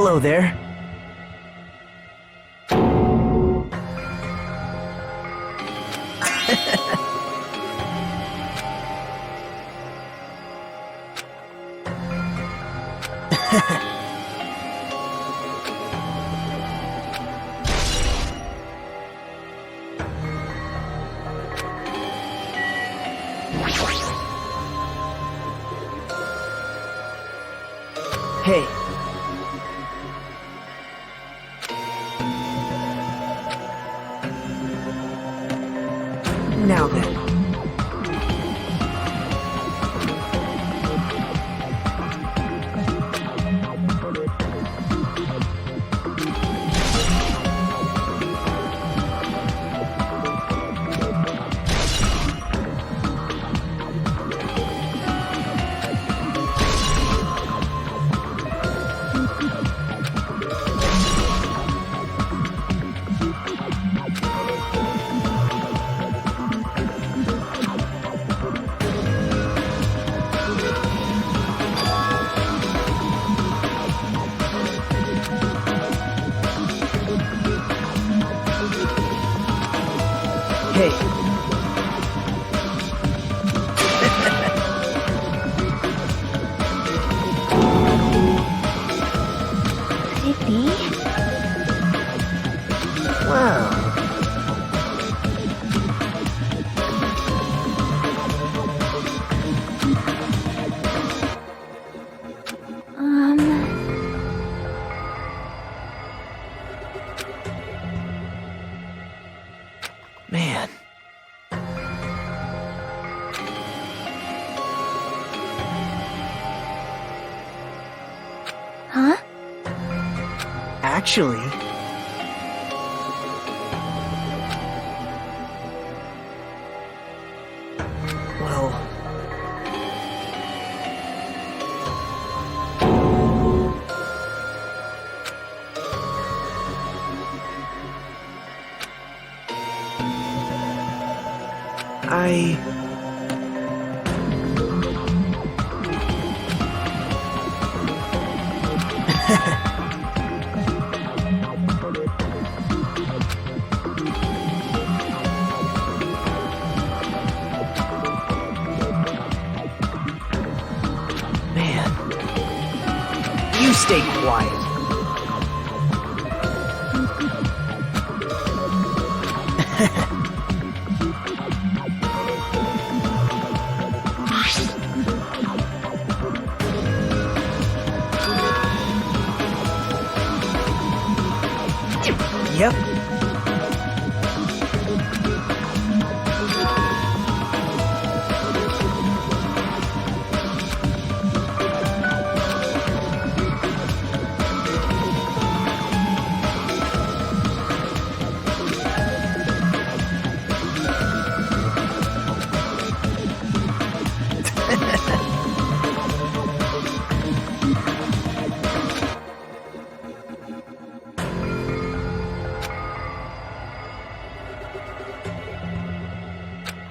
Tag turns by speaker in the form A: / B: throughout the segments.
A: Hello there. Hey. Now then. Hey.
B: Pretty?
A: Wow. Man.
B: Huh?
A: Actually... Well... I... Man. You stay quiet. Yep.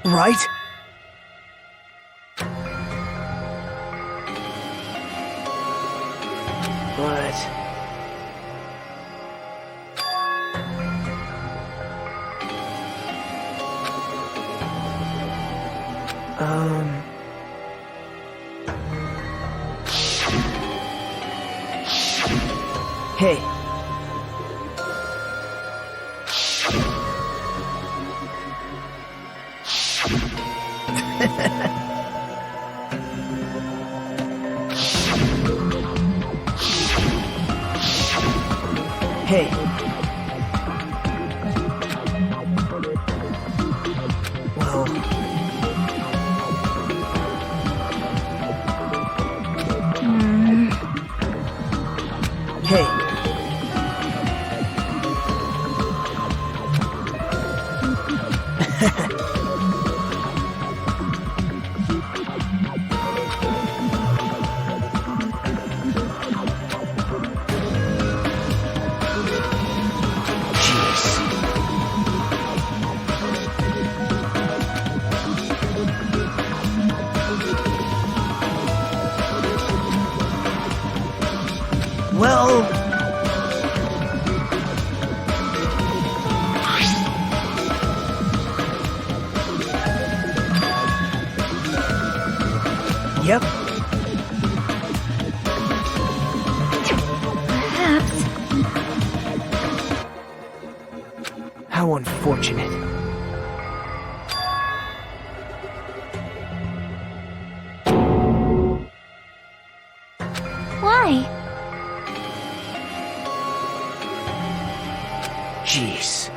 A: Right? But... Hey. Hey. Well... Hey. Well... Yep.
B: Perhaps.
A: How unfortunate.
B: Why?
A: Jeez.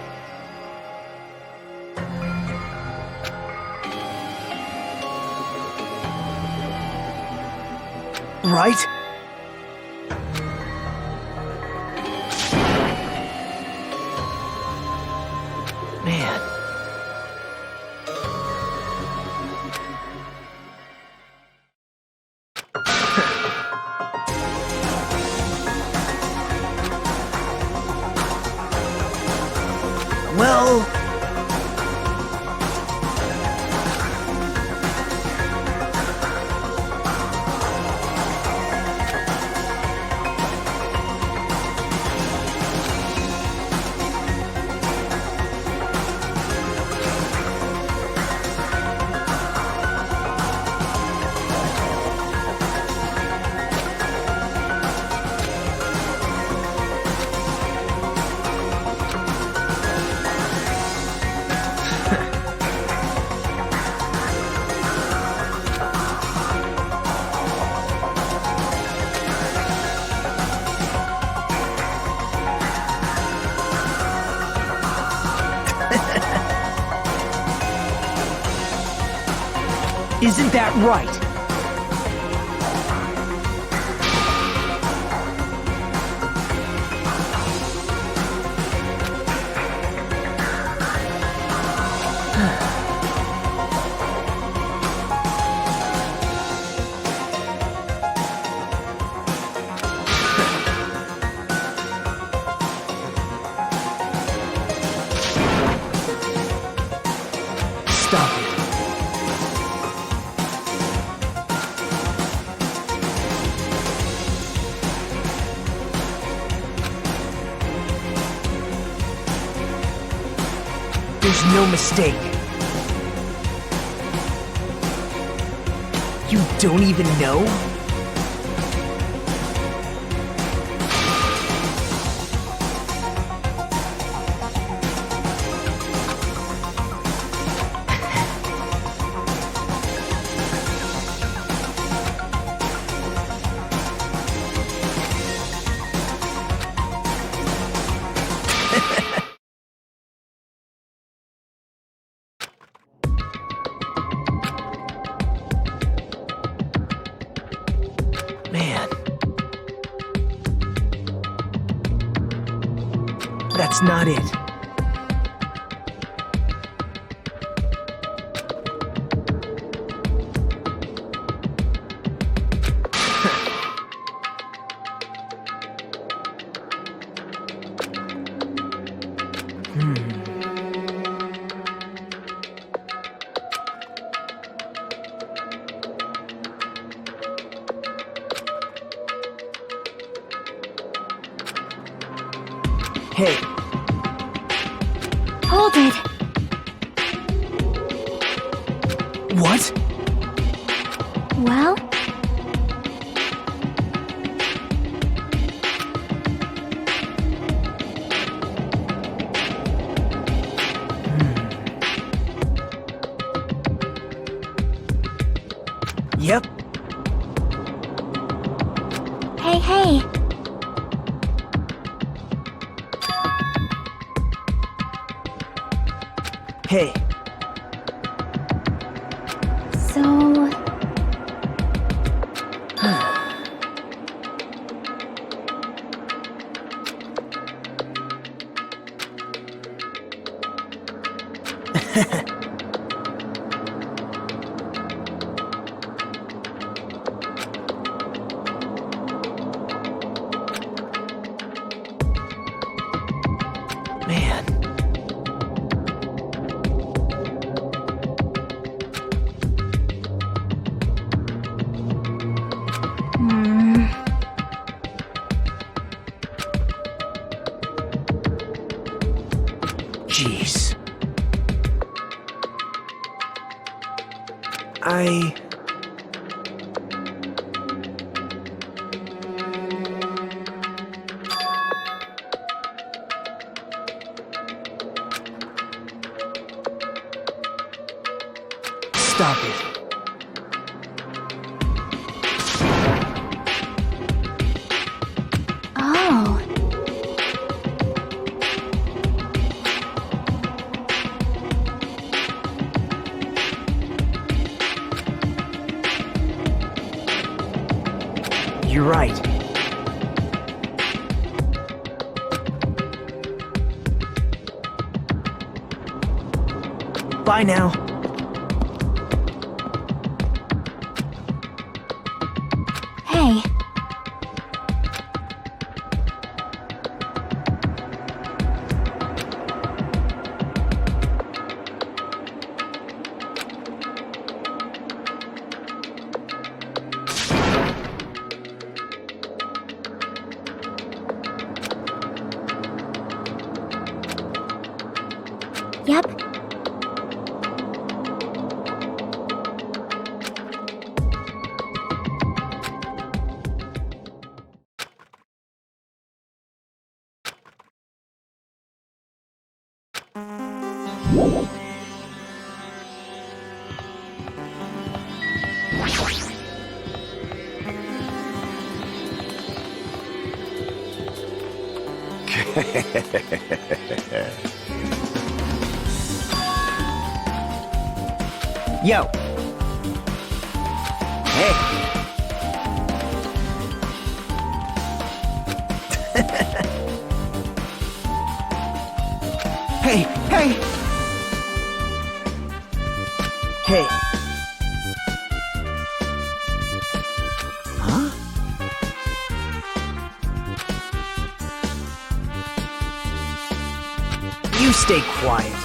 A: Right? Man. Well... Isn't that right? Stop it. There's no mistake. You don't even know? Man. That's not it. Hey.
B: Hold it.
A: What?
B: Well?
A: Yep.
B: Hey, hey.
A: Hey.
B: So...
A: Man. Jeez. Stop it.
B: Oh.
A: You're right. Bye now.
B: Hey. Yep.
A: Yo. Hey. Hey, hey. Hey. Huh? You stay quiet.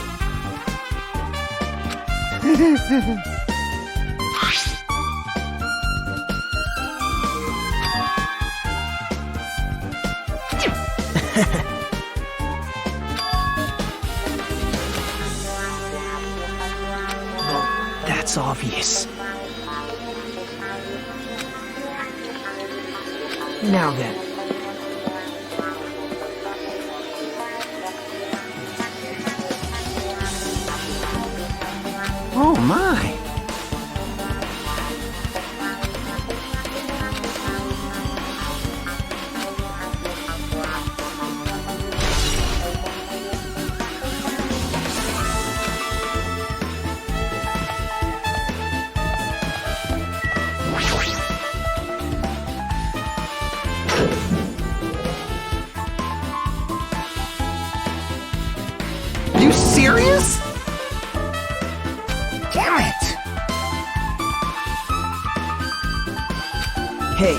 A: Well, that's obvious. Now then. Oh my! You serious? Damn it! Hey.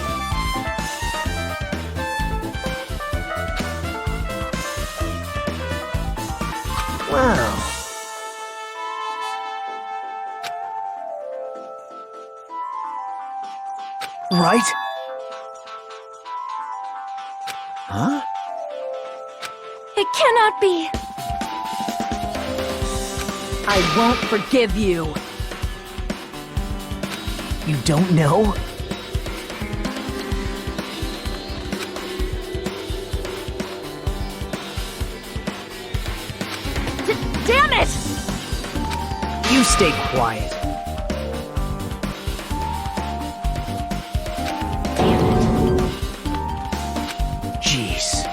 A: Wow. Right? Huh?
B: It cannot be.
C: I won't forgive you.
A: You don't know?
C: Damn it!
A: You stay quiet. Jeez.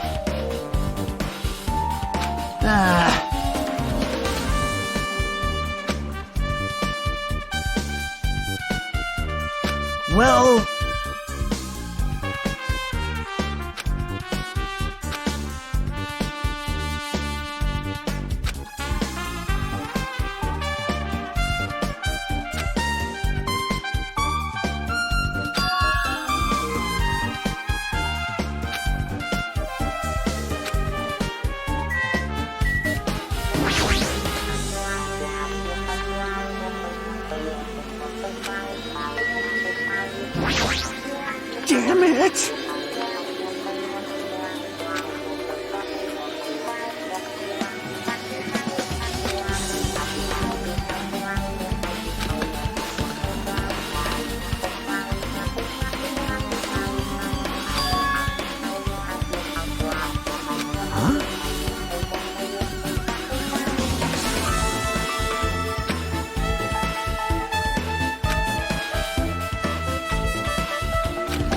A: Well...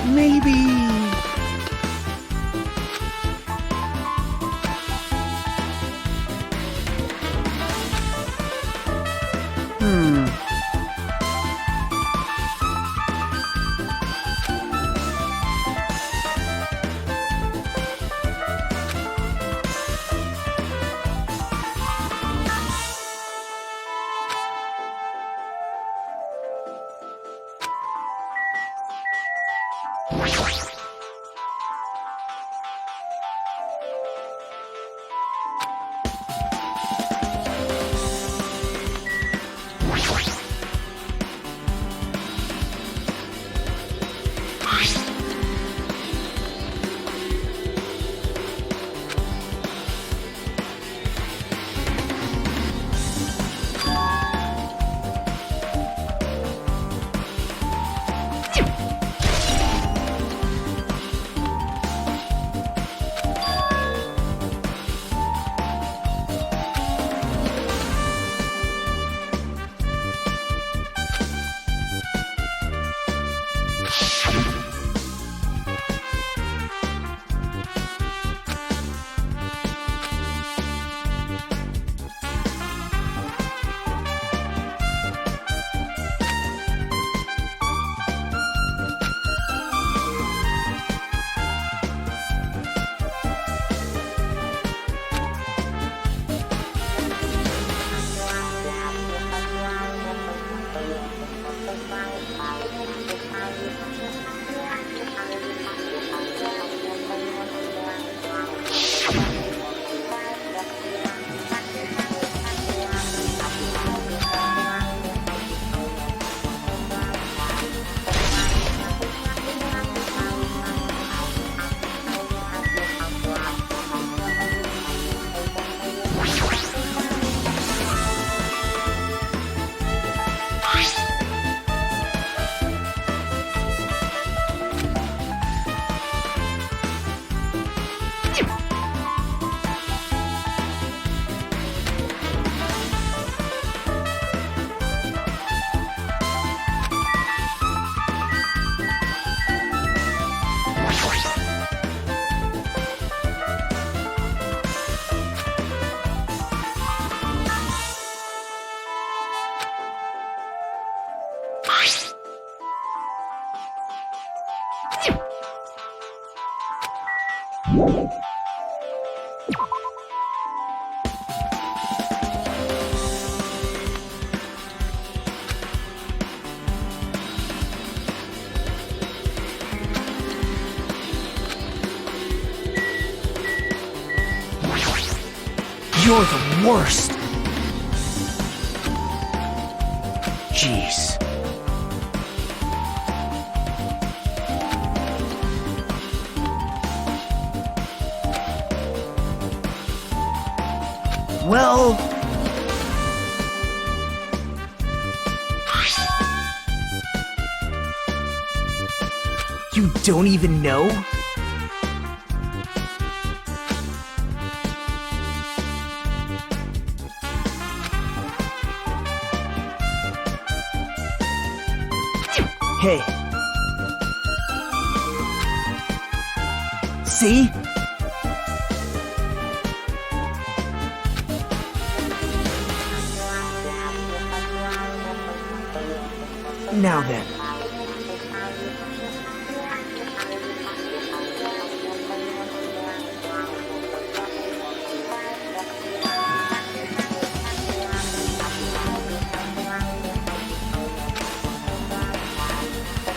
A: maybe... You're the worst! Jeez. Well... You don't even know? Hey. See? Now then.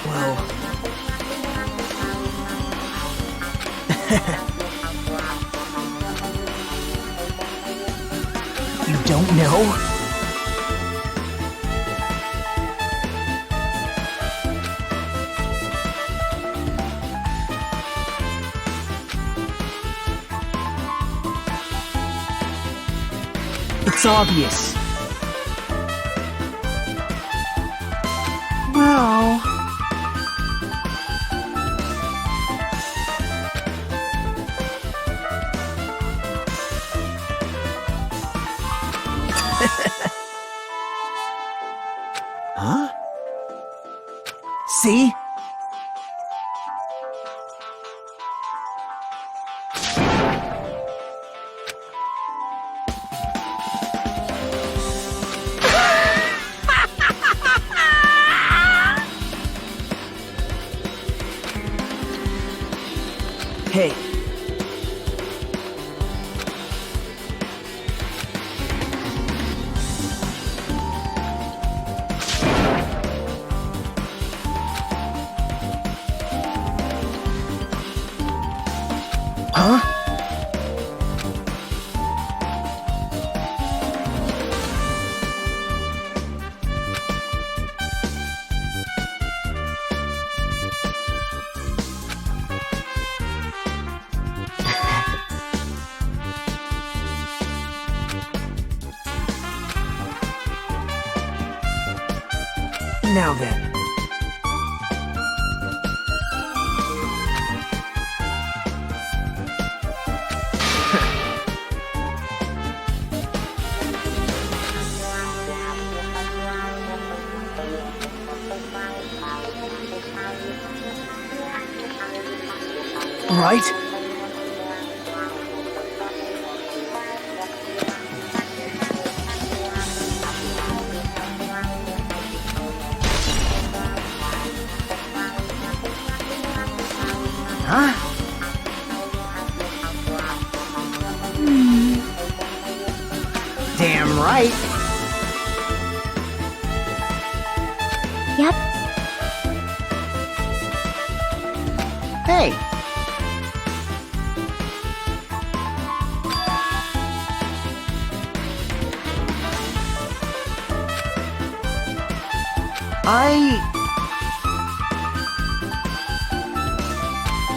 A: Well... You don't know? It's obvious. Well... Huh? See? Hey. Huh? Now then. Right? Huh? Damn right.
B: Yep.
A: Hey.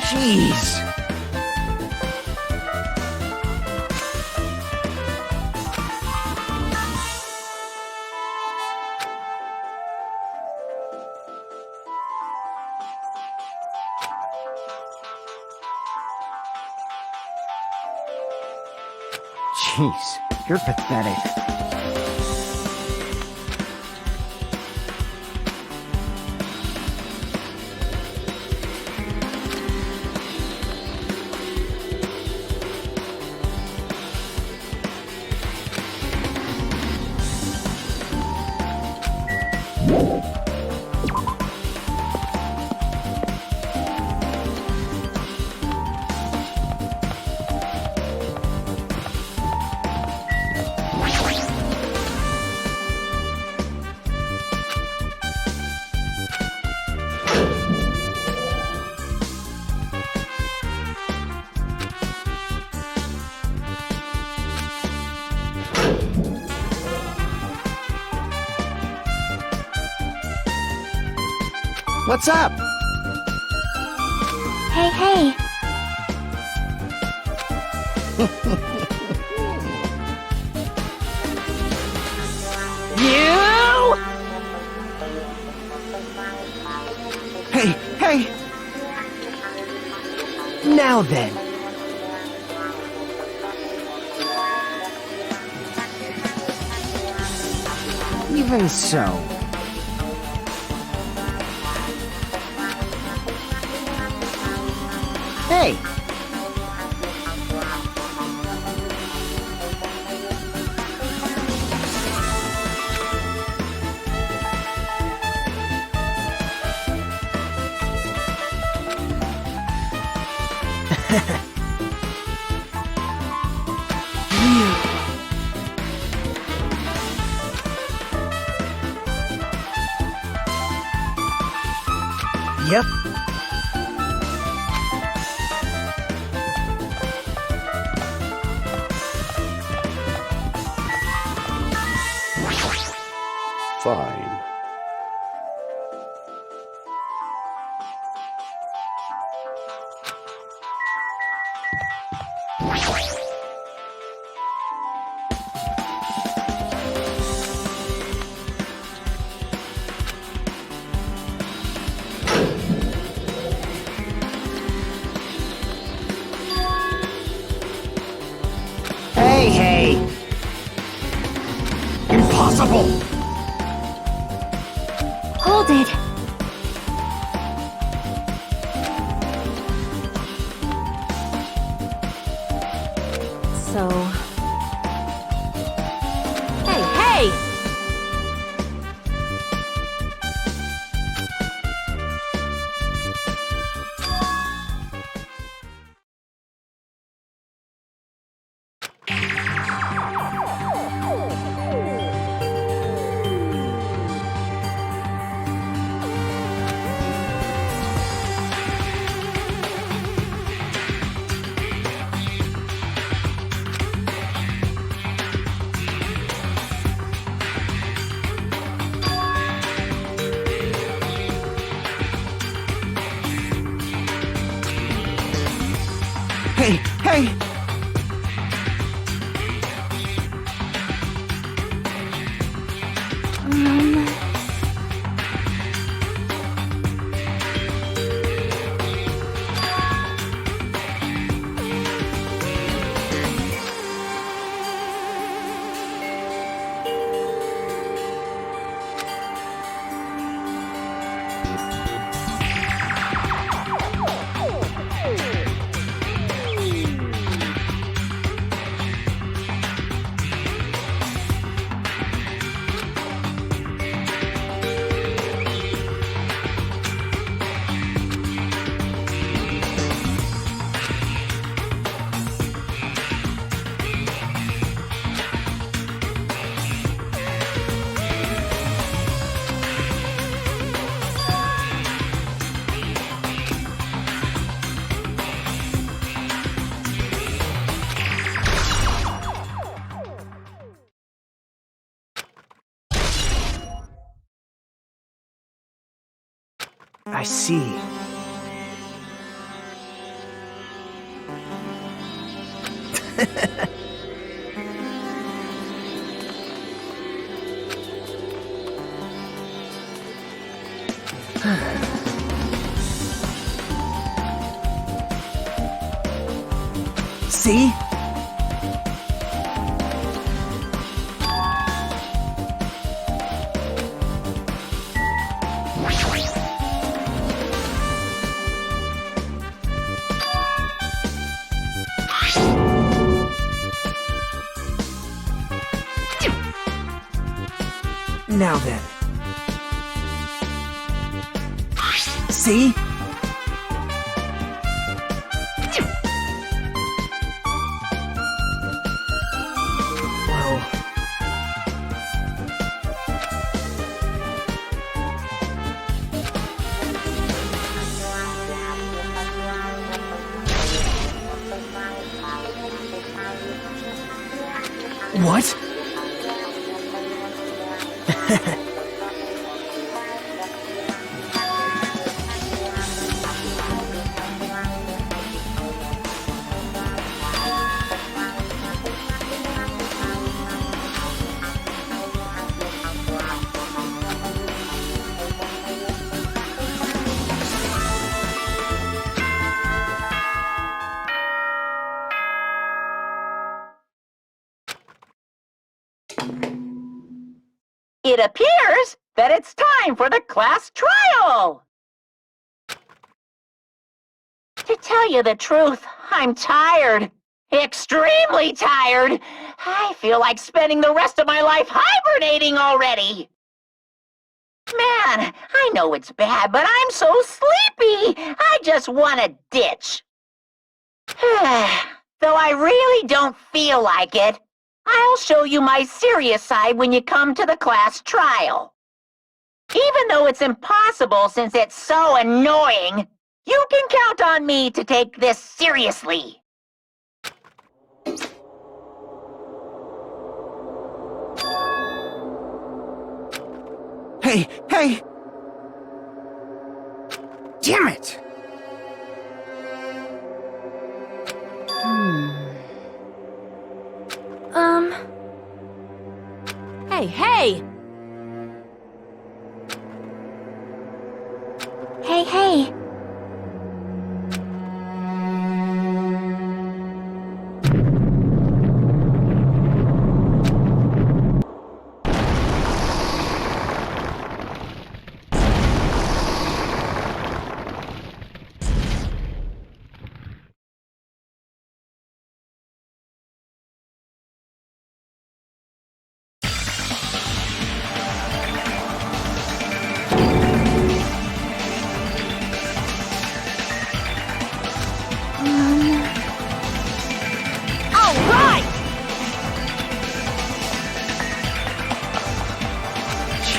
A: Jeez. Jeez, you're pathetic. What's up?
B: Hey, hey.
A: You! Hey, hey! Now then. Even so. Hey! Yep.
D: Fine.
A: Hey, hey! Impossible!
B: Hold it. So...
C: Hey, hey!
A: Hey, hey! I see. See? Now then. See? Well... What?
E: It appears that it's time for the class trial! To tell you the truth, I'm tired. Extremely tired. I feel like spending the rest of my life hibernating already. Man, I know it's bad, but I'm so sleepy. I just want to ditch. Though I really don't feel like it, I'll show you my serious side when you come to the class trial. Even though it's impossible since it's so annoying, you can count on me to take this seriously.
A: Hey, hey! Damn it!
C: Hey, hey!
B: Hey, hey.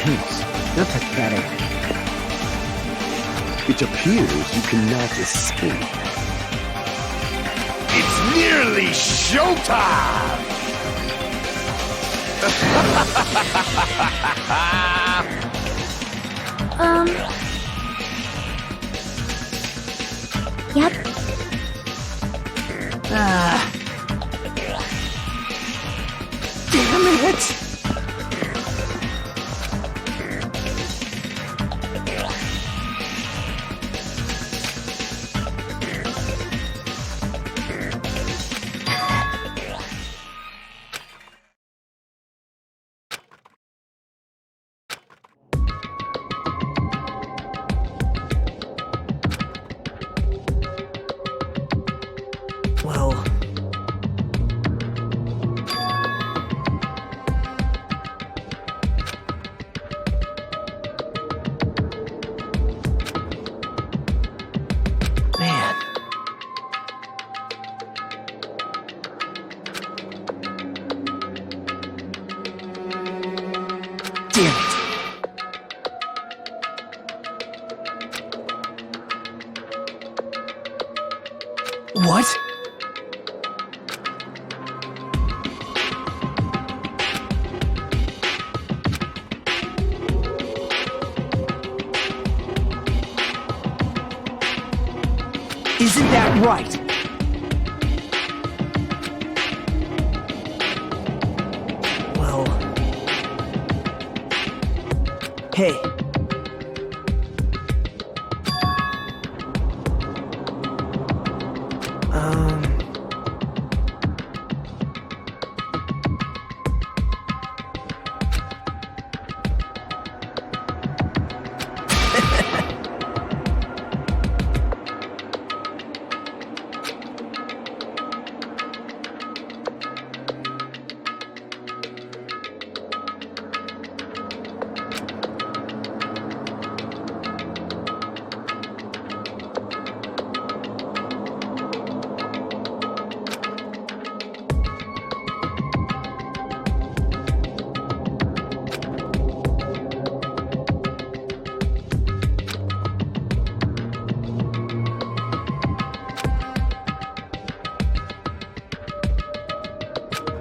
A: Jeez, you're pathetic.
D: It appears you cannot escape.
A: It's nearly showtime!
B: Yep.
A: Damn it! Well... Man. Damn it. What? Isn't that right? Well... Hey.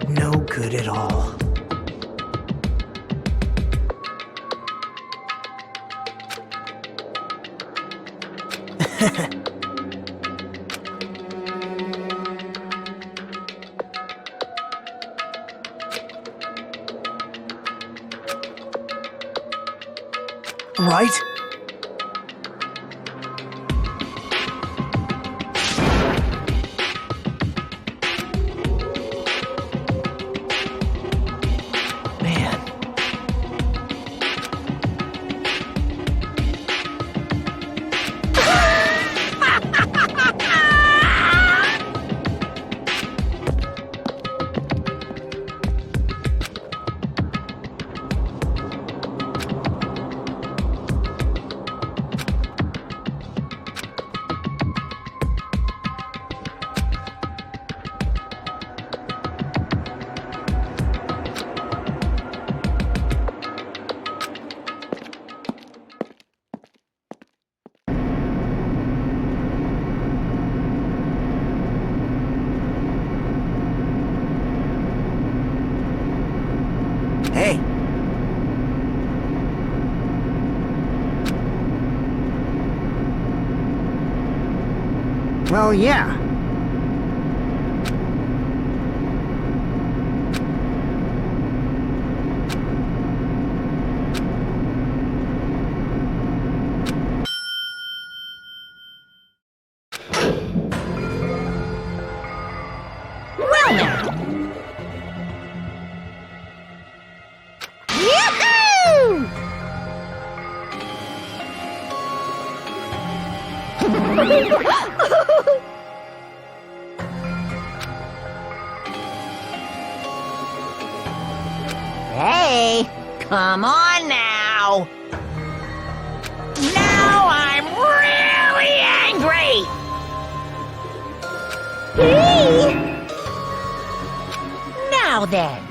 A: No good at all. Right? Hey. Well, yeah.
E: Well now. Yoo-hoo! Hey, come on now. Now I'm really angry. Now then.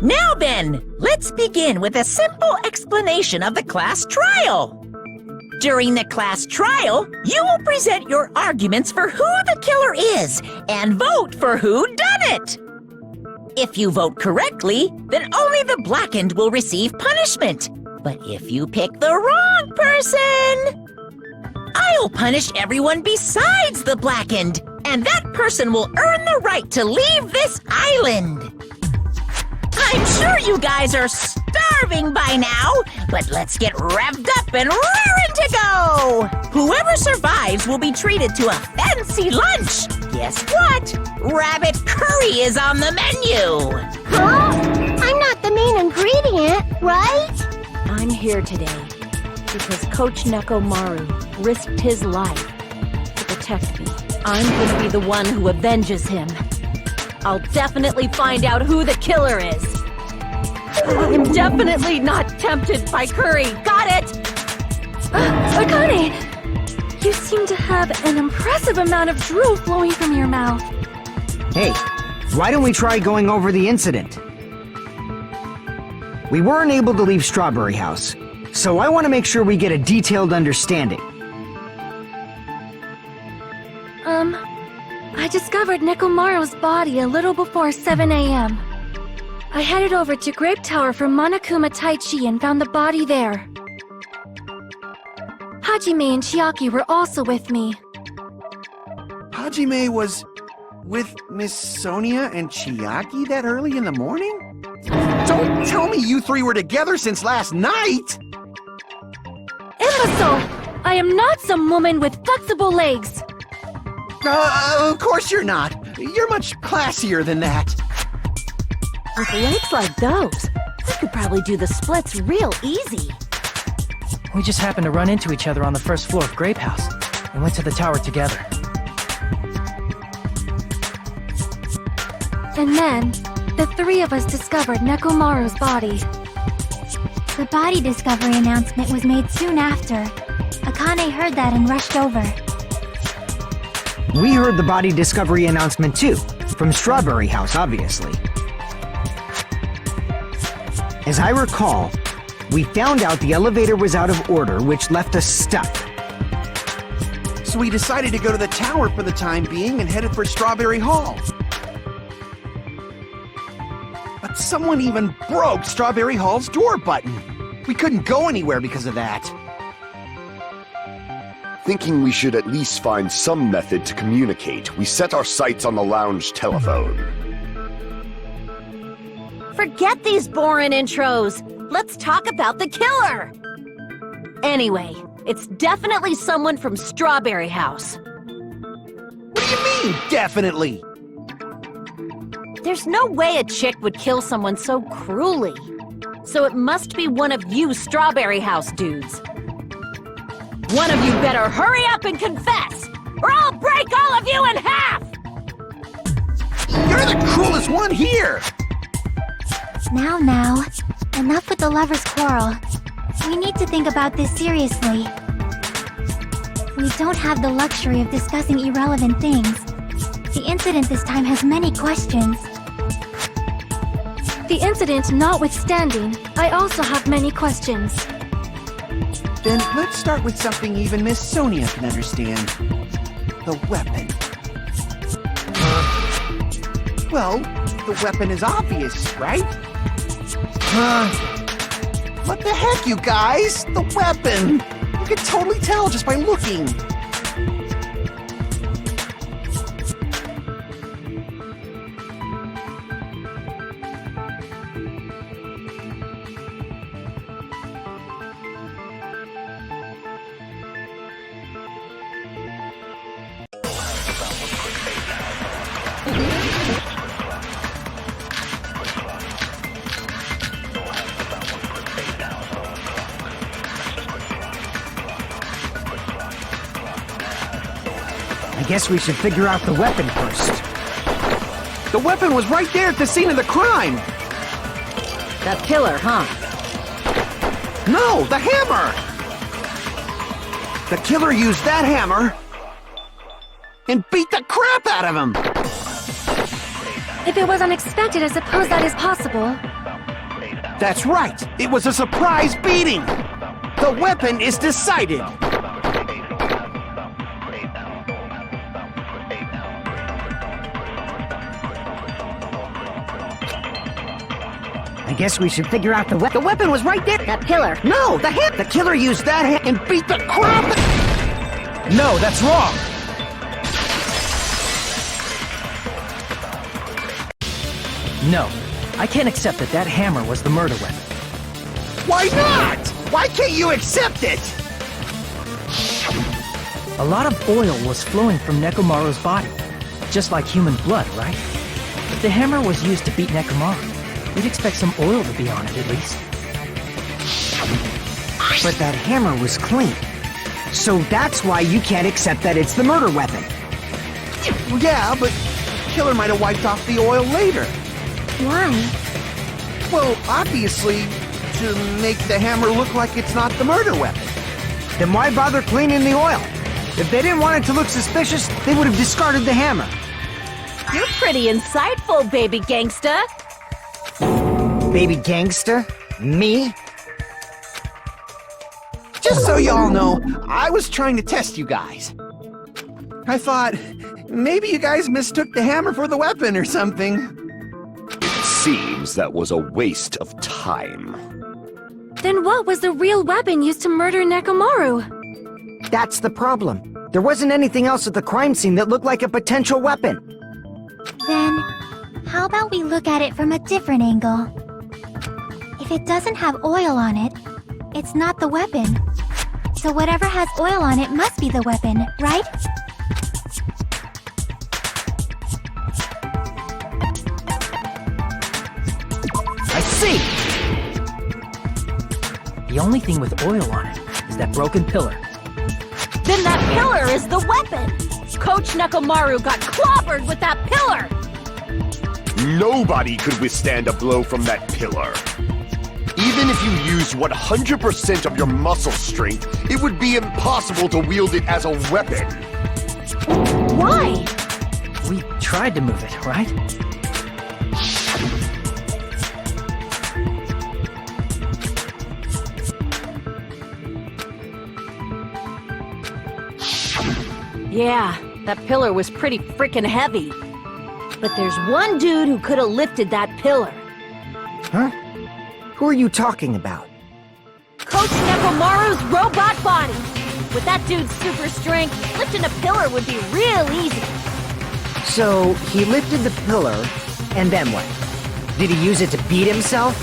E: Now then, let's begin with a simple explanation of the class trial. During the class trial, you will present your arguments for who the killer is and vote for who done it. If you vote correctly, then only the blackened will receive punishment. But if you pick the wrong person, I'll punish everyone besides the blackened, and that person will earn the right to leave this island. I'm sure you guys are starving by now, but let's get revved up and raring to go! Whoever survives will be treated to a fancy lunch. Guess what? Rabbit curry is on the menu!
B: Huh? I'm not the main ingredient, right?
C: I'm here today because Coach Nekomaru risked his life to protect me. I'm gonna be the one who avenges him. I'll definitely find out who the killer is. I'm definitely not tempted by curry. Got it?
B: Akane! You seem to have an impressive amount of drool flowing from your mouth.
F: Hey, why don't we try going over the incident? We weren't able to leave Strawberry House, so I want to make sure we get a detailed understanding.
B: I discovered Nekomaru's body a little before 7 a.m. I headed over to Grape Tower for Monokuma Taichi and found the body there. Hajime and Chiaki were also with me.
G: Hajime was with Miss Sonia and Chiaki that early in the morning? Don't tell me you three were together since last night!
B: Imbecile! I am not some woman with flexible legs.
G: Of course you're not. You're much classier than that.
C: With legs like those, we could probably do the splits real easy.
A: We just happened to run into each other on the first floor of Grape House and went to the tower together.
B: And then, the three of us discovered Nekomaru's body.
H: The body discovery announcement was made soon after. Akane heard that and rushed over.
F: We heard the body discovery announcement too, from Strawberry House, obviously. As I recall, we found out the elevator was out of order, which left us stuck.
G: So we decided to go to the tower for the time being and headed for Strawberry Hall. But someone even broke Strawberry Hall's door button. We couldn't go anywhere because of that.
D: Thinking we should at least find some method to communicate, we set our sights on the lounge telephone.
C: Forget these boring intros. Let's talk about the killer. Anyway, it's definitely someone from Strawberry House.
G: What do you mean, definitely?
C: There's no way a chick would kill someone so cruelly. So it must be one of you Strawberry House dudes. One of you better hurry up and confess, or I'll break all of you in half!
G: You're the cruelest one here!
H: Now, enough with the lovers' quarrel. We need to think about this seriously. We don't have the luxury of discussing irrelevant things. The incident this time has many questions.
B: The incident notwithstanding, I also have many questions.
G: Then let's start with something even Miss Sonia can understand. The weapon. Well, the weapon is obvious, right? What the heck, you guys? The weapon! You can totally tell just by looking.
F: I guess we should figure out the weapon first.
G: The weapon was right there at the scene of the crime!
C: The killer, huh?
G: No, the hammer! The killer used that hammer and beat the crap out of him!
B: If it was unexpected, I suppose that is possible.
G: That's right. It was a surprise beating. The weapon is decided.
F: I guess we should figure out the weapon. The weapon was right there.
C: That pillar.
F: No, the killer used that hand and beat the crap.
A: No, that's wrong! No, I can't accept that hammer was the murder weapon.
G: Why not? Why can't you accept it?
A: A lot of oil was flowing from Nekomaru's body, just like human blood, right? If the hammer was used to beat Nekomaru, we'd expect some oil to be on it at least.
F: But that hammer was clean. So that's why you can't accept that it's the murder weapon.
G: Yeah, but killer might have wiped off the oil later.
H: Why?
G: Well, obviously, to make the hammer look like it's not the murder weapon.
F: Then why bother cleaning the oil? If they didn't want it to look suspicious, they would have discarded the hammer.
C: You're pretty insightful, baby gangsta.
F: Baby gangster? Me?
G: Just so y'all know, I was trying to test you guys. I thought, maybe you guys mistook the hammer for the weapon or something.
D: Seems that was a waste of time.
B: Then what was the real weapon used to murder Nekomaru?
F: That's the problem. There wasn't anything else at the crime scene that looked like a potential weapon.
H: Then, how about we look at it from a different angle? If it doesn't have oil on it, it's not the weapon. So whatever has oil on it must be the weapon, right?
A: I see! The only thing with oil on it is that broken pillar.
C: Then that pillar is the weapon! Coach Nekomaru got clobbered with that pillar!
D: Nobody could withstand a blow from that pillar. Even if you used 100% of your muscle strength, it would be impossible to wield it as a weapon.
C: Why?
A: We tried to move it, right?
C: Yeah, that pillar was pretty freaking heavy. But there's one dude who could have lifted that pillar.
F: Huh? Who are you talking about?
C: Coach Nekomaru's robot body! With that dude's super strength, lifting a pillar would be real easy.
F: So, he lifted the pillar, and then what? Did he use it to beat himself?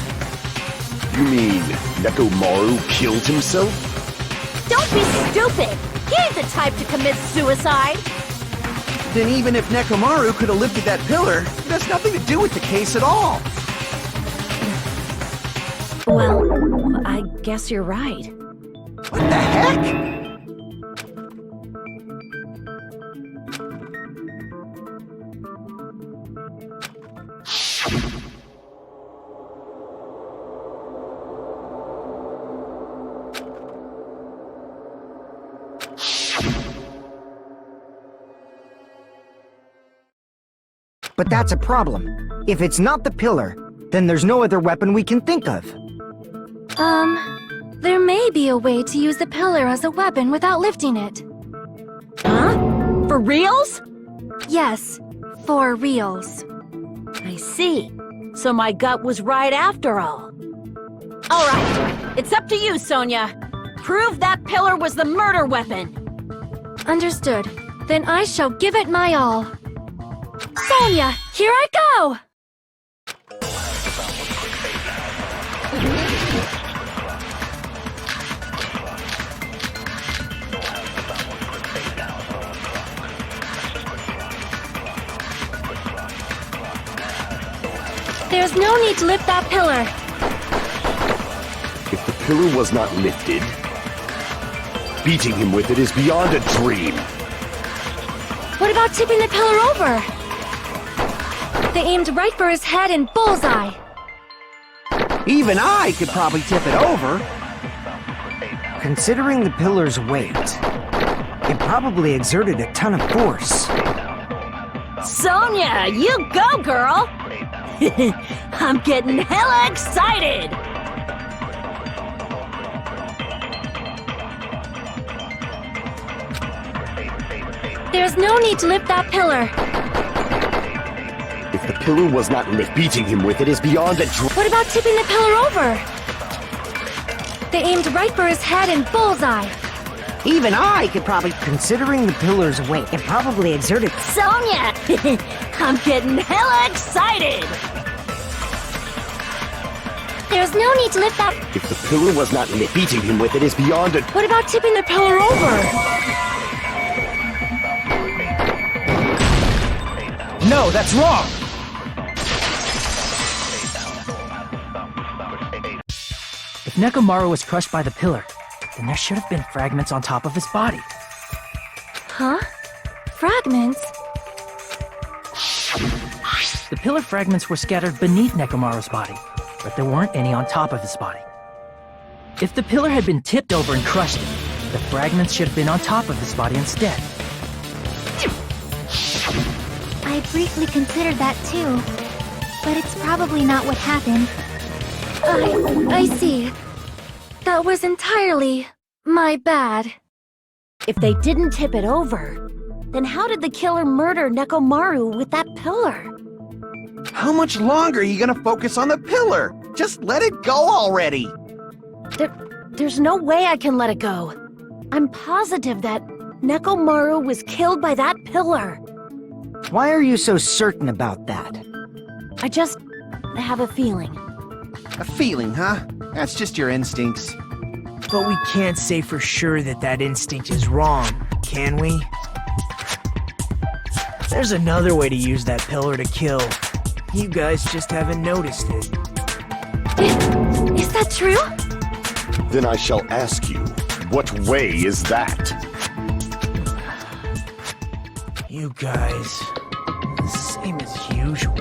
D: You mean Nekomaru killed himself?
C: Don't be stupid! He ain't the type to commit suicide!
G: Then even if Nekomaru could have lifted that pillar, it has nothing to do with the case at all.
C: Well, I guess you're right.
G: What the heck?
F: But that's a problem. If it's not the pillar, then there's no other weapon we can think of.
B: There may be a way to use the pillar as a weapon without lifting it.
C: Huh? For reals?
B: Yes, for reals.
C: I see. So my gut was right after all. All right, it's up to you, Sonia. Prove that pillar was the murder weapon.
B: Understood. Then I shall give it my all. Sonia, here I go! There's no need to lift that pillar.
D: If the pillar was not lifted, beating him with it is beyond a dream.
B: What about tipping the pillar over? They aimed right for his head and bullseye.
G: Even I could probably tip it over.
F: Considering the pillar's weight, it probably exerted a ton of force.
C: Sonia, you go, girl! I'm getting hella excited!
B: There's no need to lift that pillar.
D: If the pillar was not lit, beating him with it is beyond a
B: What about tipping the pillar over? They aimed right for his head and bullseye.
F: Even I could probably... Considering the pillar's weight, it probably exerted...
C: Sonia! I'm getting hella excited!
B: There's no need to lift that...
D: If the pillar was not lit, beating him with it is beyond a...
B: What about tipping the pillar over?
A: No, that's wrong! If Nekomaru was crushed by the pillar, then there should have been fragments on top of his body.
B: Huh? Fragments?
A: The pillar fragments were scattered beneath Nekomaru's body, but there weren't any on top of his body. If the pillar had been tipped over and crushed him, the fragments should have been on top of his body instead.
H: I briefly considered that too, but it's probably not what happened.
B: I see. That was entirely my bad.
C: If they didn't tip it over, then how did the killer murder Nekomaru with that pillar?
G: How much longer are you gonna focus on the pillar? Just let it go already!
C: There's no way I can let it go. I'm positive that Nekomaru was killed by that pillar.
F: Why are you so certain about that?
C: I just have a feeling.
G: A feeling, huh? That's just your instincts.
I: But we can't say for sure that that instinct is wrong, can we? There's another way to use that pillar to kill. You guys just haven't noticed it.
B: Is that true?
D: Then I shall ask you, what way is that?
I: You guys, the same as usual.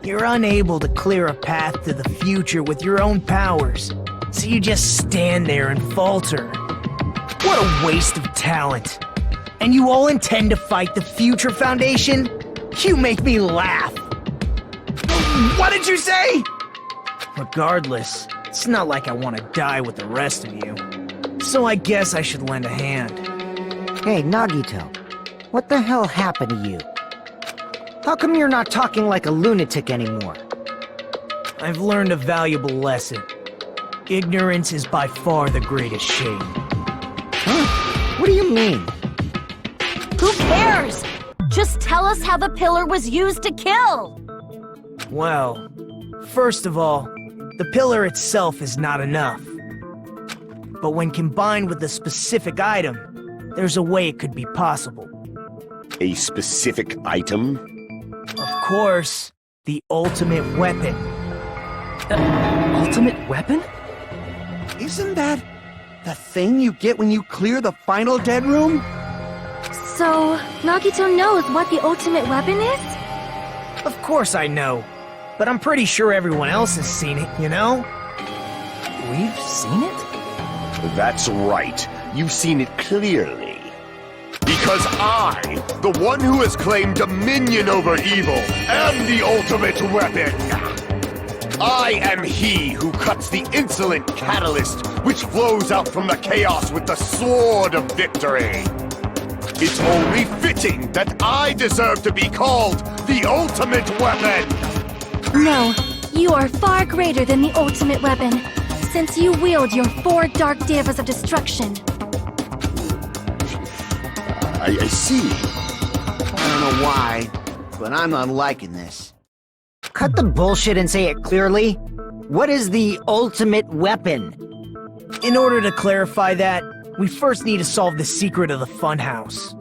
I: You're unable to clear a path to the future with your own powers, so you just stand there and falter. What a waste of talent. And you all intend to fight the Future Foundation? You make me laugh.
G: What did you say?
I: Regardless, it's not like I want to die with the rest of you. So I guess I should lend a hand.
F: Hey, Nagito, what the hell happened to you? How come you're not talking like a lunatic anymore?
I: I've learned a valuable lesson. Ignorance is by far the greatest shame.
F: Huh? What do you mean?
C: Who cares? Just tell us how the pillar was used to kill!
I: Well, first of all, the pillar itself is not enough. But when combined with a specific item, there's a way it could be possible.
D: A specific item?
I: Of course, the ultimate weapon.
A: Ultimate weapon?
G: Isn't that the thing you get when you clear the final dead room?
B: So, Nagito knows what the ultimate weapon is?
I: Of course I know, but I'm pretty sure everyone else has seen it, you know?
A: We've seen it?
D: That's right. You've seen it clearly. Because I, the one who has claimed dominion over evil, am the ultimate weapon. I am he who cuts the insolent catalyst which flows out from the chaos with the sword of victory. It's only fitting that I deserve to be called the ultimate weapon!
B: No, you are far greater than the ultimate weapon, since you wield your 4 dark devas of destruction.
D: I see.
G: I don't know why, but I'm not liking this.
F: Cut the bullshit and say it clearly. What is the ultimate weapon?
I: In order to clarify that, we first need to solve the secret of the funhouse.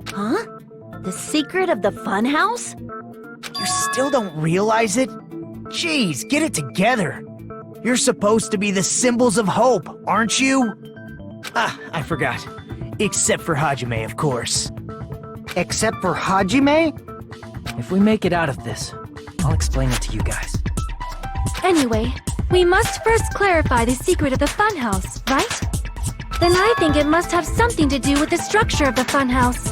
C: Huh? The secret of the funhouse?
I: You still don't realize it? Jeez, get it together. You're supposed to be the symbols of hope, aren't you? Ah, I forgot. Except for Hajime, of course.
F: Except for Hajime?
A: If we make it out of this, I'll explain it to you guys.
B: Anyway, we must first clarify the secret of the funhouse, right? Then I think it must have something to do with the structure of the funhouse.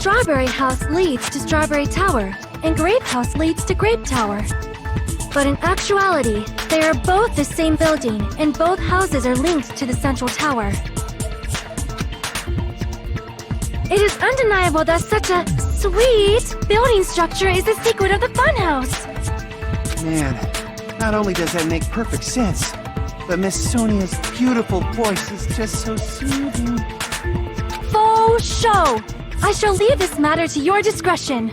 B: Strawberry House leads to Strawberry Tower, and Grape House leads to Grape Tower. But in actuality, they are both the same building, and both houses are linked to the central tower. It is undeniable that such a sweet building structure is the secret of the funhouse.
G: Man, not only does that make perfect sense, but Miss Sonia's beautiful voice is just so soothing.
B: Faux show! I shall leave this matter to your discretion.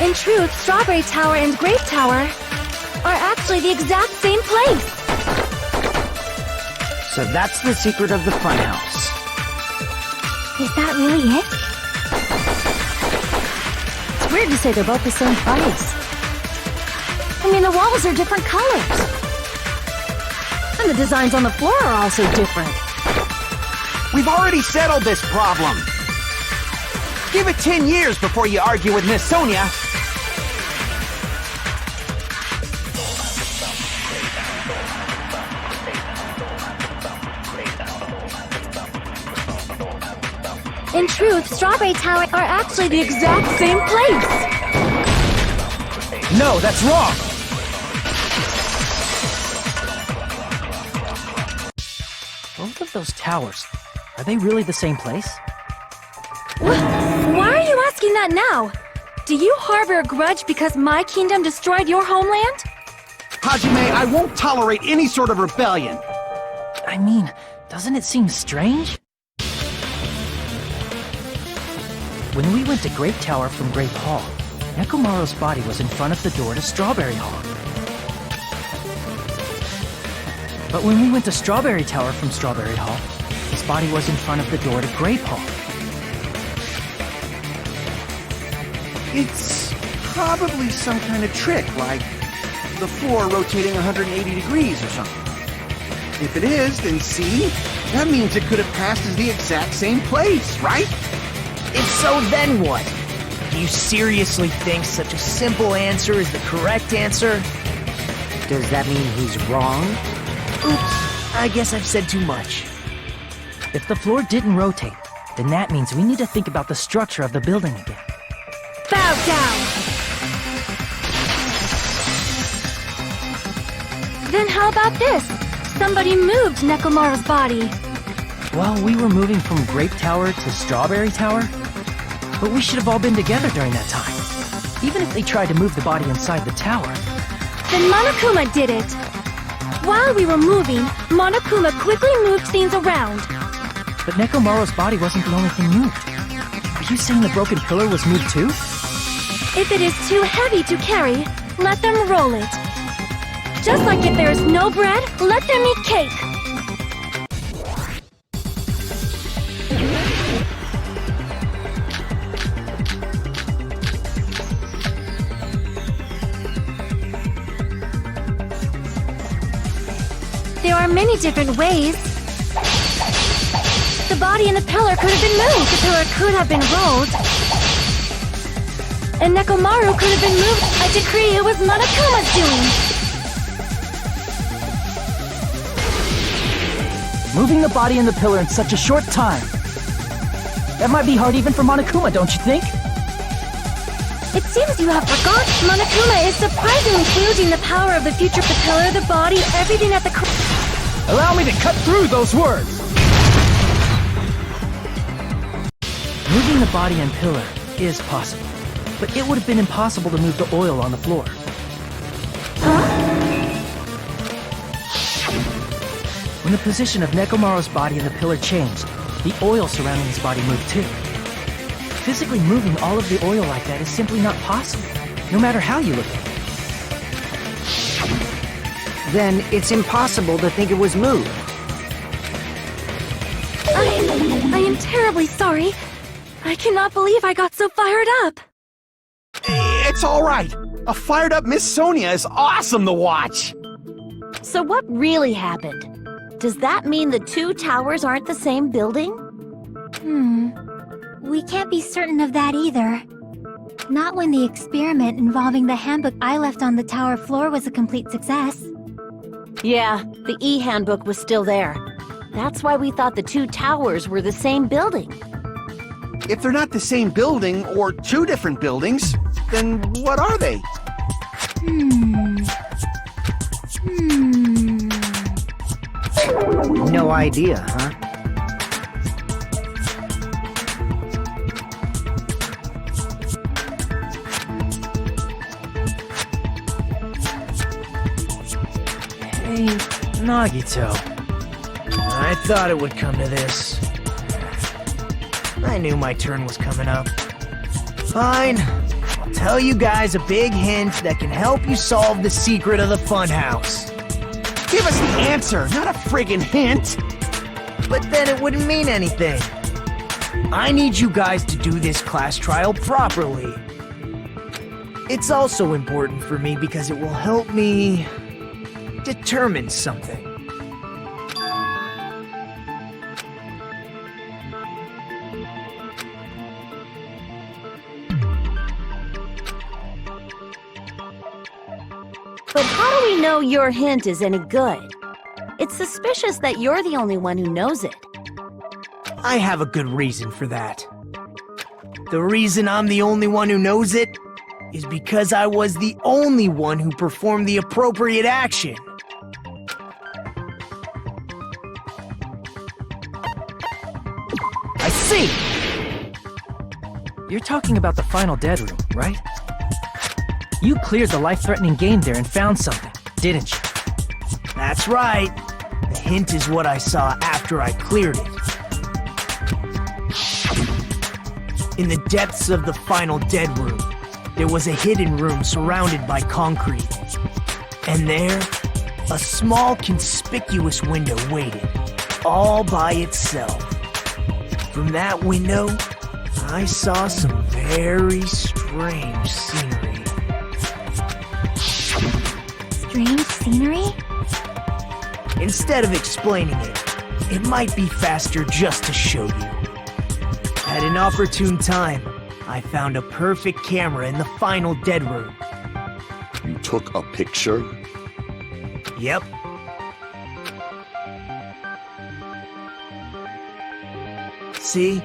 B: In truth, Strawberry Tower and Grape Tower are actually the exact same place.
F: So that's the secret of the funhouse.
H: Is that really it?
C: It's weird to say they're both the same place. I mean, the walls are different colors. And the designs on the floor are also different.
G: We've already settled this problem. Give it 10 years before you argue with Miss Sonia.
B: In truth, Strawberry Tower are actually the exact same place.
A: No, that's wrong! Both of those towers, are they really the same place?
B: Why are you asking that now? Do you harbor a grudge because my kingdom destroyed your homeland?
G: Hajime, I won't tolerate any sort of rebellion.
A: I mean, doesn't it seem strange? When we went to Grape Tower from Grape Hall, Nekomaru's body was in front of the door to Strawberry Hall. But when we went to Strawberry Tower from Strawberry Hall, his body was in front of the door to Grape Hall.
G: It's probably some kind of trick, like the floor rotating 180 degrees or something. If it is, then see? That means it could have passed as the exact same place, right?
I: If so, then what? Do you seriously think such a simple answer is the correct answer?
F: Does that mean he's wrong?
I: Oops, I guess I've said too much.
A: If the floor didn't rotate, then that means we need to think about the structure of the building again.
B: Bow down! Then how about this? Somebody moved Nekomaru's body.
A: Well, we were moving from Grape Tower to Strawberry Tower, but we should have all been together during that time. Even if they tried to move the body inside the tower.
B: Then Monokuma did it. While we were moving, Monokuma quickly moved things around.
A: But Nekomaru's body wasn't the only thing moved. Are you saying the broken pillar was moved too?
B: If it is too heavy to carry, let them roll it. Just like if there is no bread, let them eat cake. There are many different ways. The body and the pillar could have been moved. The pillar could have been rolled. And Nekomaru could have been moved. I decree it was Monokuma's doing.
A: Moving the body and the pillar in such a short time. That might be hard even for Monokuma, don't you think?
B: It seems you have forgot. Monokuma is surprisingly wielding the power of the future of the pillar, the body, everything at the
A: Allow me to cut through those words! Moving the body and pillar is possible, but it would have been impossible to move the oil on the floor. When the position of Nekomaru's body and the pillar changed, the oil surrounding his body moved too. Physically moving all of the oil like that is simply not possible, no matter how you look at it.
F: Then it's impossible to think it was moved.
B: I am terribly sorry. I cannot believe I got so fired up.
G: It's all right. A fired up Miss Sonia is awesome to watch.
C: So what really happened? Does that mean the two towers aren't the same building?
H: We can't be certain of that either. Not when the experiment involving the handbook I left on the tower floor was a complete success.
C: Yeah, the e-handbook was still there. That's why we thought the two towers were the same building.
G: If they're not the same building or two different buildings, then what are they?
F: No idea, huh?
I: Hey, Nagito. I thought it would come to this. I knew my turn was coming up. Fine. I'll tell you guys a big hint that can help you solve the secret of the funhouse.
G: Give us the answer, not a friggin' hint!
I: But then it wouldn't mean anything. I need you guys to do this class trial properly. It's also important for me because it will help me determine something.
C: But how do we know your hint is any good? It's suspicious that you're the only one who knows it.
I: I have a good reason for that. The reason I'm the only one who knows it is because I was the only one who performed the appropriate action.
A: I see! You're talking about the final dead room, right? You cleared the life-threatening game there and found something, didn't you?
I: That's right. The hint is what I saw after I cleared it. In the depths of the final dead room, there was a hidden room surrounded by concrete. And there, a small conspicuous window waited, all by itself. From that window, I saw some very strange scenery.
H: Strange scenery?
I: Instead of explaining it, it might be faster just to show you. At an opportune time, I found a perfect camera in the final dead room.
D: You took a picture?
I: Yep. See?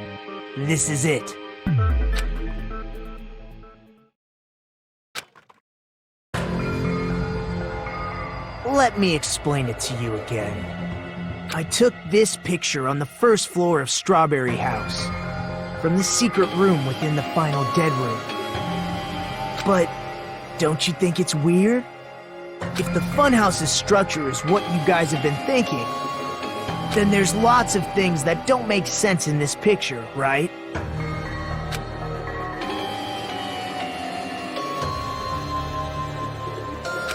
I: This is it. Let me explain it to you again. I took this picture on the first floor of Strawberry House, from the secret room within the final dead room. But don't you think it's weird? If the funhouse's structure is what you guys have been thinking, then there's lots of things that don't make sense in this picture, right?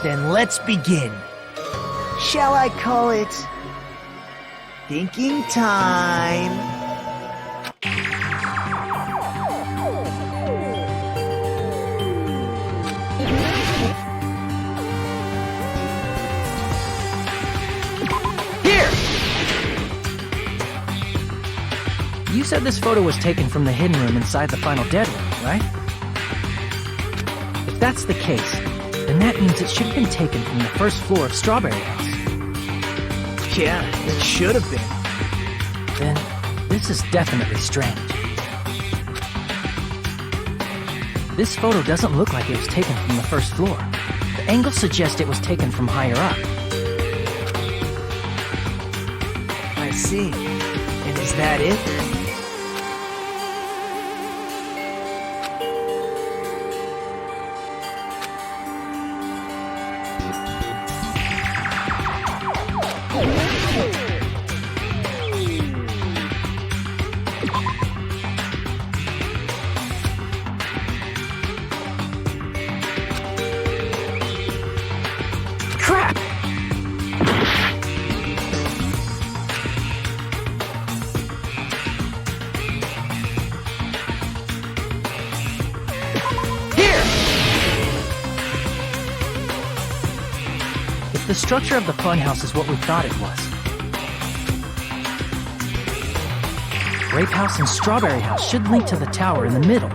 I: Then let's begin. Shall I call it thinking time?
A: Here! You said this photo was taken from the hidden room inside the final dead room, right? If that's the case, then that means it should have been taken from the first floor of Strawberry House.
I: Yeah, it should have been.
A: Then this is definitely strange. This photo doesn't look like it was taken from the first floor. The angle suggests it was taken from higher up.
I: I see. And is that it?
A: Crap! the structure of the funhouse is what we thought it was. Grape House and Strawberry House should link to the tower in the middle.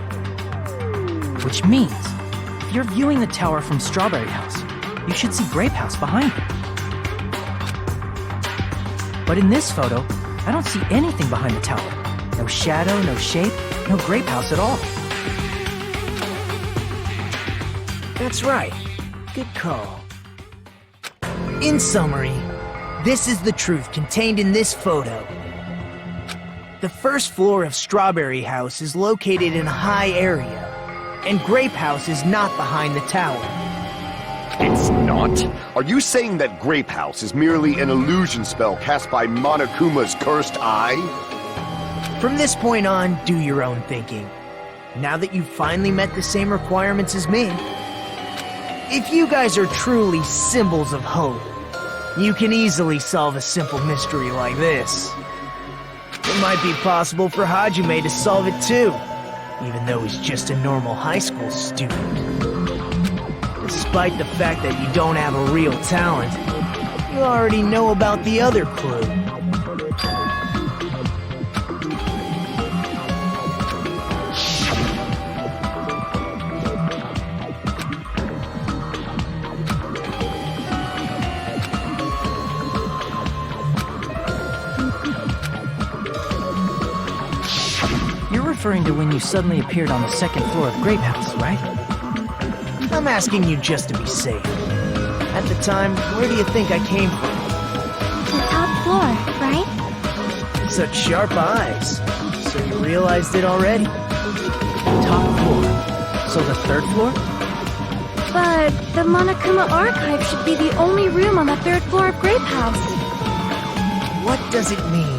A: Which means, if you're viewing the tower from Strawberry House, you should see Grape House behind it. But in this photo, I don't see anything behind the tower. No shadow, no shape, no Grape House at all.
I: That's right. Good call. In summary, this is the truth contained in this photo. The first floor of Strawberry House is located in a high area, and Grape House is not behind the tower.
D: It's not? Are you saying that Grape House is merely an illusion spell cast by Monokuma's cursed eye?
I: From this point on, do your own thinking. Now that you've finally met the same requirements as me, if you guys are truly symbols of hope, you can easily solve a simple mystery like this. It might be possible for Hajime to solve it too, even though he's just a normal high school student. Despite the fact that you don't have a real talent, you already know about the other clue.
A: You're referring to when you suddenly appeared on the second floor of Grape House, right?
I: I'm asking you just to be safe. At the time, where do you think I came from?
H: The top floor, right?
I: Such sharp eyes. So you realized it already?
A: Top floor. So the third floor?
B: But the Monokuma archive should be the only room on the third floor of Grape House.
I: What does it mean?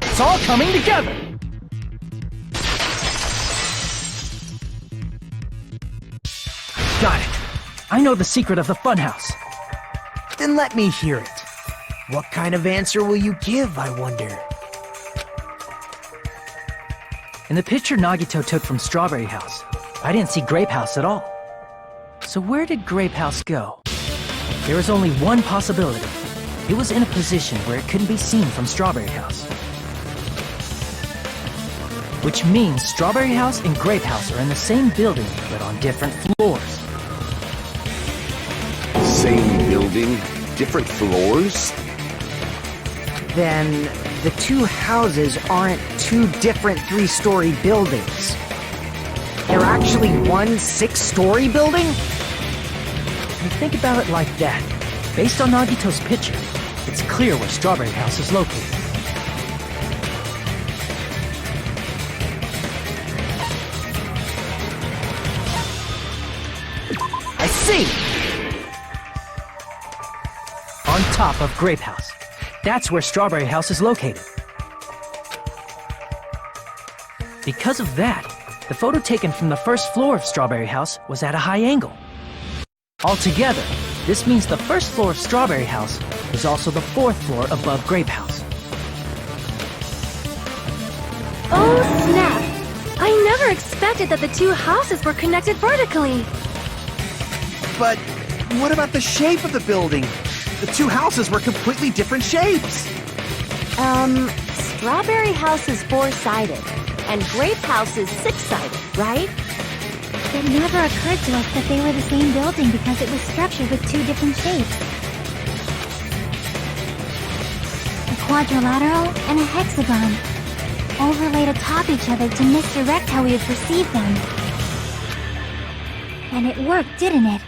A: It's all coming together! Got it. I know the secret of the funhouse.
I: Then let me hear it. What kind of answer will you give, I wonder?
A: In the picture Nagito took from Strawberry House, I didn't see Grape House at all. So where did Grape House go? There was only one possibility. It was in a position where it couldn't be seen from Strawberry House. Which means Strawberry House and Grape House are in the same building, but on different floors.
D: Same building, different floors?
F: Then the two houses aren't two different three-story buildings. They're actually one 6-story building?
A: When you think about it like that, based on Nagito's picture, it's clear where Strawberry House is located.
F: I see!
A: On top of Grape House. That's where Strawberry House is located. Because of that, the photo taken from the first floor of Strawberry House was at a high angle. Altogether, this means the first floor of Strawberry House is also the 4th floor above Grape House.
B: Oh snap! I never expected that the two houses were connected vertically.
G: But what about the shape of the building? The two houses were completely different shapes.
C: Strawberry House is 4-sided, and Grape House is 6-sided, right?
H: It never occurred to us that they were the same building because it was structured with two different shapes. A quadrilateral and a hexagon, overlaid atop each other to misdirect how we would perceive them. And it worked, didn't it?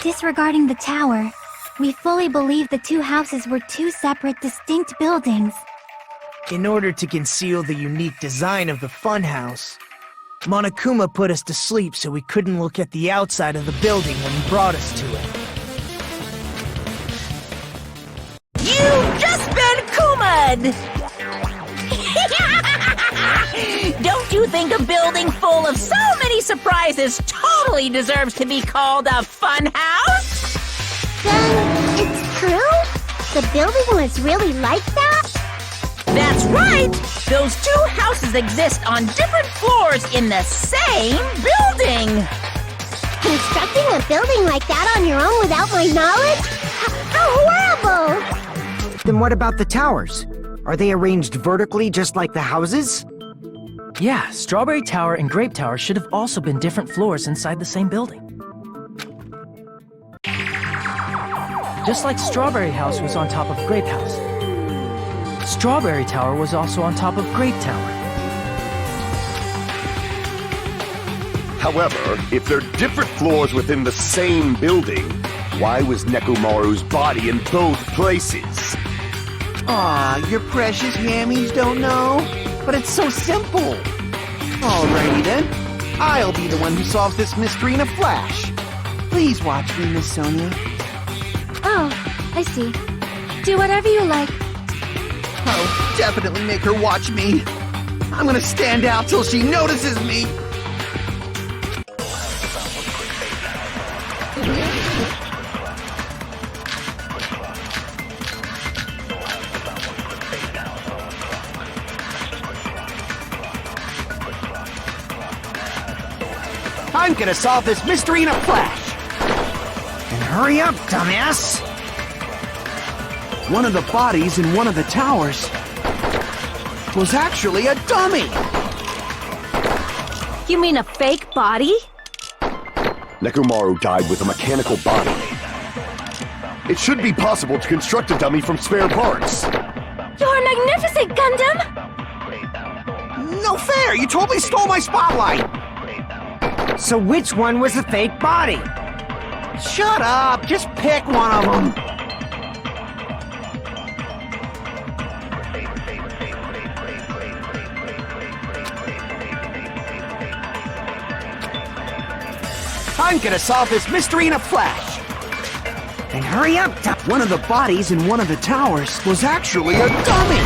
H: Disregarding the tower, we fully believed the two houses were two separate, distinct buildings.
I: In order to conceal the unique design of the funhouse, Monokuma put us to sleep so we couldn't look at the outside of the building when he brought us to it.
C: You've just been Kuma'd! Don't you think a building full of so many surprises totally deserves to be called a fun house?
H: Then, it's true? The building was really like that?
C: That's right! Those two houses exist on different floors in the same building!
H: Constructing a building like that on your own without my knowledge? How horrible!
F: Then what about the towers? Are they arranged vertically just like the houses?
A: Yeah, Strawberry Tower and Grape Tower should have also been different floors inside the same building. Just like Strawberry House was on top of Grape House, Strawberry Tower was also on top of Grape Tower.
D: However, if they're different floors within the same building, why was Nekomaru's body in both places?
G: Aw, your precious yammies don't know? But it's so simple. Alrighty then. I'll be the one who solves this mystery in a flash. Please watch me, Miss Sonia.
B: Oh, I see. Do whatever you like.
G: I'll definitely make her watch me. I'm gonna stand out till she notices me. I'm gonna solve this mystery in a flash.
F: Then hurry up, dumbass!
G: One of the bodies in one of the towers was actually a dummy.
C: You mean a fake body?
D: Nekomaru died with a mechanical body. It should be possible to construct a dummy from spare parts.
B: You're magnificent, Gundam!
G: No fair! You totally stole my spotlight!
F: So which one was the fake body?
G: Shut up! Just pick one of them! I'm gonna solve this mystery in a flash!
F: Then hurry up,
G: One of the bodies in one of the towers was actually a dummy!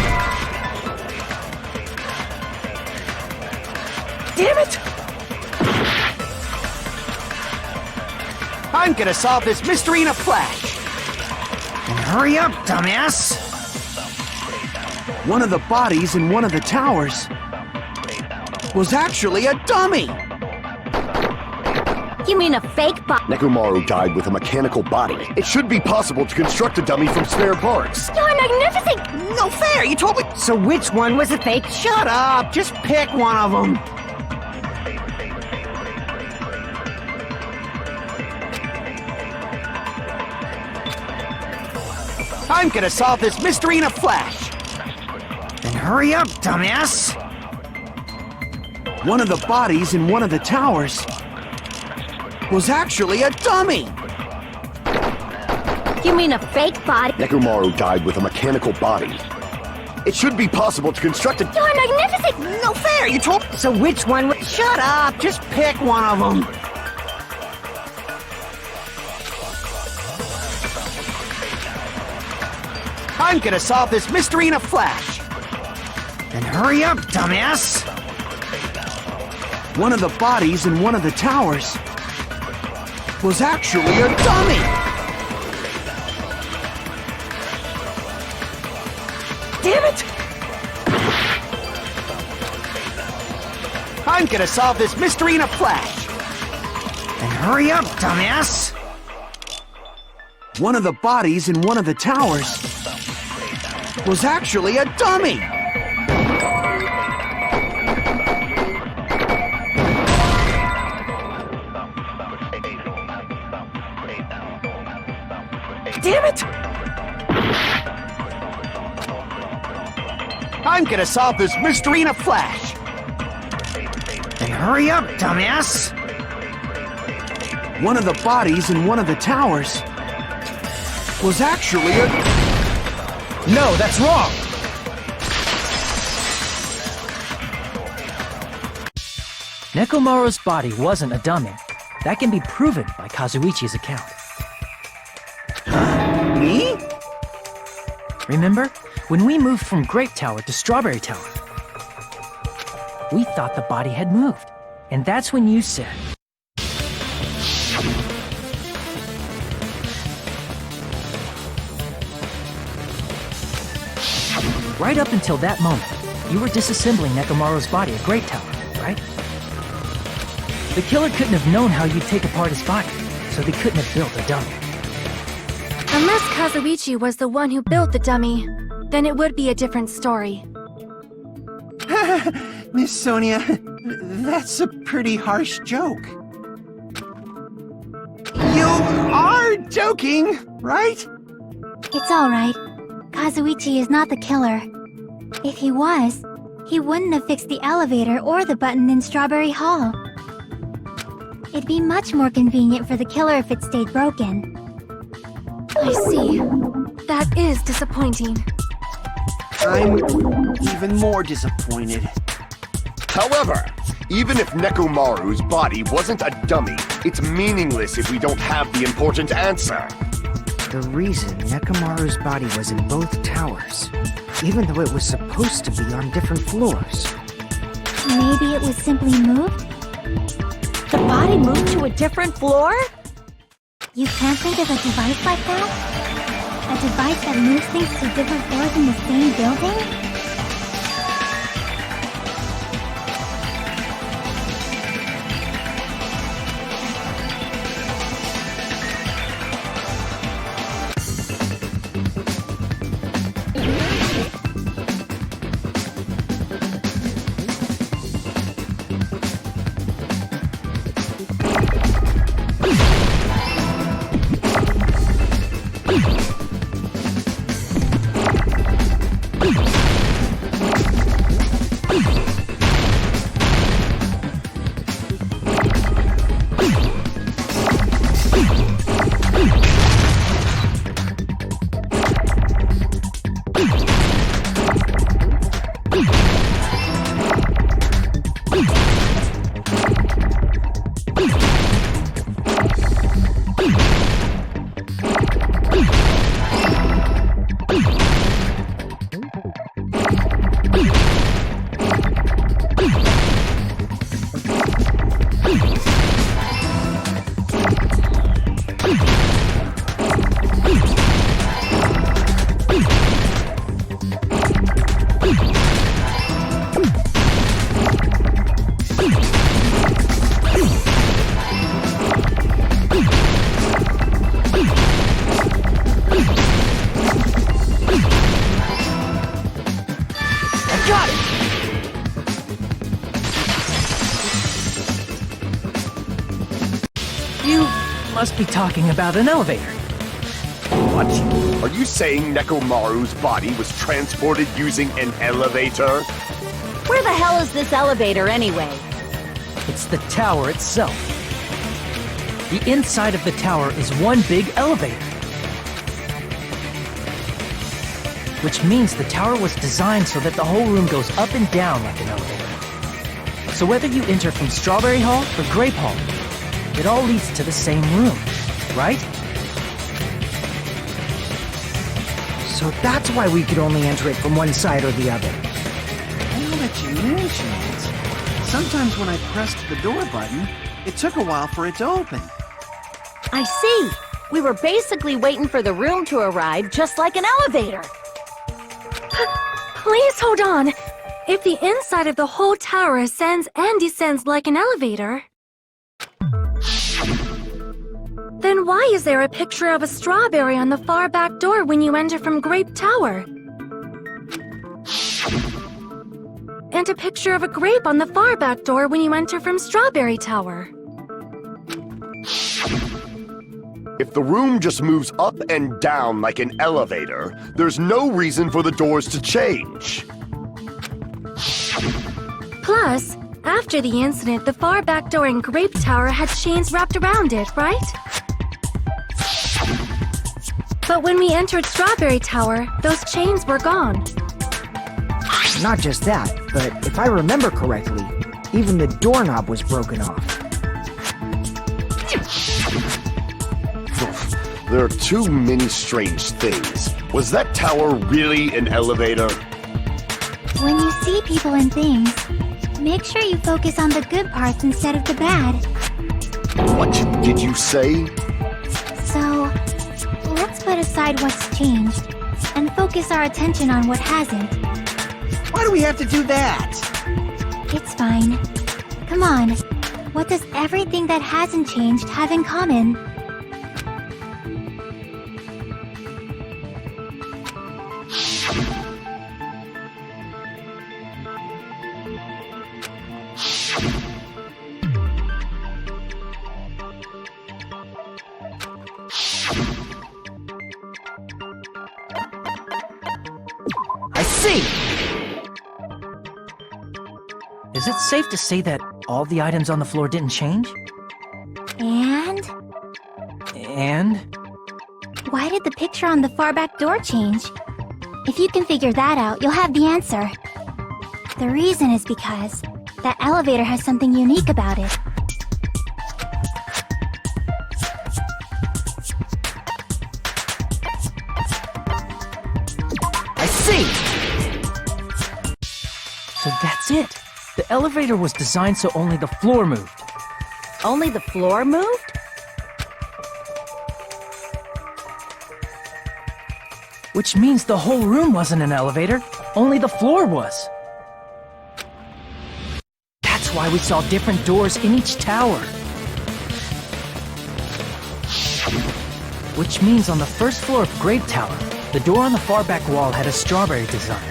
A: Damn it!
G: I'm gonna solve this mystery in a flash!
F: Then hurry up, dumbass!
G: One of the bodies in one of the towers was actually a dummy!
C: You mean a fake body?
D: Nekomaru died with a mechanical body. It should be possible to construct a dummy from spare parts.
B: You're magnificent!
G: No fair! You totally...
F: So which one was the fake?
G: Shut up! Just pick one of them! I'm gonna solve this mystery in a flash!
F: Then hurry up, dumbass!
G: One of the bodies in one of the towers was actually a dummy!
C: You mean a fake body?
D: Nekomaru died with a mechanical body. It should be possible to construct a...
C: You're magnificent!
G: No fair, you told...
F: So which one? Shut up! Just pick one of them.
G: I'm gonna solve this mystery in a flash!
F: Then hurry up, dumbass!
G: One of the bodies in one of the towers was actually a dummy! Damn it! I'm gonna solve this mystery in a flash!
F: Then hurry up, dumbass!
G: One of the bodies in one of the towers was actually a dummy! Damn it! I'm gonna solve this mystery in a flash!
F: Then hurry up, dumbass!
G: One of the bodies in one of the towers was actually a...
I: No, that's wrong!
A: Nekomaru's body wasn't a dummy. That can be proven by Kazuichi's account.
G: Me?
A: Remember? When we moved from Grape Tower to Strawberry Tower, we thought the body had moved. And that's when you said... Right up until that moment, you were disassembling Nekomaru's body at Grape Tower, right? The killer couldn't have known how you'd take apart his body, so they couldn't have built a dummy.
B: Unless Kazuichi was the one who built the dummy, then it would be a different story.
G: Miss Sonia, that's a pretty harsh joke. You are joking, right?
H: It's alright. Kazuichi is not the killer. If he was, he wouldn't have fixed the elevator or the button in Strawberry Hall. It'd be much more convenient for the killer if it stayed broken.
B: I see. That is disappointing.
G: I'm even more disappointed.
D: However, even if Nekomaru's body wasn't a dummy, it's meaningless if we don't have the important answer.
F: The reason Nekomaru's body was in both towers, even though it was supposed to be on different floors.
H: Maybe it was simply moved?
C: The body moved to a different floor?
H: You can't think of a device like that? A device that moves things to different floors in the same building?
A: Must be talking about an elevator.
D: What? Are you saying Nekomaru's body was transported using an elevator?
C: Where the hell is this elevator anyway?
A: It's the tower itself. The inside of the tower is one big elevator. Which means the tower was designed so that the whole room goes up and down like an elevator. So whether you enter from Strawberry Hall or Grape Hall, it all leads to the same room, right?
F: So that's why we could only enter it from one side or the other.
G: Now that you mention it, sometimes when I pressed the door button, it took a while for it to open.
C: I see. We were basically waiting for the room to arrive, just like an elevator.
B: Please hold on. If the inside of the whole tower ascends and descends like an elevator, then why is there a picture of a strawberry on the far back door when you enter from Grape Tower? And a picture of a grape on the far back door when you enter from Strawberry Tower?
D: If the room just moves up and down like an elevator, there's no reason for the doors to change.
B: Plus, after the incident, the far back door in Grape Tower had chains wrapped around it, right? But when we entered Strawberry Tower, those chains were gone.
F: Not just that, but if I remember correctly, even the doorknob was broken off.
D: There are too many strange things. Was that tower really an elevator?
H: When you see people and things, make sure you focus on the good parts instead of the bad.
D: What did you say?
H: So, let's put aside what's changed and focus our attention on what hasn't.
G: Why do we have to do that?
H: It's fine. Come on. What does everything that hasn't changed have in common?
A: I see! Is it safe to say that all the items on the floor didn't change?
H: And?
A: And?
H: Why did the picture on the far back door change? If you can figure that out, you'll have the answer. The reason is because that elevator has something unique about it.
A: I see! So that's it. The elevator was designed so only the floor moved.
C: Only the floor moved?
A: Which means the whole room wasn't an elevator, only the floor was. That's why we saw different doors in each tower. Which means on the first floor of Grape Tower, the door on the far back wall had a strawberry design.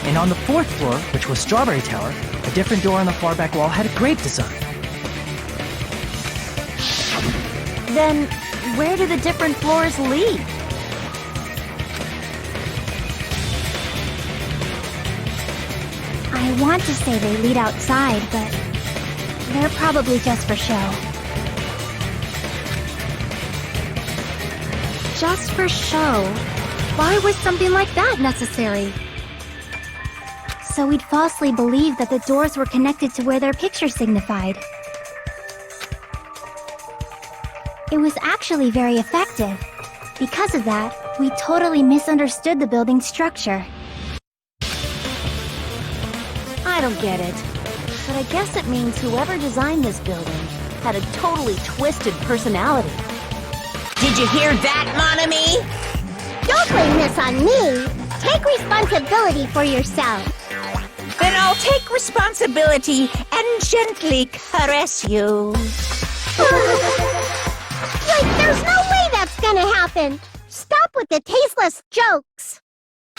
A: And on the fourth floor, which was Strawberry Tower, a different door on the far back wall had a grape design.
C: Then, where do the different floors lead?
H: I want to say they lead outside, but they're probably just for show.
B: Just for show? Why was something like that necessary?
H: So we'd falsely believe that the doors were connected to where their picture signified. It was actually very effective. Because of that, we totally misunderstood the building's structure.
C: I don't get it. But I guess it means whoever designed this building had a totally twisted personality.
J: Did you hear that, mon ami?
K: Don't blame this on me. Take responsibility for yourself.
J: Then I'll take responsibility and gently caress you.
K: Like, there's no way that's gonna happen. Stop with the tasteless jokes.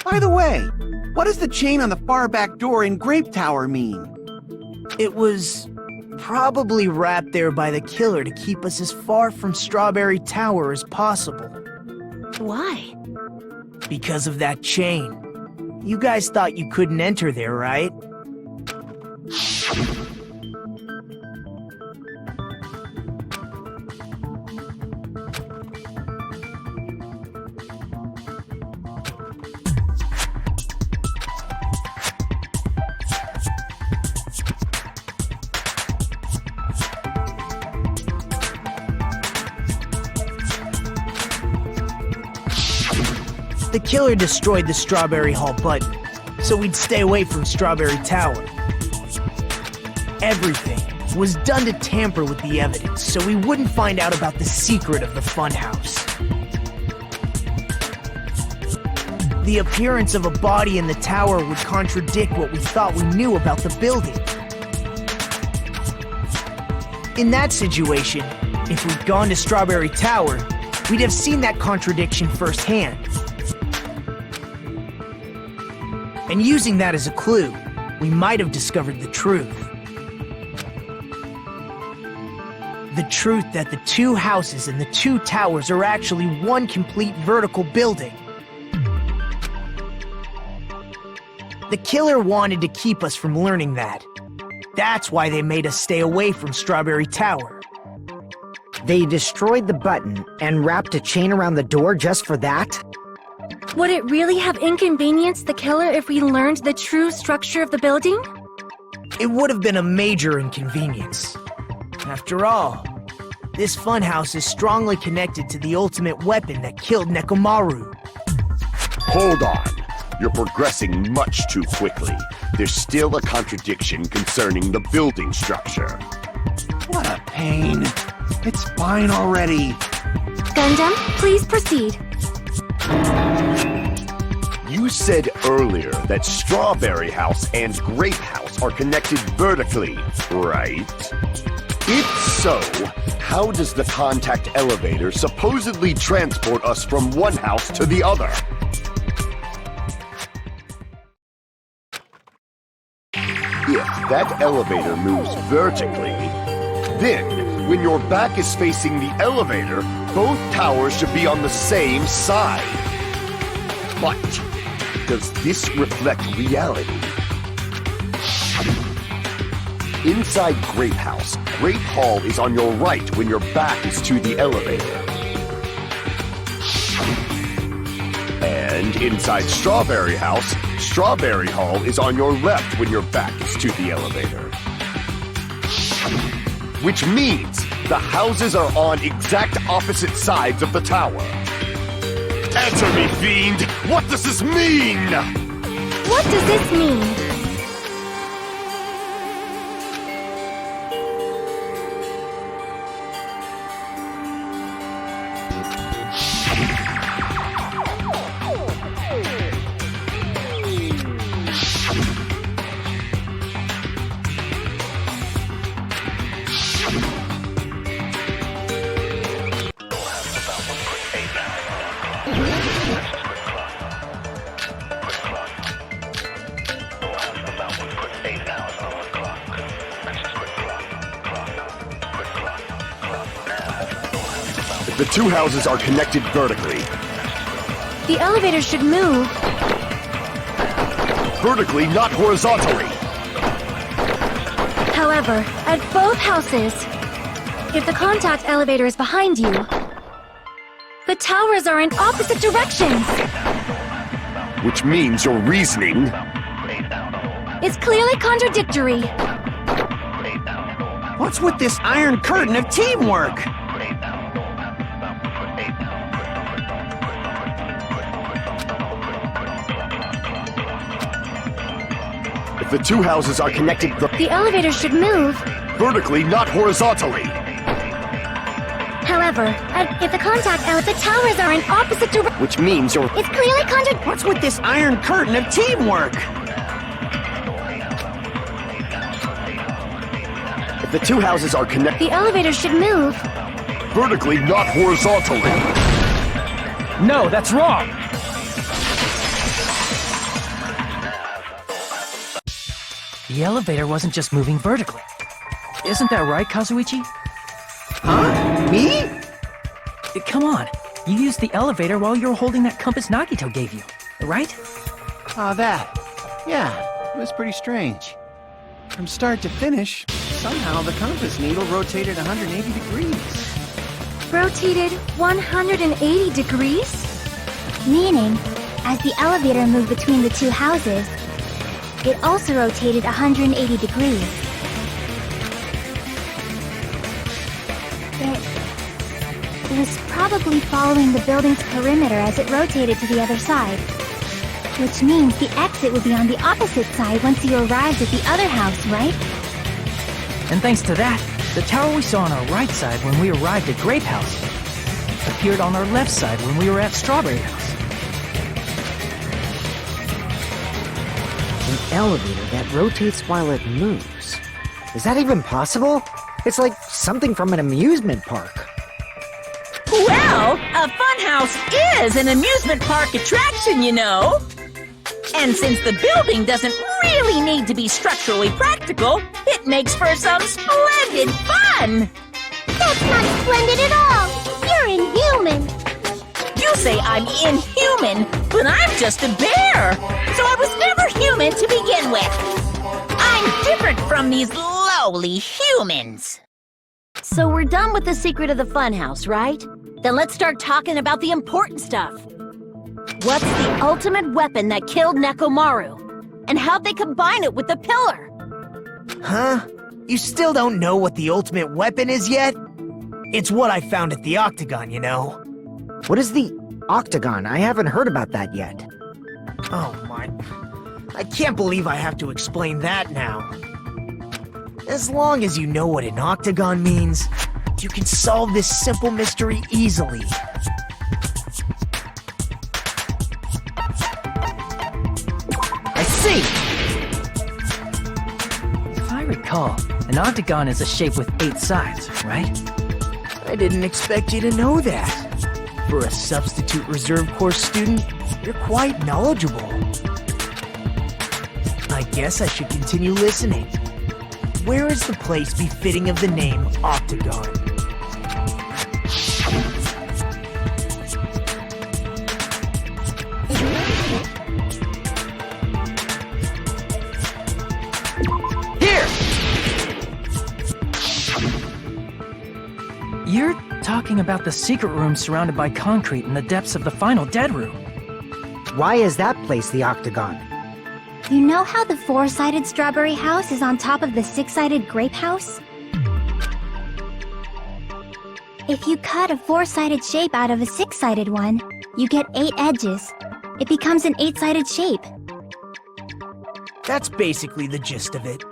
G: By the way, what does the chain on the far back door in Grape Tower mean?
I: It was probably wrapped there by the killer to keep us as far from Strawberry Tower as possible.
C: Why?
I: Because of that chain. You guys thought you couldn't enter there, right? The killer destroyed the Strawberry Hall button, so we'd stay away from Strawberry Tower. Everything was done to tamper with the evidence, so we wouldn't find out about the secret of the funhouse. The appearance of a body in the tower would contradict what we thought we knew about the building. In that situation, if we'd gone to Strawberry Tower, we'd have seen that contradiction firsthand. And using that as a clue, we might have discovered the truth. The truth that the two houses and the two towers are actually one complete vertical building. The killer wanted to keep us from learning that. That's why they made us stay away from Strawberry Tower.
F: They destroyed the button and wrapped a chain around the door just for that?
B: Would it really have inconvenienced the killer if we learned the true structure of the building?
I: It would have been a major inconvenience. After all, this funhouse is strongly connected to the ultimate weapon that killed Nekomaru.
D: Hold on. You're progressing much too quickly. There's still a contradiction concerning the building structure.
G: What a pain. It's fine already.
B: Gundam, please proceed.
D: You said earlier that Strawberry House and Grape House are connected vertically, right? If so, how does the contact elevator supposedly transport us from one house to the other? If that elevator moves vertically, then when your back is facing the elevator, both towers should be on the same side. But does this reflect reality? Inside Grape House, Grape Hall is on your right when your back is to the elevator. And inside Strawberry House, Strawberry Hall is on your left when your back is to the elevator. Which means the houses are on exact opposite sides of the tower. Answer me, fiend! What does this mean?
B: What does this mean?
D: The two houses are connected vertically.
B: The elevator should move.
D: Vertically, not horizontally.
B: However, at both houses, if the contact elevator is behind you, the towers are in opposite directions.
D: Which means your reasoning
B: It's clearly contradictory.
G: What's with this iron curtain of teamwork?
D: If the two houses are connected
B: The elevator should move.
D: vertically, not horizontally.
B: However, if the the towers are in opposite directions.
D: Which means your
B: It's clearly contradictory.
G: What's with this iron curtain of teamwork?
D: If the two houses are connected
B: The elevator should move.
D: vertically, not horizontally.
A: No, that's wrong! The elevator wasn't just moving vertically. Isn't that right, Kazuichi?
G: Huh? Me?
A: Come on, you used the elevator while you were holding that compass Nagito gave you, right?
G: Oh, that. Yeah, it was pretty strange. From start to finish, somehow the compass needle rotated 180 degrees.
B: Rotated 180 degrees?
H: Meaning, as the elevator moved between the two houses, it also rotated 180 degrees. It was probably following the building's perimeter as it rotated to the other side. Which means the exit would be on the opposite side once you arrived at the other house, right?
A: And thanks to that, the tower we saw on our right side when we arrived at Grape House appeared on our left side when we were at Strawberry House.
F: An elevator that rotates while it moves. Is that even possible? It's like something from an amusement park.
J: Well, a funhouse is an amusement park attraction, you know. And since the building doesn't really need to be structurally practical, it makes for some splendid fun!
K: That's not splendid at all! You're inhuman!
J: You say I'm inhuman, but I'm just a bear! So I was never human to begin with! I'm different from these lowly humans!
C: So we're done with the secret of the funhouse, right? Then let's start talking about the important stuff. What's the ultimate weapon that killed Nekomaru? And how'd they combine it with the pillar?
I: Huh? You still don't know what the ultimate weapon is yet? It's what I found at the Octagon, you know.
F: What is the Octagon? I haven't heard about that yet.
I: Oh my... I can't believe I have to explain that now. As long as you know what an Octagon means, you can solve this simple mystery easily.
A: I see! If I recall, an octagon is a shape with 8 sides, right?
I: I didn't expect you to know that. For a substitute reserve course student, you're quite knowledgeable. I guess I should continue listening. Where is the place befitting of the name Octagon?
A: Here! You're talking about the secret room surrounded by concrete in the depths of the final dead room.
F: Why is that place the Octagon?
H: You know how the 4-sided strawberry house is on top of the 6-sided grape house? If you cut a 4-sided shape out of a 6-sided one, you get 8 edges. It becomes an 8-sided shape.
I: That's basically the gist of it.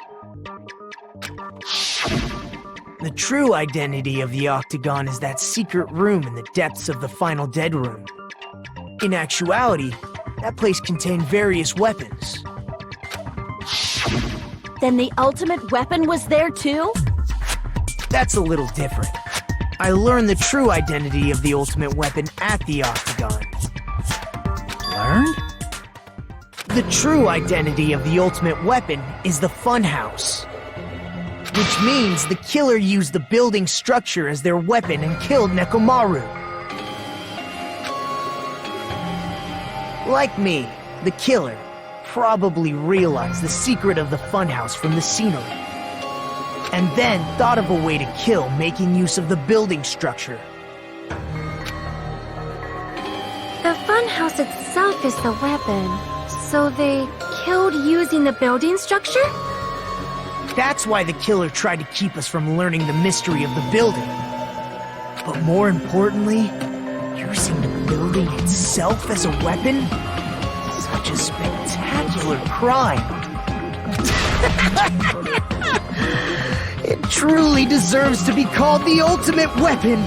I: The true identity of the Octagon is that secret room in the depths of the final dead room. In actuality, that place contained various weapons.
C: Then the ultimate weapon was there too?
I: That's a little different. I learned the true identity of the ultimate weapon at the Octagon.
A: Learned?
I: The true identity of the ultimate weapon is the funhouse. Which means the killer used the building structure as their weapon and killed Nekomaru. Like me, the killer probably realized the secret of the funhouse from the scenery. And then thought of a way to kill making use of the building structure.
B: The funhouse itself is the weapon, so they killed using the building structure?
I: That's why the killer tried to keep us from learning the mystery of the building. But more importantly, using the building itself as a weapon? Such a spectacular crime. It truly deserves to be called the ultimate weapon.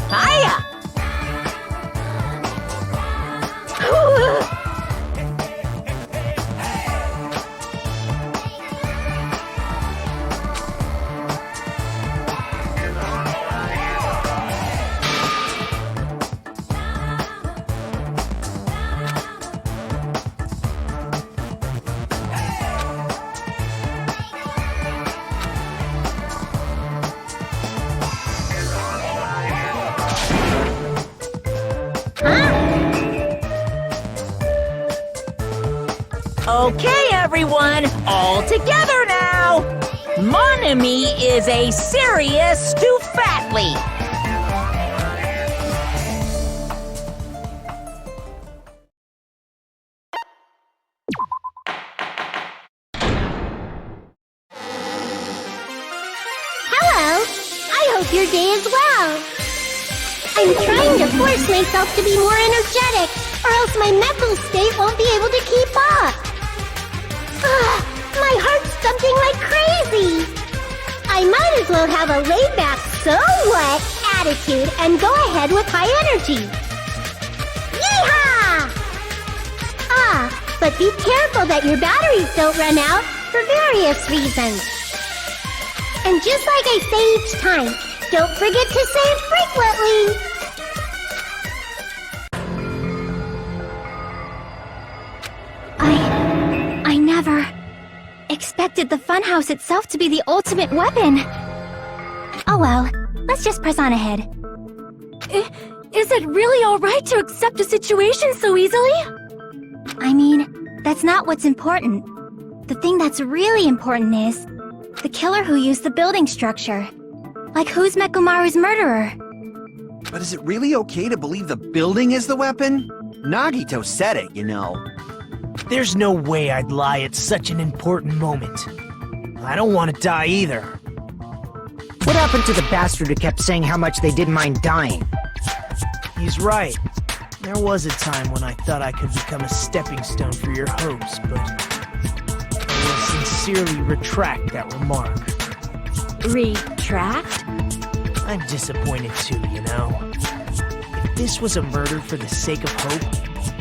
J: Hiya! Okay, everyone, all together now! Mon ami is a serious Stufatly.
K: Hello! I hope your day is well. I'm trying to force myself to be more energetic, or else my mental state won't be able to keep up. Ugh, my heart's thumping like crazy. I might as well have a laid-back, so what attitude and go ahead with high energy. Yeehaw! Ah, but be careful that your batteries don't run out for various reasons. And just like I say each time, don't forget to save frequently!
H: I never expected the funhouse itself to be the ultimate weapon. Oh well, let's just press on ahead.
B: Is it really alright to accept a situation so easily?
H: I mean, that's not what's important. The thing that's really important is the killer who used the building structure. Like, who's Nekomaru's murderer?
G: But is it really okay to believe the building is the weapon? Nagito said it, you know.
I: There's no way I'd lie at such an important moment. I don't want to die either.
F: What happened to the bastard who kept saying how much they didn't mind dying?
I: He's right. There was a time when I thought I could become a stepping stone for your hopes, but I will sincerely retract that remark.
C: Retract?
I: I'm disappointed too, you know. If this was a murder for the sake of hope,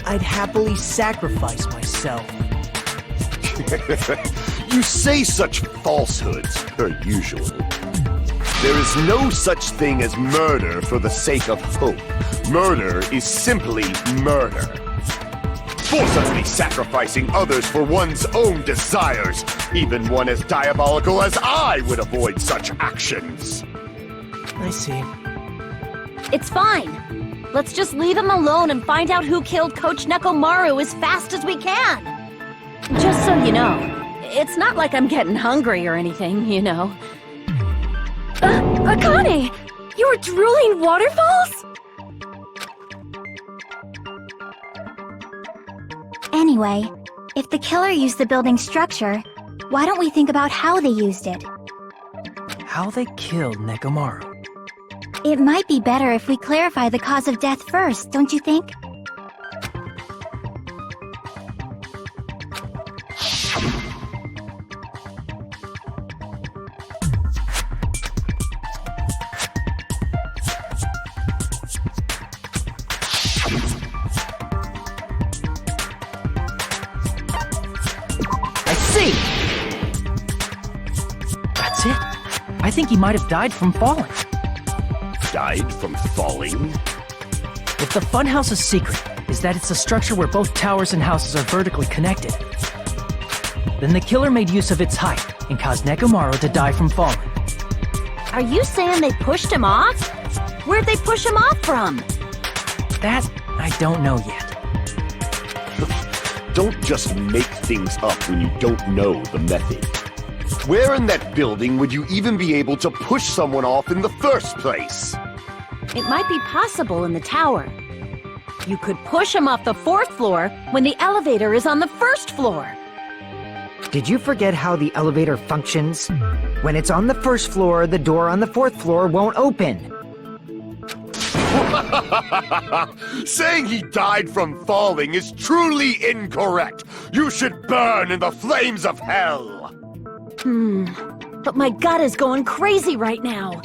I: I'd happily sacrifice myself.
D: You say such falsehoods, per usual. There is no such thing as murder for the sake of hope. Murder is simply murder. Forcibly sacrificing others for one's own desires. Even one as diabolical as I would avoid such actions.
I: I see.
C: It's fine. Let's just leave him alone and find out who killed Coach Nekomaru as fast as we can. Just so you know, it's not like I'm getting hungry or anything, you know.
B: Akane! You were drooling waterfalls?
H: Anyway, if the killer used the building structure, why don't we think about how they used it?
A: How they killed Nekomaru.
H: It might be better if we clarify the cause of death first, don't you think?
A: I see! That's it. I think he might have died from falling.
D: Died from falling?
A: If the funhouse's secret is that it's a structure where both towers and houses are vertically connected, then the killer made use of its height and caused Nekomaru to die from falling.
C: Are you saying they pushed him off? Where'd they push him off from?
A: That, I don't know yet.
D: Don't just make things up when you don't know the method. Where in that building would you even be able to push someone off in the first place?
C: It might be possible in the tower. You could push him off the 4th floor when the elevator is on the 1st floor.
F: Did you forget how the elevator functions? When it's on the 1st floor, the door on the 4th floor won't open.
D: Saying he died from falling is truly incorrect. You should burn in the flames of hell.
C: But my gut is going crazy right now.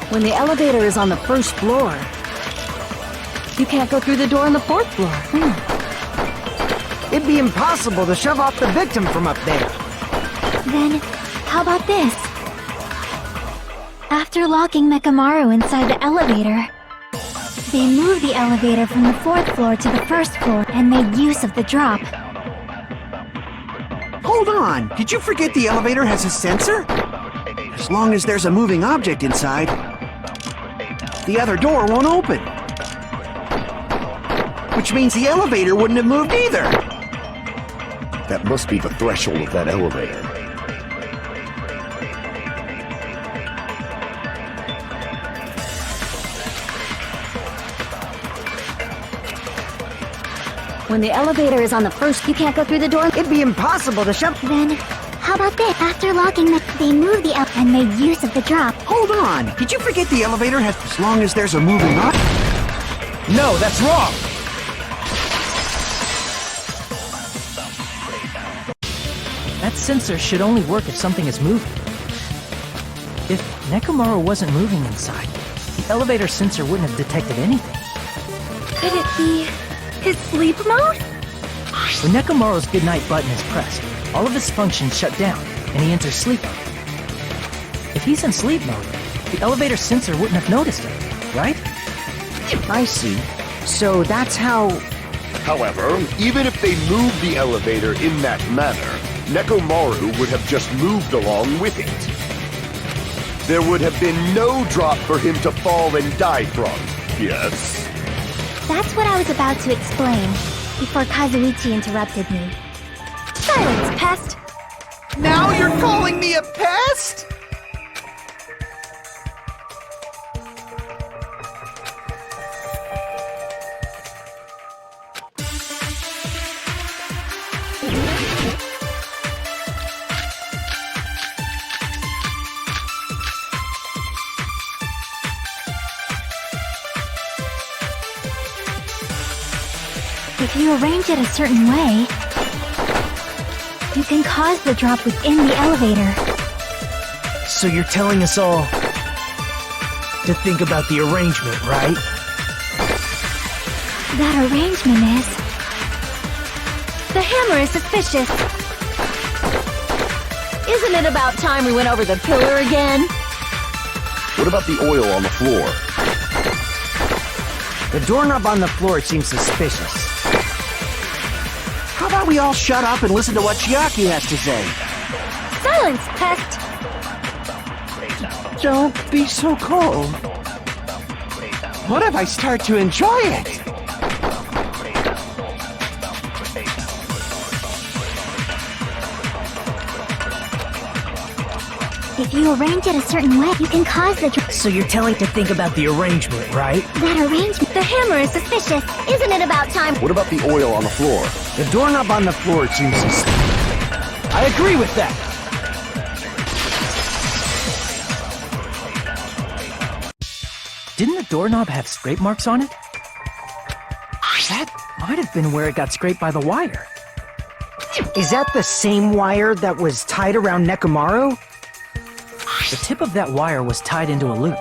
C: When the elevator is on the 1st floor, you can't go through the door on the 4th floor.
F: It'd be impossible to shove off the victim from up there.
H: Then, how about this? After locking Nekomaru inside the elevator, They moved the elevator from the 4th floor to the 1st floor and made use of the drop.
G: Hold on! Did you forget the elevator has a sensor? As long as there's a moving object inside, the other door won't open. Which means the elevator wouldn't have moved either.
D: That must be the threshold of that elevator.
C: When the elevator is on the 1st, you can't go through the door.
F: It'd be impossible to shove.
H: Then, how about this? After locking they moved the and made use of the drop.
G: Hold on! Did you forget the elevator has... As long as there's a moving object...
I: No, that's wrong!
A: That sensor should only work if something is moving. If Nekomaru wasn't moving inside, the elevator sensor wouldn't have detected anything.
B: Could it be his sleep mode?
A: When Nekomaru's goodnight button is pressed, all of his functions shut down, and he enters sleep mode. If he's in sleep mode, the elevator sensor wouldn't have noticed it, right?
F: I see. So that's how...
D: However, even if they moved the elevator in that manner, Nekomaru would have just moved along with it. There would have been no drop for him to fall and die from, yes?
H: That's what I was about to explain, before Kazuichi interrupted me.
B: Silence, pest!
G: Now you're calling me a pest?!
H: If you arrange it a certain way, you can cause the drop within the elevator.
I: So you're telling us all to think about the arrangement, right?
H: That arrangement is...
B: The hammer is suspicious.
C: Isn't it about time we went over the pillar again?
D: What about the oil on the floor?
F: The doorknob on the floor seems suspicious.
G: How about we all shut up and listen to what Chiaki has to say?
B: Silence, pest!
G: Don't be so cold. What if I start to enjoy it?
H: If you arrange it a certain way, you can cause the drop.
I: So you're telling to think about the arrangement, right?
H: That arrangement...
B: The hammer is suspicious.
K: Isn't it about time?
D: What about the oil on the floor?
F: The doorknob on the floor seems suspicious.
I: I agree with that!
A: Didn't the doorknob have scrape marks on it? That might have been where it got scraped by the wire.
F: Is that the same wire that was tied around Nekomaru?
A: The tip of that wire was tied into a loop.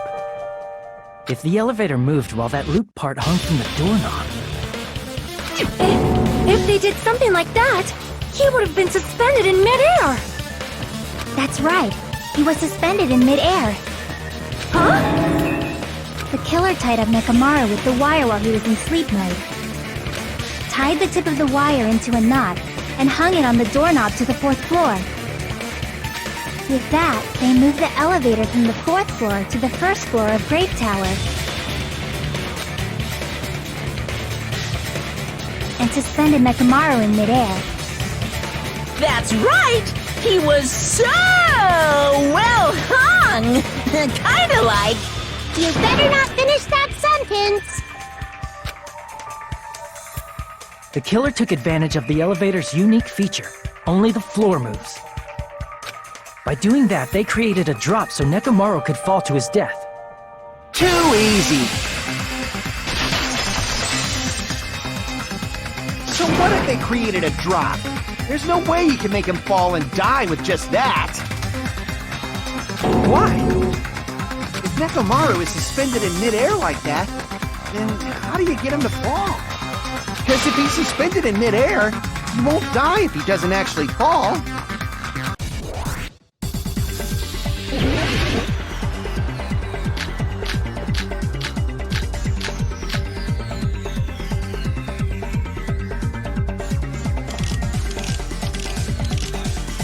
A: If the elevator moved while that loop part hung from the doorknob...
B: If they did something like that, he would have been suspended in midair!
H: That's right. He was suspended in midair.
B: Huh?
H: The killer tied up Nekomaru with the wire while he was in sleep mode. Tied the tip of the wire into a knot and hung it on the doorknob to the 4th floor. With that, they moved the elevator from the 4th floor to the 1st floor of Grape Tower. And suspended Nekomaru in midair.
J: That's right! He was so well hung! Kinda like...
K: You better not finish that sentence!
A: The killer took advantage of the elevator's unique feature. Only the floor moves. By doing that, they created a drop so Nekomaru could fall to his death.
G: Too easy! So what if they created a drop? There's no way you can make him fall and die with just that! Why? If Nekomaru is suspended in midair like that, then how do you get him to fall? Because if he's suspended in midair, he won't die if he doesn't actually fall.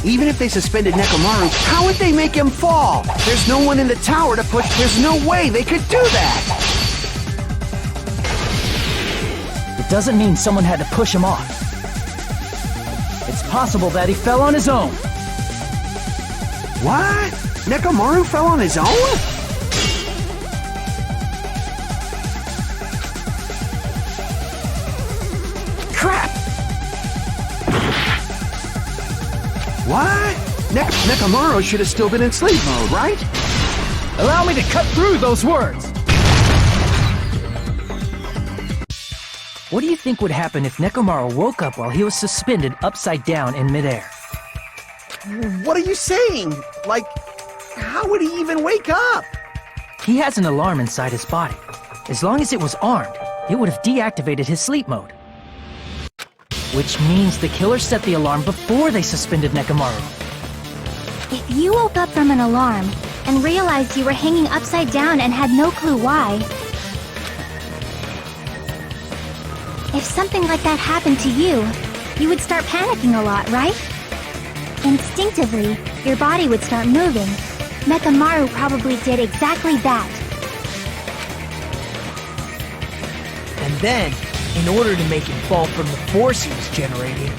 G: Even if they suspended Nekomaru, how would they make him fall? There's no one in the tower to push. There's no way they could do that.
A: It doesn't mean someone had to push him off. It's possible that he fell on his own.
G: What? Nekomaru fell on his own?
A: Crap!
G: What? Nekomaru should have still been in sleep mode, right?
A: Allow me to cut through those words! What do you think would happen if Nekomaru woke up while he was suspended upside down in midair?
G: What are you saying? Like, how would he even wake up?
A: He has an alarm inside his body. As long as it was armed, it would have deactivated his sleep mode. Which means the killer set the alarm before they suspended Nekomaru.
H: If you woke up from an alarm and realized you were hanging upside down and had no clue why, if something like that happened to you, you would start panicking a lot, right? Instinctively, your body would start moving. Nekomaru probably did exactly that.
I: And then, in order to make him fall from the force he was generating,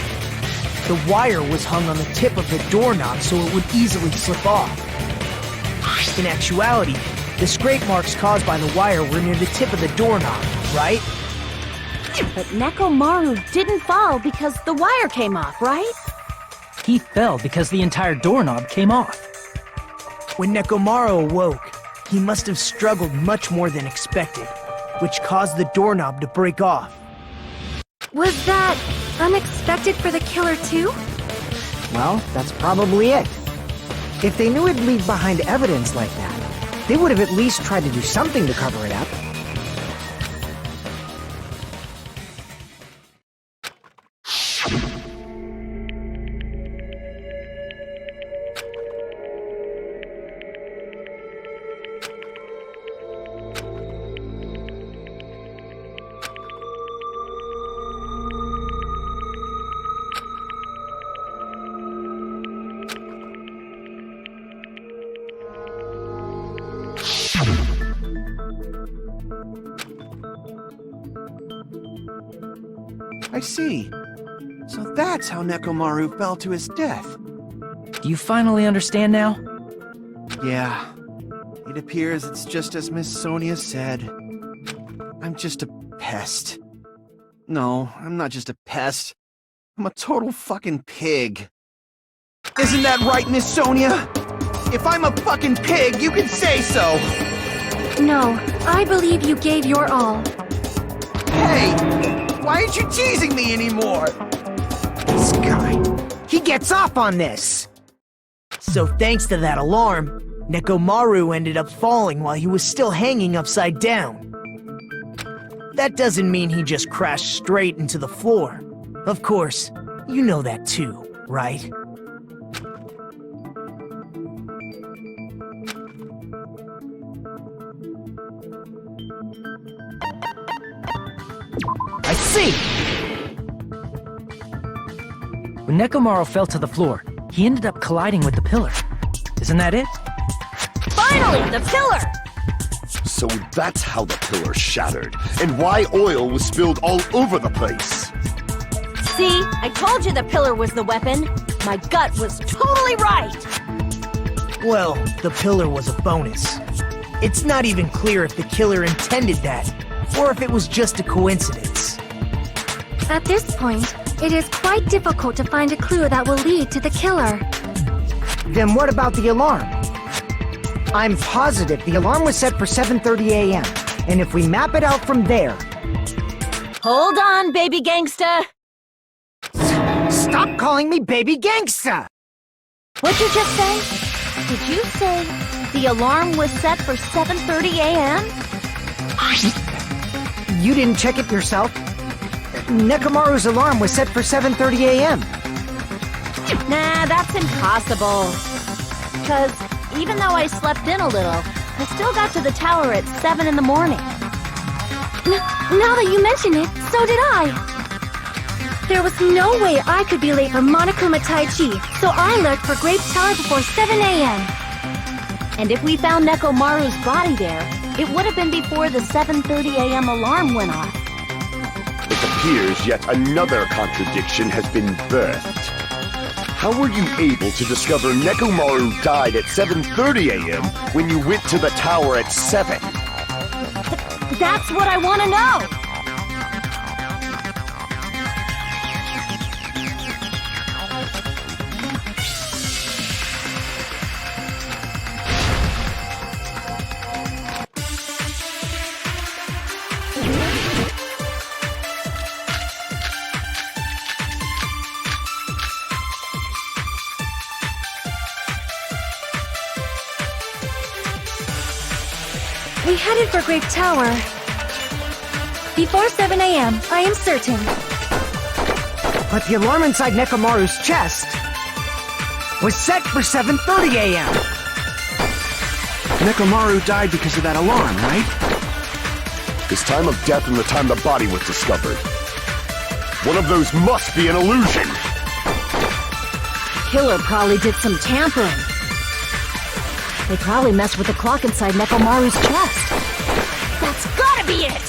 I: the wire was hung on the tip of the doorknob so it would easily slip off. In actuality, the scrape marks caused by the wire were near the tip of the doorknob, right?
C: But Nekomaru didn't fall because the wire came off, right?
A: He fell because the entire doorknob came off.
I: When Nekomaru awoke, he must have struggled much more than expected, which caused the doorknob to break off.
B: Was that unexpected for the killer too?
F: Well, that's probably it. If they knew it'd leave behind evidence like that, they would have at least tried to do something to cover it up.
G: I see. So that's how Nekomaru fell to his death.
A: Do you finally understand now?
G: Yeah. It appears it's just as Miss Sonia said. I'm just a pest. No, I'm not just a pest. I'm a total fucking pig. Isn't that right, Miss Sonia? If I'm a fucking pig, you can say so!
B: No, I believe you gave your all.
G: Hey! Why aren't you teasing me anymore?
F: This guy, he gets off on this!
I: So thanks to that alarm, Nekomaru ended up falling while he was still hanging upside down. That doesn't mean he just crashed straight into the floor. Of course, you know that too, right?
A: I see! When Nekomaru fell to the floor, he ended up colliding with the pillar. Isn't that it?
C: Finally, the pillar!
D: So that's how the pillar shattered, and why oil was spilled all over the place.
C: See, I told you the pillar was the weapon. My gut was totally right.
I: Well, the pillar was a bonus. It's not even clear if the killer intended that, or if it was just a coincidence.
B: At this point, it is quite difficult to find a clue that will lead to the killer.
F: Then what about the alarm? I'm positive the alarm was set for 7:30 a.m., and if we map it out from there...
C: Hold on, baby gangsta.
F: Stop calling me baby gangsta!
C: What'd you just say? Did you say the alarm was set for 7:30 a.m.?
F: You didn't check it yourself? Nekomaru's alarm was set for 7:30 a.m.
C: Nah, that's impossible. Because even though I slept in a little, I still got to the tower at 7 in the morning.
B: Now that you mention it, so did I. There was no way I could be late for Monokuma Tai Chi, so I left for Grape Tower before 7 a.m.
C: And if we found Nekomaru's body there, it would have been before the 7:30 a.m. alarm went off.
D: It appears yet another contradiction has been birthed. How were you able to discover Nekomaru died at 7:30 a.m. when you went to the tower at 7?
C: That's what I want to know!
B: We headed for Grape Tower before 7 a.m., I am certain.
F: But the alarm inside Nekomaru's chest was set for 7:30 a.m.
G: Nekomaru died because of that alarm, right?
D: His time of death and the time the body was discovered. One of those must be an illusion!
C: The killer probably did some tampering. They probably messed with the clock inside Nekomaru's chest. That's gotta be it!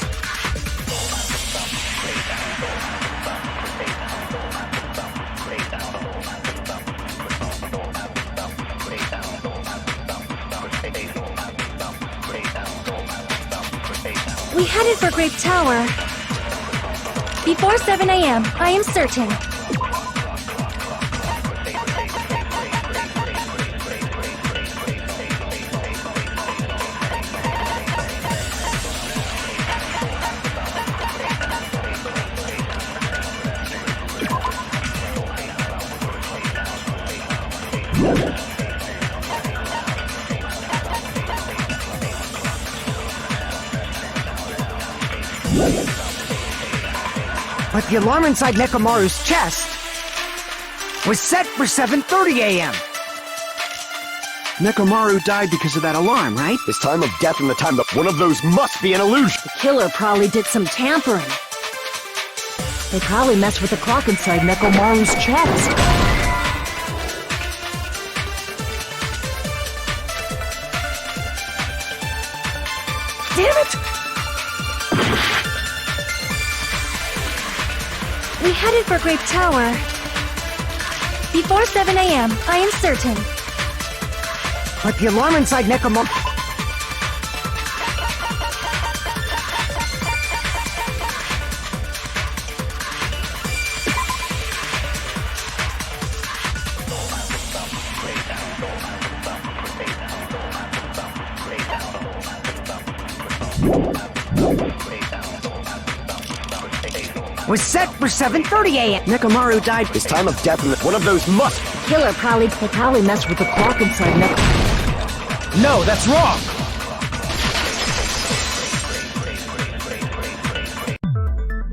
B: We headed for Grape Tower before 7 a.m., I am certain.
F: But the alarm inside Nekomaru's chest was set for 7:30 a.m.
G: Nekomaru died because of that alarm, right?
D: His time of death and the time that one of those must be an illusion!
C: The killer probably did some tampering. They probably messed with the clock inside Nekomaru's chest.
B: Damn it! We headed for Grape Tower before 7 a.m., I am certain.
F: But the alarm inside Nekomaru... was set for 7:30 a.m.
G: Nekomaru died.
D: His time of death and one of those must...
C: The killer probably messed with the clock inside Nekomaru.
I: No, that's wrong!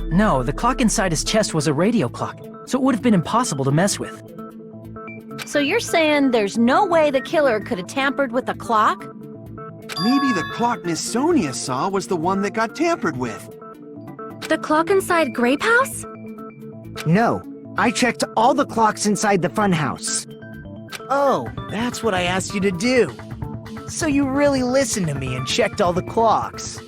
A: No, the clock inside his chest was a radio clock, so it would have been impossible to mess with.
C: So you're saying there's no way the killer could have tampered with the clock?
G: Maybe the clock Miss Sonia saw was the one that got tampered with.
B: The clock inside Grape House?
F: No, I checked all the clocks inside the funhouse.
I: Oh, that's what I asked you to do. So you really listened to me and checked all the clocks.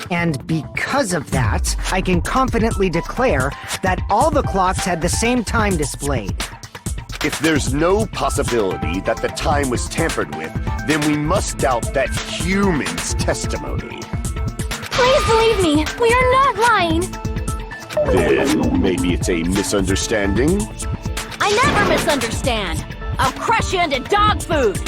F: And because of that, I can confidently declare that all the clocks had the same time displayed.
D: If there's no possibility that the time was tampered with, then we must doubt that human's testimony.
B: Please believe me, we are not lying.
D: Then maybe it's a misunderstanding?
C: I never misunderstand. I'll crush you into dog food.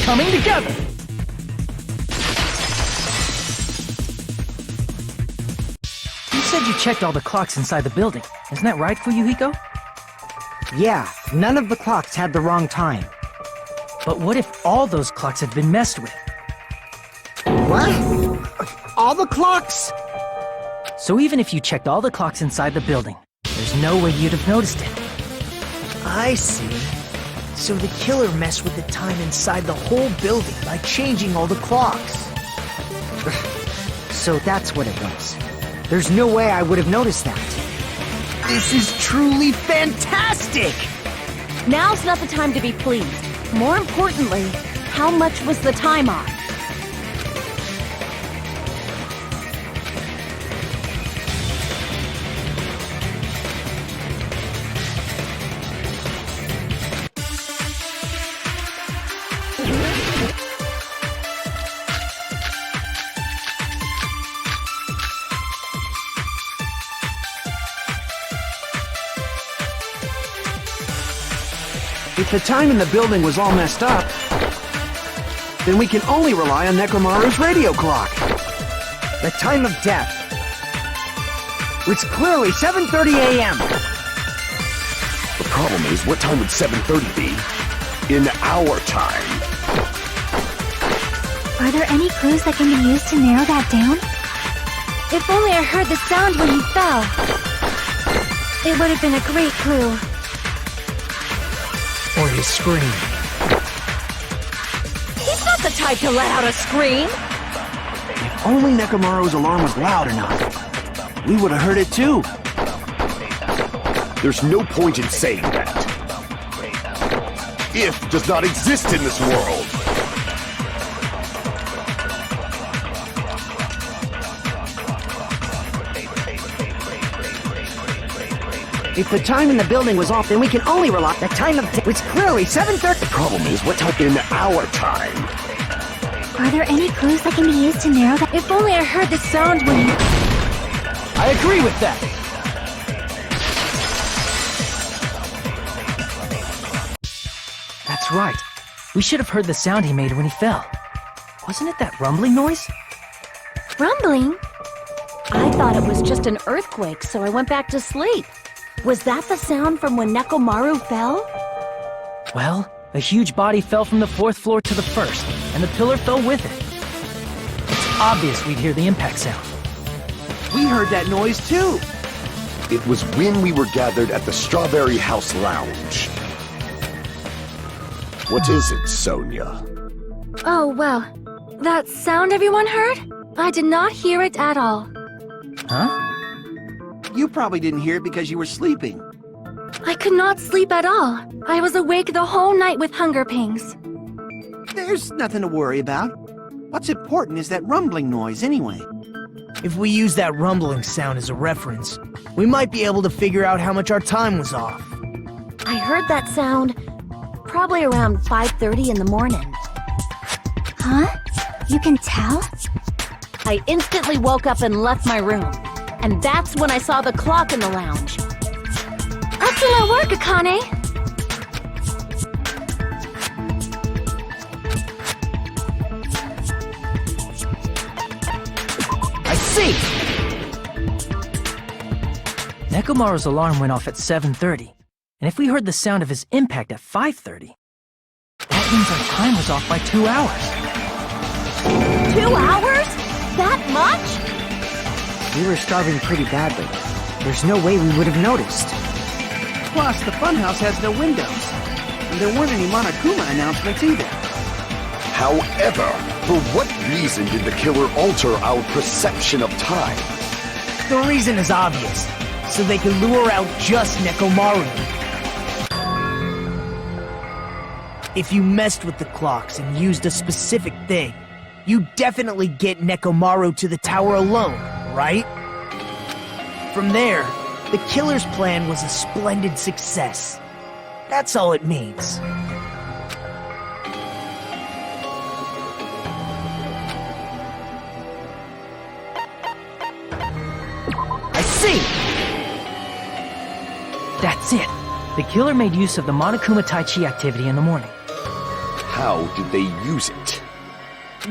A: coming together! You said you checked all the clocks inside the building. Isn't that right, Fuyuhiko?
F: Yeah, none of the clocks had the wrong time.
A: But what if all those clocks have been messed with?
F: What? All the clocks?
A: So even if you checked all the clocks inside the building, there's no way you'd have noticed it.
I: I see. So the killer messed with the time inside the whole building by changing all the clocks.
F: So that's what it was. There's no way I would have noticed that.
I: This is truly fantastic!
C: Now's not the time to be pleased. More importantly, how much was the time off?
G: If the time in the building was all messed up, then we can only rely on Nekomaru's radio clock.
F: The time of death. It's clearly 7:30 a.m.
D: The problem is, what time would 7:30 be? In our time.
H: Are there any clues that can be used to narrow that down?
B: If only I heard the sound when he fell. It would have been a great clue.
I: Or his scream.
C: He's not the type to let out a scream!
G: If only Nekomaru's alarm was loud enough, we would have heard it too.
D: There's no point in saying that. If does not exist in this world.
F: If the time in the building was off, then we can only rely on the time of death. It's clearly 7:30.
D: The problem is, what time in our time?
H: Are there any clues that can be used to narrow that?
B: If only I heard the sound when he...
A: I agree with that! That's right. We should have heard the sound he made when he fell. Wasn't it that rumbling noise?
B: Rumbling?
C: I thought it was just an earthquake, so I went back to sleep. Was that the sound from when Nekomaru fell?
A: Well, a huge body fell from the 4th floor to the 1st, and the pillar fell with it. It's obvious we'd hear the impact sound.
G: We heard that noise too.
D: It was when we were gathered at the Strawberry House Lounge. What is it, Sonia?
B: Oh, well. That sound everyone heard? I did not hear it at all.
A: Huh?
G: You probably didn't hear it because you were sleeping.
B: I could not sleep at all. I was awake the whole night with hunger pangs.
G: There's nothing to worry about. What's important is that rumbling noise anyway.
I: If we use that rumbling sound as a reference, we might be able to figure out how much our time was off.
C: I heard that sound probably around 5:30 in the morning.
H: Huh? You can tell?
C: I instantly woke up and left my room. And that's when I saw the clock in the lounge.
B: Excellent work, Akane!
A: I see! Nekomaru's alarm went off at 7:30, and if we heard the sound of his impact at 5:30, that means our time was off by 2 hours.
C: 2 hours? That much?
F: We were starving pretty badly. There's no way we would have noticed.
G: Plus, the funhouse has no windows. And there weren't any Monokuma announcements either.
D: However, for what reason did the killer alter our perception of time?
I: The reason is obvious. So they can lure out just Nekomaru. If you messed with the clocks and used a specific thing, you definitely get Nekomaru to the tower alone, right? From there, the killer's plan was a splendid success. That's all it means.
A: I see! That's it. The killer made use of the Monokuma Tai Chi activity in the morning.
D: How did they use it?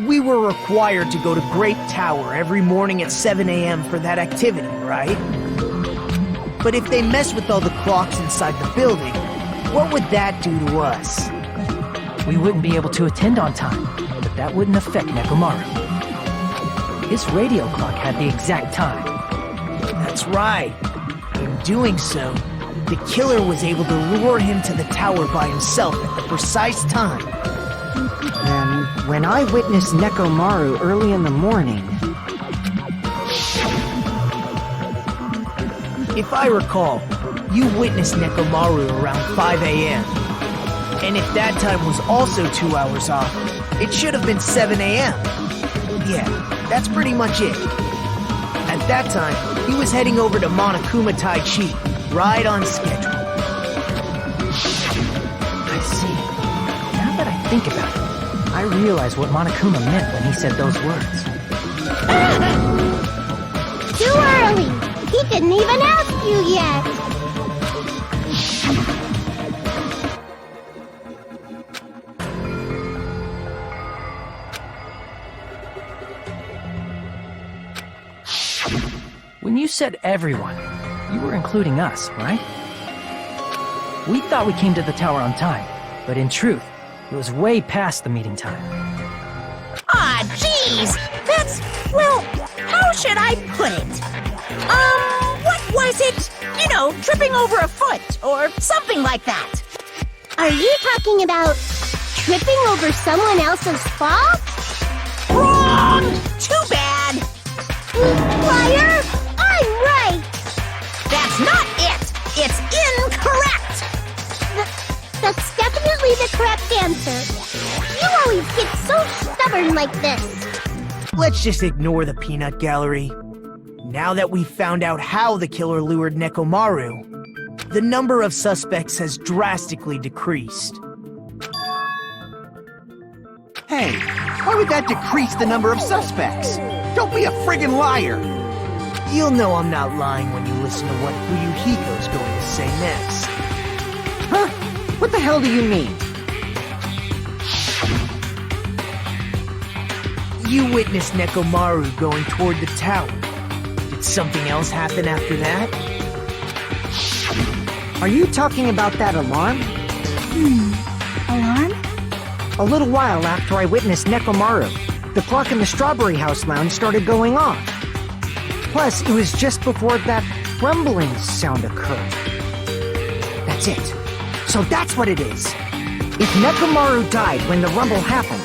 I: We were required to go to Great Tower every morning at 7 a.m. for that activity, right? But if they mess with all the clocks inside the building, what would that do to us?
A: We wouldn't be able to attend on time, but that wouldn't affect Nekomaru. His radio clock had the exact time.
I: That's right. In doing so, the killer was able to lure him to the tower by himself at the precise time.
F: And when I witnessed Nekomaru early in the morning...
I: If I recall, you witnessed Nekomaru around 5 a.m. And if that time was also 2 hours off, it should have been 7 a.m. Yeah, that's pretty much it. At that time, he was heading over to Monokuma Tai Chi, right on schedule.
A: I see. Now that I think about it, I realize what Monokuma meant when he said those words.
K: Too early! He didn't even ask you yet!
A: When you said everyone, you were including us, right? We thought we came to the tower on time, but in truth, it was way past the meeting time.
J: Ah, jeez! That's, well, how should I put it? What was it? You know, tripping over a foot, or something like that.
K: Are you talking about tripping over someone else's fault?
J: Wrong! Too bad!
K: Liar! I'm right!
J: That's not it! It's incorrect!
K: That's definitely the correct answer. You always get so stubborn like this.
I: Let's just ignore the peanut gallery. Now that we've found out how the killer lured Nekomaru, the number of suspects has drastically decreased.
G: Hey, why would that decrease the number of suspects? Don't be a friggin' liar!
I: You'll know I'm not lying when you listen to what Fuyuhiko's going to say next.
F: Huh? What the hell do you mean?
I: You witnessed Nekomaru going toward the tower. Did something else happen after that?
F: Are you talking about that alarm?
H: Alarm?
F: A little while after I witnessed Nekomaru, the clock in the Strawberry House lounge started going off. Plus, it was just before that rumbling sound occurred. That's it. So that's what it is. If Nekomaru died when the rumble happened,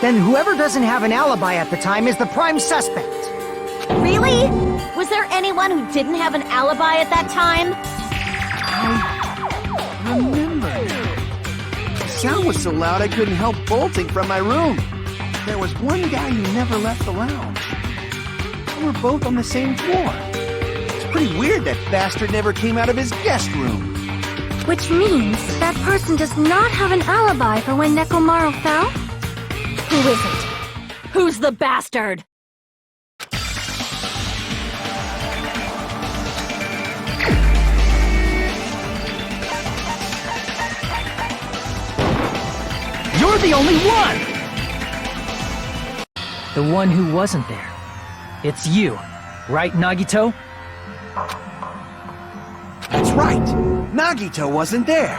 F: then whoever doesn't have an alibi at the time is the prime suspect.
C: Really? Was there anyone who didn't have an alibi at that time?
G: I remember now. The sound was so loud I couldn't help bolting from my room. There was one guy who never left the lounge. We were both on the same floor. It's pretty weird that bastard never came out of his guest room.
B: Which means that person does not have an alibi for when Nekomaru fell?
C: Who is it? Who's the bastard?
A: You're the only one! The one who wasn't there. It's you, right, Nagito?
G: That's right. Nagito wasn't there.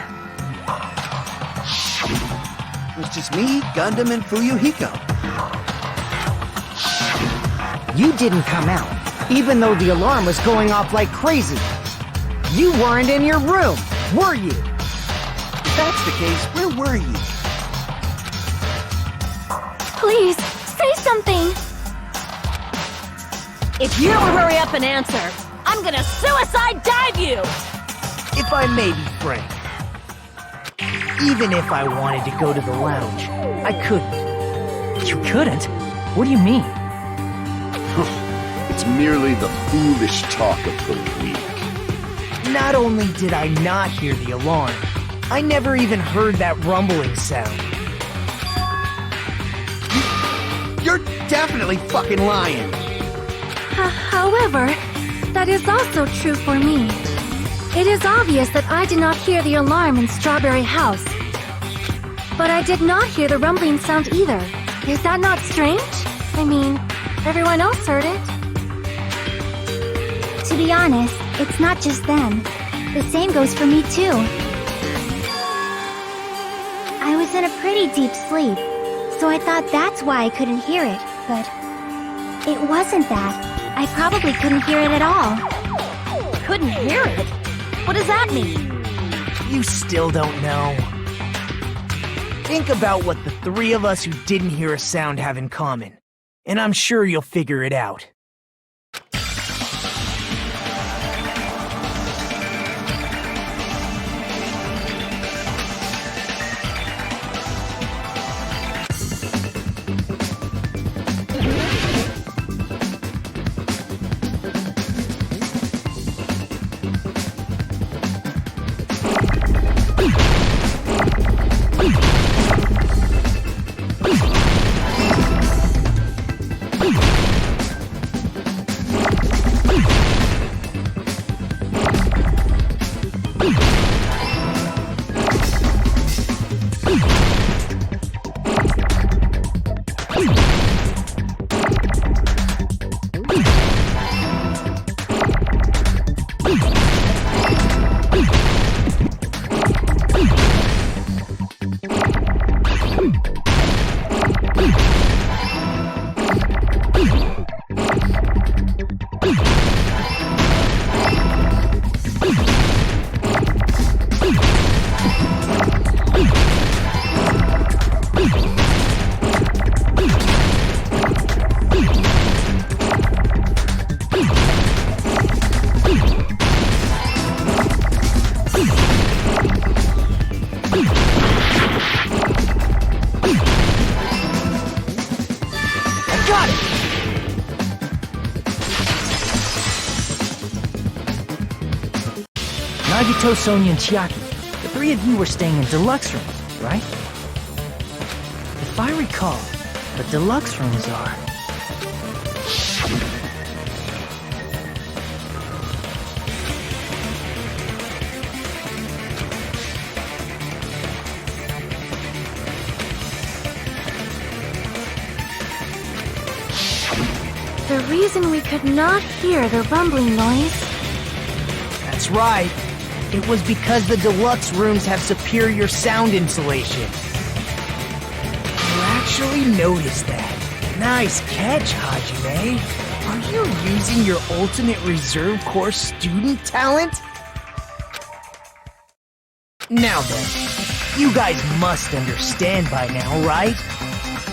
G: It was just me, Gundam, and Fuyuhiko.
F: You didn't come out, even though the alarm was going off like crazy. You weren't in your room, were you?
G: If that's the case, where were you?
B: Please, say something!
C: If you don't hurry up and answer, I'm gonna suicide dive you!
I: If I may be frank, even if I wanted to go to the lounge, I couldn't.
A: You couldn't? What do you mean?
D: It's merely the foolish talk of the weak.
I: Not only did I not hear the alarm, I never even heard that rumbling sound.
G: You're definitely fucking lying.
B: However, that is also true for me. It is obvious that I did not hear the alarm in Strawberry House. But I did not hear the rumbling sound either. Is that not strange? I mean, everyone else heard it.
H: To be honest, it's not just them. The same goes for me too. I was in a pretty deep sleep, so I thought that's why I couldn't hear it, but it wasn't that. I probably couldn't hear it at all.
C: Couldn't hear it? What does that mean?
I: You still don't know. Think about what the three of us who didn't hear a sound have in common, and I'm sure you'll figure it out.
A: Nagito, Sonia, and Chiaki, the three of you were staying in deluxe rooms, right? If I recall, the deluxe rooms are...
B: The reason we could not hear the rumbling noise...
I: That's right. It was because the deluxe rooms have superior sound insulation. You actually noticed that. Nice catch, Hajime. Are you using your ultimate reserve corps student talent? Now then, you guys must understand by now, right?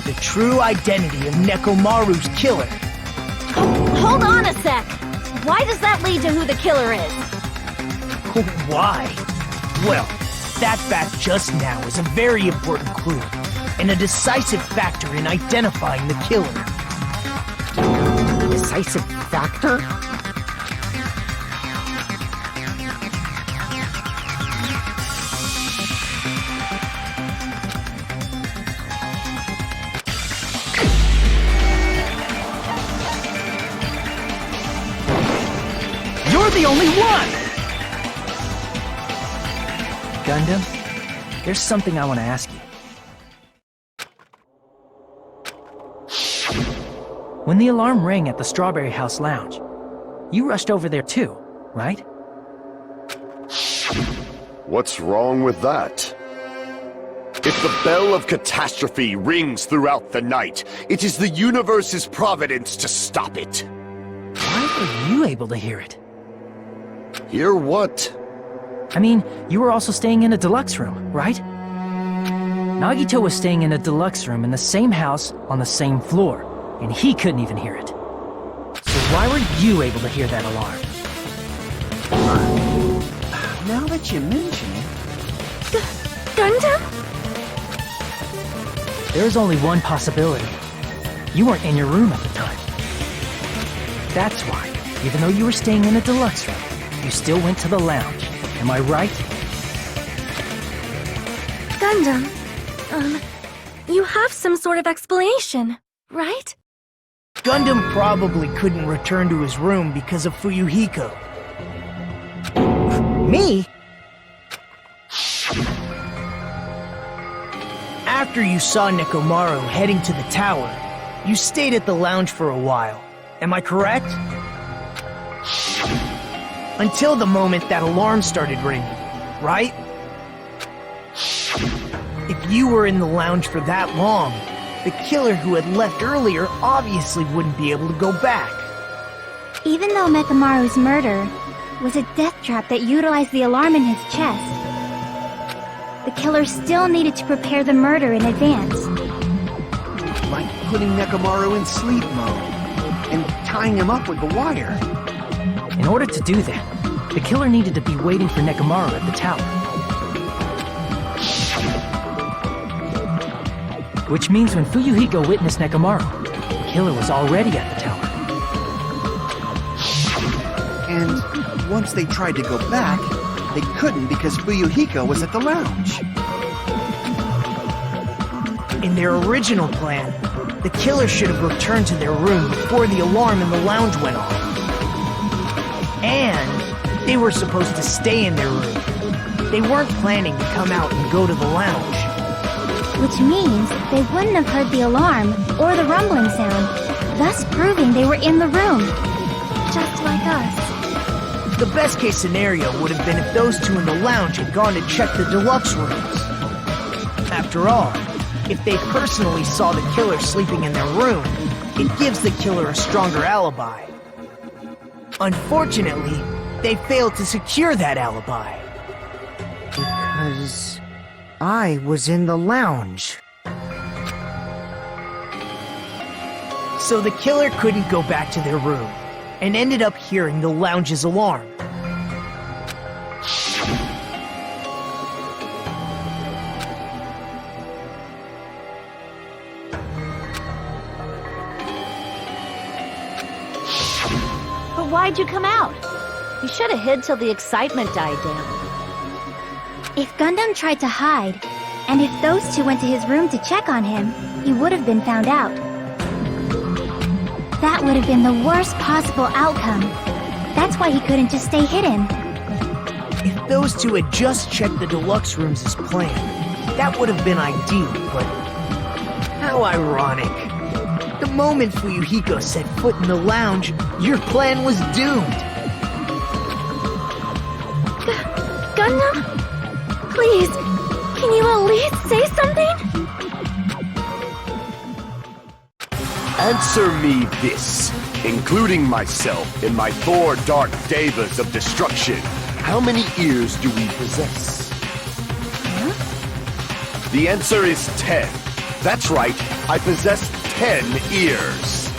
I: The true identity of Nekomaru's killer.
C: Hold on a sec! Why does that lead to who the killer is?
I: Why? Well, that fact just now is a very important clue, and a decisive factor in identifying the killer.
F: A decisive factor?
A: You're the only one! Gundam, there's something I want to ask you. When the alarm rang at the Strawberry House Lounge, you rushed over there too, right?
D: What's wrong with that? If the bell of catastrophe rings throughout the night, it is the universe's providence to stop it.
A: Why were you able to hear it?
D: Hear what?
A: I mean, you were also staying in a deluxe room, right? Nagito was staying in a deluxe room in the same house on the same floor, and he couldn't even hear it. So why were you able to hear that alarm?
G: Now that you mention it...
B: Gundam?
A: There's only one possibility. You weren't in your room at the time. That's why, even though you were staying in a deluxe room, you still went to the lounge. Am I right?
B: Gundam, you have some sort of explanation, right?
I: Gundam probably couldn't return to his room because of Fuyuhiko.
F: Me?
I: After you saw Nekomaru heading to the tower, you stayed at the lounge for a while. Am I correct? Until the moment that alarm started ringing, right? If you were in the lounge for that long, the killer who had left earlier obviously wouldn't be able to go back.
H: Even though Nekomaru's murder was a death trap that utilized the alarm in his chest, the killer still needed to prepare the murder in advance.
G: Like putting Nekomaru in sleep mode and tying him up with the wire.
A: In order to do that, the killer needed to be waiting for Nekomaru at the tower. Which means when Fuyuhiko witnessed Nekomaru, the killer was already at the tower.
G: And once they tried to go back, they couldn't because Fuyuhiko was at the lounge.
I: In their original plan, the killer should have returned to their room before the alarm in the lounge went off. And they were supposed to stay in their room. They weren't planning to come out and go to the lounge.
H: Which means they wouldn't have heard the alarm or the rumbling sound, thus proving they were in the room. Just like us.
I: The best case scenario would have been if those two in the lounge had gone to check the deluxe rooms. After all, if they personally saw the killer sleeping in their room, it gives the killer a stronger alibi. Unfortunately, they failed to secure that alibi.
F: Because I was in the lounge.
I: So the killer couldn't go back to their room, and ended up hearing the lounge's alarm.
C: But why'd you come out? You should have hid till the excitement died down.
H: If Gundam tried to hide, and if those two went to his room to check on him, he would have been found out. That would have been the worst possible outcome. That's why he couldn't just stay hidden.
I: If those two had just checked the deluxe rooms as planned, that would have been ideal, but how ironic. The moment Fuyuhiko set foot in the lounge, your plan was doomed.
H: Gundam? Please, can you at least say something?
D: Answer me this, including myself in my 4 dark devas of destruction. How many ears do we possess? Huh? The answer is 10. That's right, I possess 10 ears.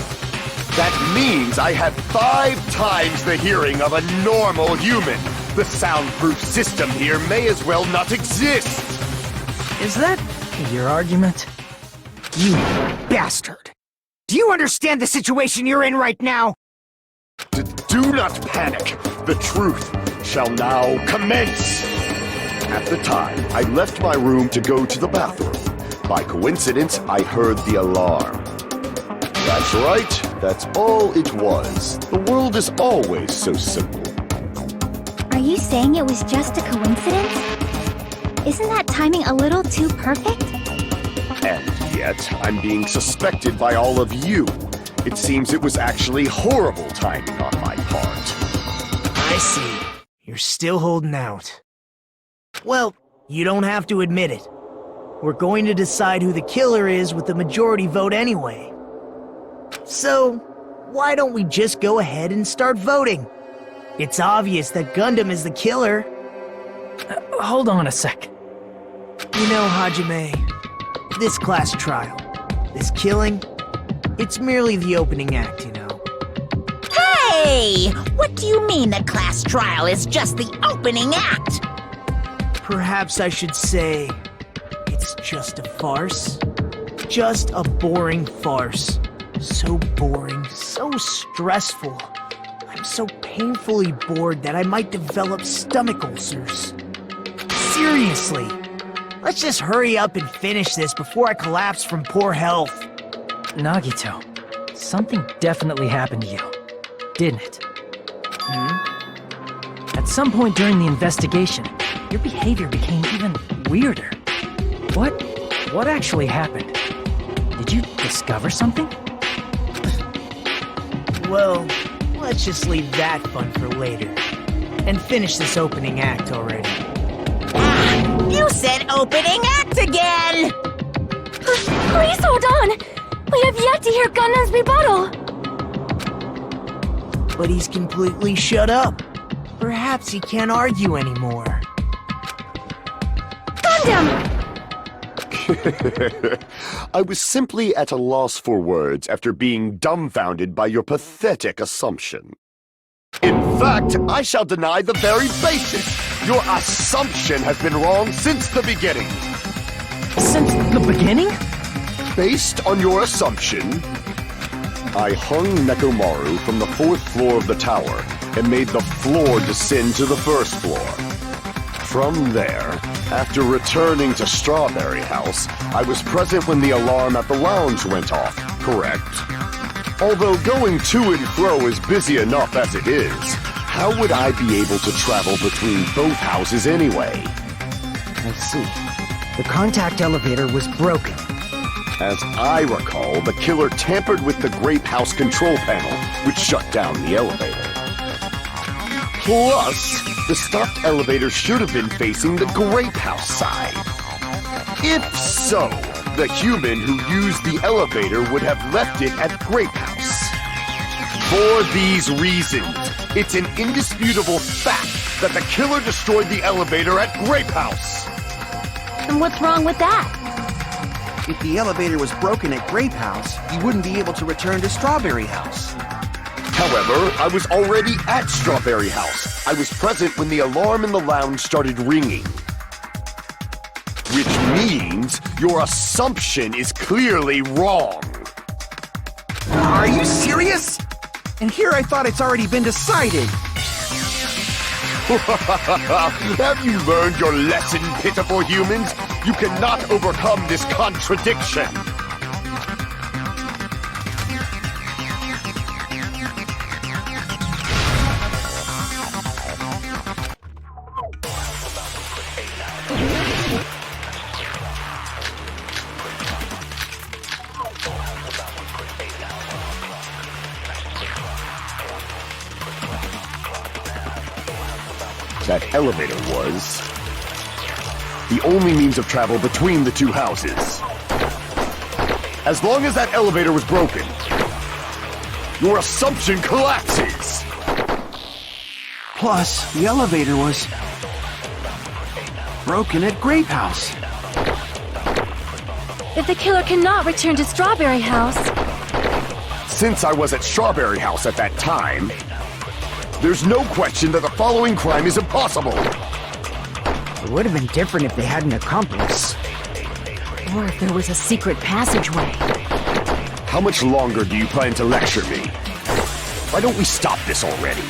D: That means I have 5 times the hearing of a normal human. The soundproof system here may as well not exist.
A: Is that your argument?
F: You bastard! Do you understand the situation you're in right now?
D: Do not panic. The truth shall now commence. At the time, I left my room to go to the bathroom. By coincidence, I heard the alarm. That's right. That's all it was. The world is always so simple.
H: Are you saying it was just a coincidence? Isn't that timing a little too perfect?
D: And yet, I'm being suspected by all of you. It seems it was actually horrible timing on my part.
I: I see. You're still holding out. Well, you don't have to admit it. We're going to decide who the killer is with the majority vote anyway. So, why don't we just go ahead and start voting? It's obvious that Gundam is the killer.
A: Hold on a sec.
I: You know, Hajime, this class trial, this killing, it's merely the opening act, you know.
J: Hey! What do you mean the class trial is just the opening act?
I: Perhaps I should say, it's just a farce. Just a boring farce. So boring, so stressful. I'm so painfully bored that I might develop stomach ulcers. Seriously, let's just hurry up and finish this before I collapse from poor health.
A: Nagito, something definitely happened to you, didn't it? At some point during the investigation, your behavior became even weirder. What What actually happened? Did you discover something?
I: Well, let's just leave that fun for later. And finish this opening act already.
J: You said opening act again!
B: Please hold on! We have yet to hear Gundam's rebuttal!
I: But he's completely shut up. Perhaps he can't argue anymore.
B: Gundam!
D: I was simply at a loss for words after being dumbfounded by your pathetic assumption. In fact, I shall deny the very basis. Your assumption has been wrong since the beginning.
A: Since the beginning?
D: Based on your assumption, I hung Nekomaru from the 4th floor of the tower and made the floor descend to the 1st floor. From there, after returning to Strawberry House, I was present when the alarm at the lounge went off, correct? Although going to and fro is busy enough as it is, how would I be able to travel between both houses anyway?
F: I see. The contact elevator was broken.
D: As I recall, the killer tampered with the Grape House control panel, which shut down the elevator. Plus, the stopped elevator should have been facing the Grape House side. If so, the human who used the elevator would have left it at Grape House. For these reasons, it's an indisputable fact that the killer destroyed the elevator at Grape House.
C: And what's wrong with that?
G: If the elevator was broken at Grape House, you wouldn't be able to return to Strawberry House.
D: However, I was already at Strawberry House. I was present when the alarm in the lounge started ringing. Which means your assumption is clearly wrong.
G: Are you serious? And here I thought it's already been decided.
D: Have you learned your lesson, pitiful humans? You cannot overcome this contradiction. That elevator was the only means of travel between the two houses. As long as that elevator was broken, your assumption collapses.
G: Plus, the elevator was broken at Grape House.
B: If the killer cannot return to Strawberry House...
D: Since I was at Strawberry House at that time, there's no question that the following crime is impossible.
F: It would have been different if they had an accomplice.
C: Or if there was a secret passageway.
D: How much longer do you plan to lecture me? Why don't we stop this already?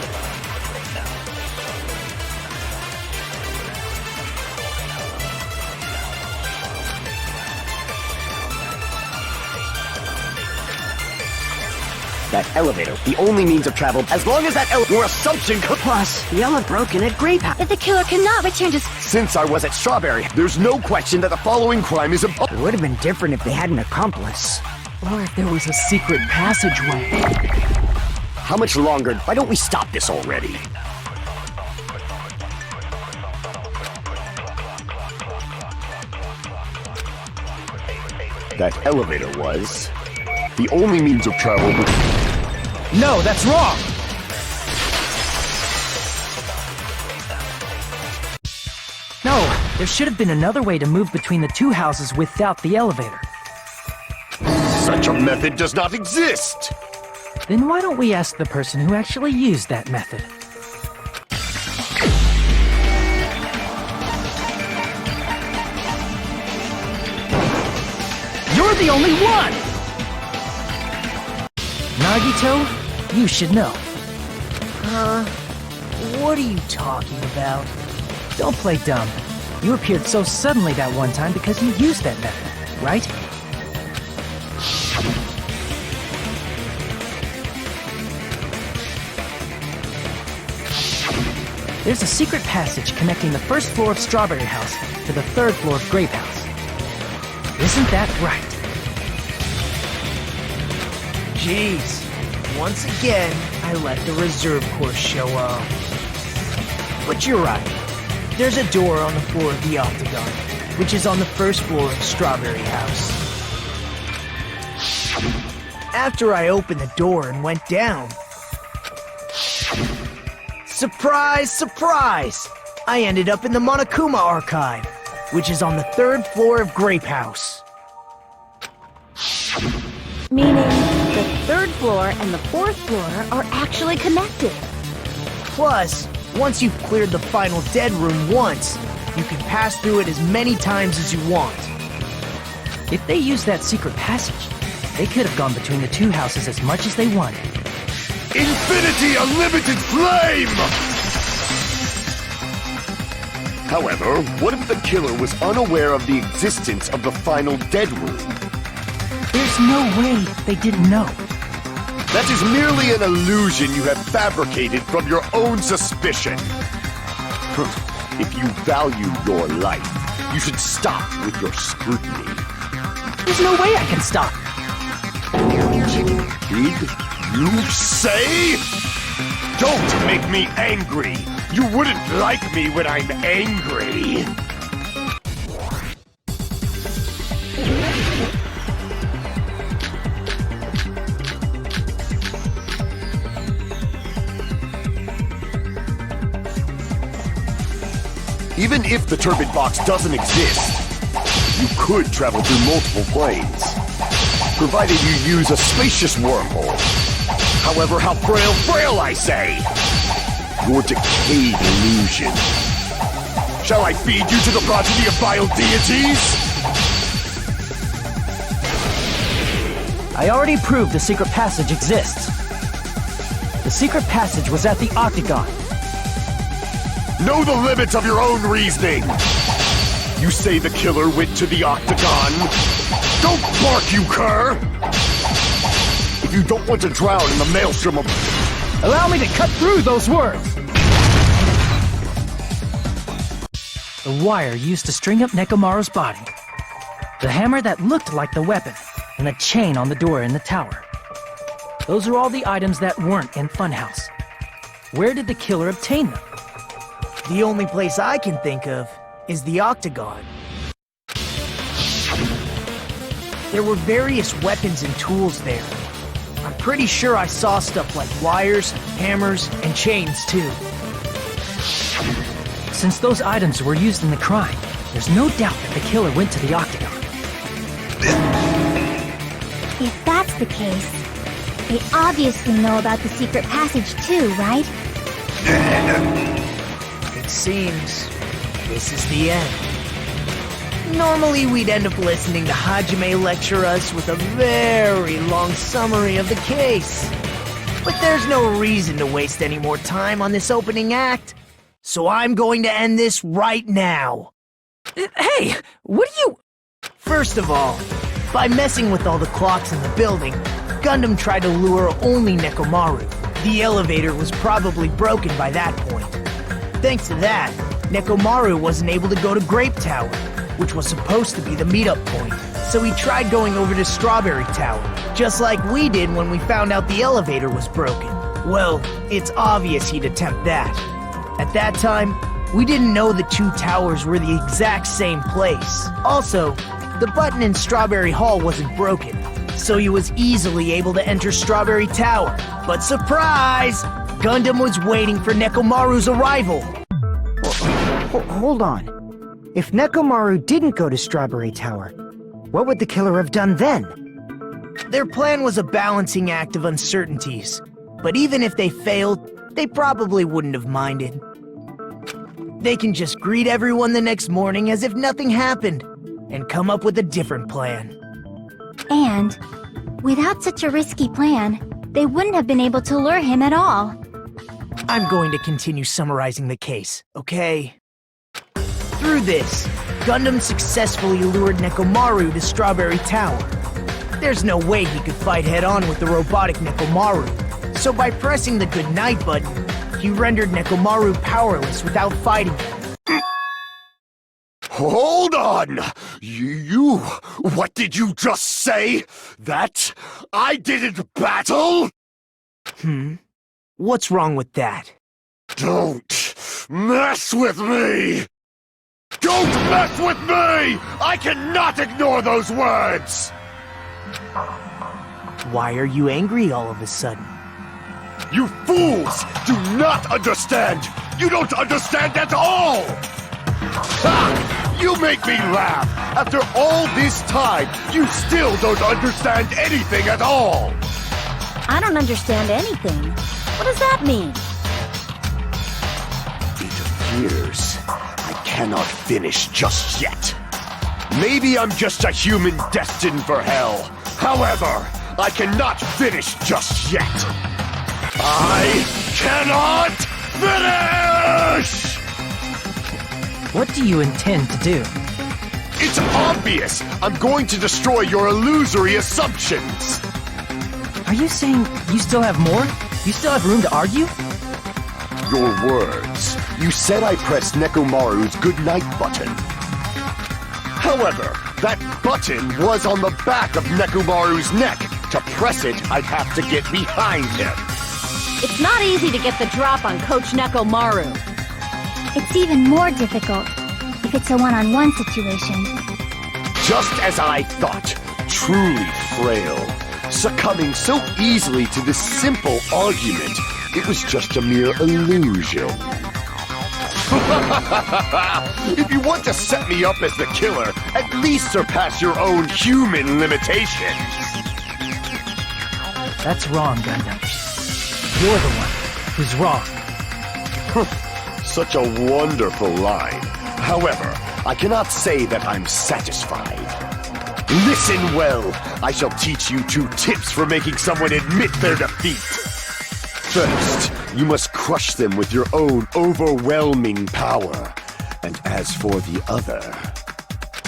D: That elevator, the only means of travel, as long as that your assumption
F: Plus, the elevator broken at Grape House.
B: If the killer cannot return to...
D: Since I was at Strawberry, there's no question that the following crime is impossible.
F: It would have been different if they had an accomplice.
A: Or if there was a secret passageway.
D: How much longer? Why don't we stop this already? That elevator was the only means of travel.
A: No, that's wrong! No, there should have been another way to move between the two houses without the elevator.
D: Such a method does not exist!
A: Then why don't we ask the person who actually used that method? You're the only one! Nagito, you should know.
I: What are you talking about?
A: Don't play dumb. You appeared so suddenly that one time because you used that method, right? There's a secret passage connecting the first floor of Strawberry House to the third floor of Grape House. Isn't that right?
I: Jeez. Once again, I let the reserve course show up. But you're right. There's a door on the floor of the octagon, which is on the first floor of Strawberry House. After I opened the door and went down... Surprise, surprise! I ended up in the Monokuma Archive, which is on the third floor of Grape House.
C: Meaning, the third floor and the fourth floor are actually connected.
I: Plus, once you've cleared the final dead room once, you can pass through it as many times as you want.
A: If they used that secret passage, they could have gone between the two houses as much as they wanted.
D: Infinity Unlimited Flame! However, what if the killer was unaware of the existence of the final dead room?
A: There's no way they didn't know.
D: That is merely an illusion you have fabricated from your own suspicion. If you value your life, you should stop with your scrutiny.
A: There's no way I can stop.
D: Did you say? Don't make me angry! You wouldn't like me when I'm angry! Even if the turbid box doesn't exist, you could travel through multiple planes, provided you use a spacious wormhole. However, how frail I say! Your decayed illusion. Shall I feed you to the progeny of vile deities?
A: I already proved the secret passage exists. The secret passage was at the octagon.
D: Know the limits of your own reasoning! You say the killer went to the octagon? Don't bark, you cur! If you don't want to drown in the maelstrom of...
A: Allow me to cut through those words! The wire used to string up Nekomaru's body. The hammer that looked like the weapon, and the chain on the door in the tower. Those are all the items that weren't in Funhouse. Where did the killer obtain them?
I: The only place I can think of is the octagon. There were various weapons and tools there. I'm pretty sure I saw stuff like wires, hammers, and chains too.
A: Since those items were used in the crime, there's no doubt that the killer went to the octagon.
H: If that's the case, they obviously know about the secret passage too, right?
I: It seems this is the end. Normally we'd end up listening to Hajime lecture us with a very long summary of the case. But there's no reason to waste any more time on this opening act, so I'm going to end this right now.
A: Hey, what are you...
I: First of all, by messing with all the clocks in the building, Gundam tried to lure only Nekomaru. The elevator was probably broken by that point. Thanks to that, Nekomaru wasn't able to go to Grape Tower, which was supposed to be the meetup point, so he tried going over to Strawberry Tower, just like we did when we found out the elevator was broken. Well, it's obvious he'd attempt that. At that time, we didn't know the two towers were the exact same place. Also, the button in Strawberry Hall wasn't broken, so he was easily able to enter Strawberry Tower. But surprise! Gundam was waiting for Nekomaru's arrival.
F: Hold on. If Nekomaru didn't go to Strawberry Tower, what would the killer have done then?
I: Their plan was a balancing act of uncertainties, but even if they failed, they probably wouldn't have minded. They can just greet everyone the next morning as if nothing happened, and come up with a different plan.
H: And, without such a risky plan, they wouldn't have been able to lure him at all.
I: I'm going to continue summarizing the case, okay? Through this, Gundam successfully lured Nekomaru to Strawberry Tower. There's no way he could fight head-on with the robotic Nekomaru, so by pressing the goodnight button, he rendered Nekomaru powerless without fighting him.
D: Hold on! What did you just say? That I didn't battle?
I: What's wrong with that?
D: Don't mess with me! Don't mess with me! I cannot ignore those words!
I: Why are you angry all of a sudden?
D: You fools do not understand! You don't understand at all! Ha! You make me laugh! After all this time, you still don't understand anything at all!
C: I don't understand anything. What does that mean?
D: It appears I cannot finish just yet. Maybe I'm just a human destined for hell. However, I cannot finish just yet. I cannot finish!
A: What do you intend to do?
D: It's obvious! I'm going to destroy your illusory assumptions!
A: Are you saying you still have more? You still have room to argue?
D: Your words. You said I pressed Nekomaru's goodnight button. However, that button was on the back of Nekomaru's neck. To press it, I'd have to get behind him.
C: It's not easy to get the drop on Coach Nekomaru.
H: It's even more difficult if it's a one-on-one situation.
D: Just as I thought, truly frail. Succumbing so easily to this simple argument, it was just a mere illusion. If you want to set me up as the killer, at least surpass your own human limitations.
A: That's wrong, Gundam. You're the one who's wrong.
D: Such a wonderful line. However, I cannot say that I'm satisfied. Listen well. I shall teach you 2 tips for making someone admit their defeat. First, you must crush them with your own overwhelming power. And as for the other,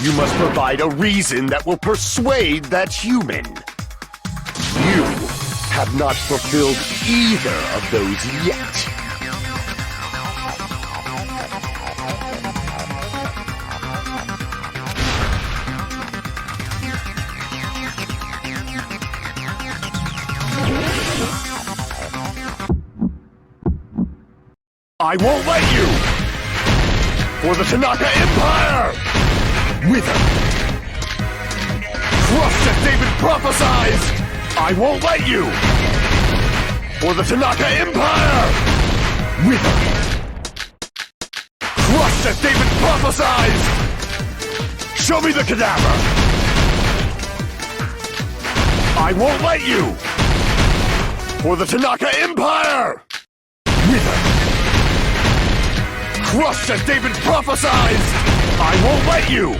D: you must provide a reason that will persuade that human. You have not fulfilled either of those yet. I won't let you! For the Tanaka Empire! Wither! Crushed as David prophesied! I won't let you! For the Tanaka Empire! Wither! Crushed as David prophesied! Show me the cadaver! I won't let you! For the Tanaka Empire! Wither! Crushed as David prophesied! I won't let you!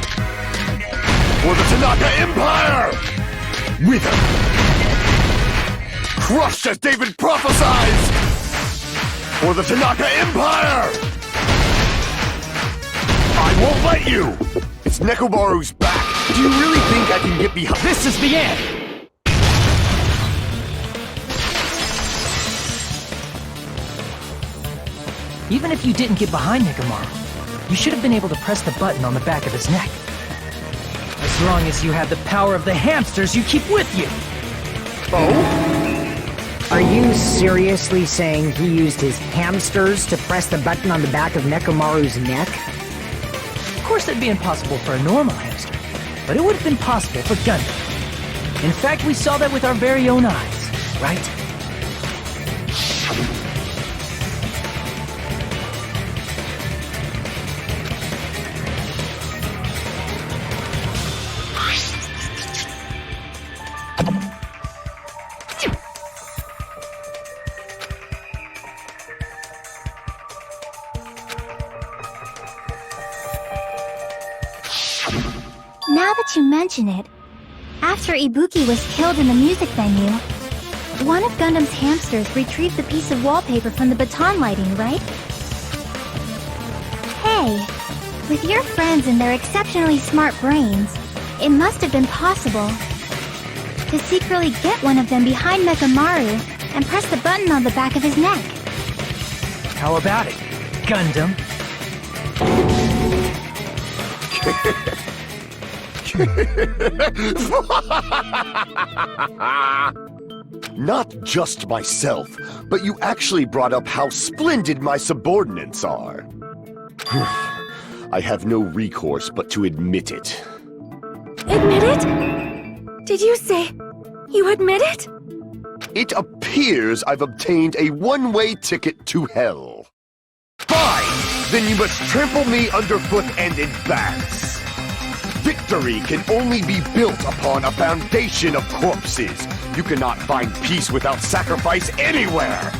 D: For the Tanaka Empire! Wither! Crushed as David prophesied! For the Tanaka Empire! I won't let you! It's Nekomaru's back! Do you really think I can get behind—
A: This is the end! Even if you didn't get behind Nekomaru, you should have been able to press the button on the back of his neck. As long as you have the power of the hamsters you keep with you!
F: Oh? Are you seriously saying he used his hamsters to press the button on the back of Nekomaru's neck?
A: Of course that'd be impossible for a normal hamster, but it would have been possible for Gundam. In fact, we saw that with our very own eyes, right?
H: Now that you mention it, after Ibuki was killed in the music venue, one of Gundam's hamsters retrieved the piece of wallpaper from the baton lighting, right? Hey, with your friends and their exceptionally smart brains, it must have been possible to secretly get one of them behind Nekomaru and press the button on the back of his neck.
A: How about it, Gundam?
D: Not just myself, but you actually brought up how splendid my subordinates are. I have no recourse but to admit it.
B: Admit it? Did you say you admit it?
D: It appears I've obtained a one-way ticket to hell. Fine! Then you must trample me underfoot and advance. Victory can only be built upon a foundation of corpses. You cannot find peace without sacrifice anywhere.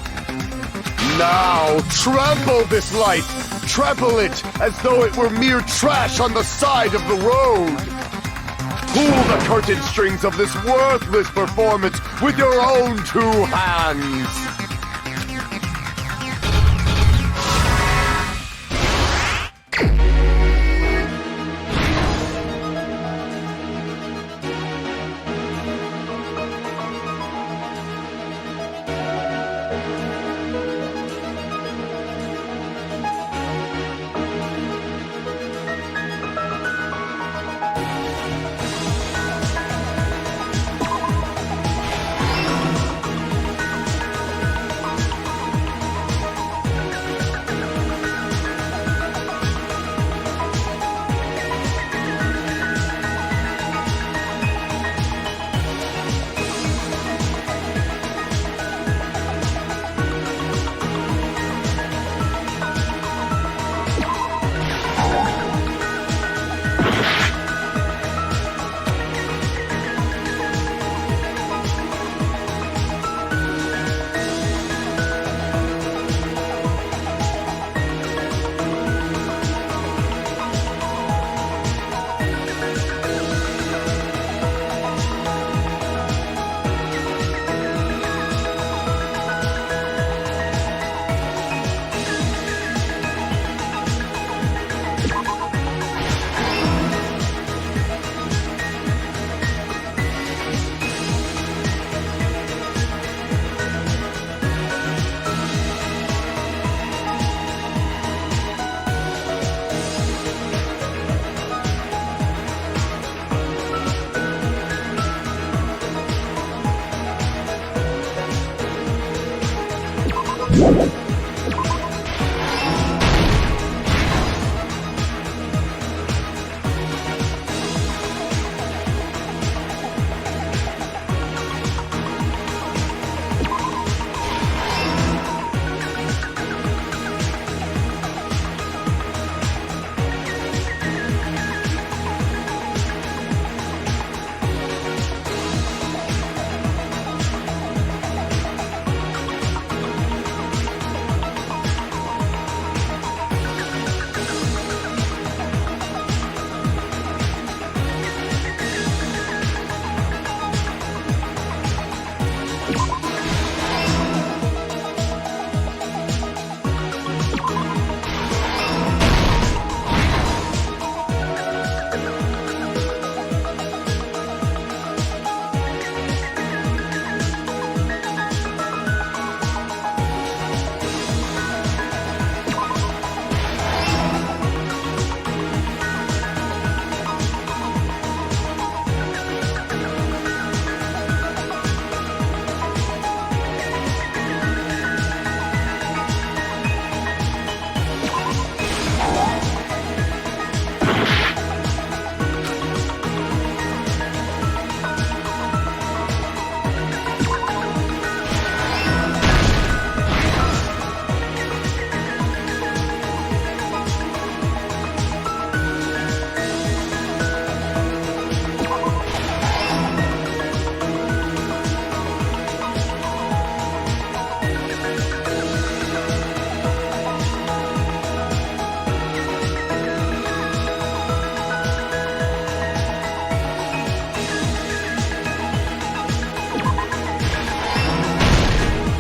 D: Now, trample this life. Trample it as though it were mere trash on the side of the road. Pull the curtain strings of this worthless performance with your own two hands.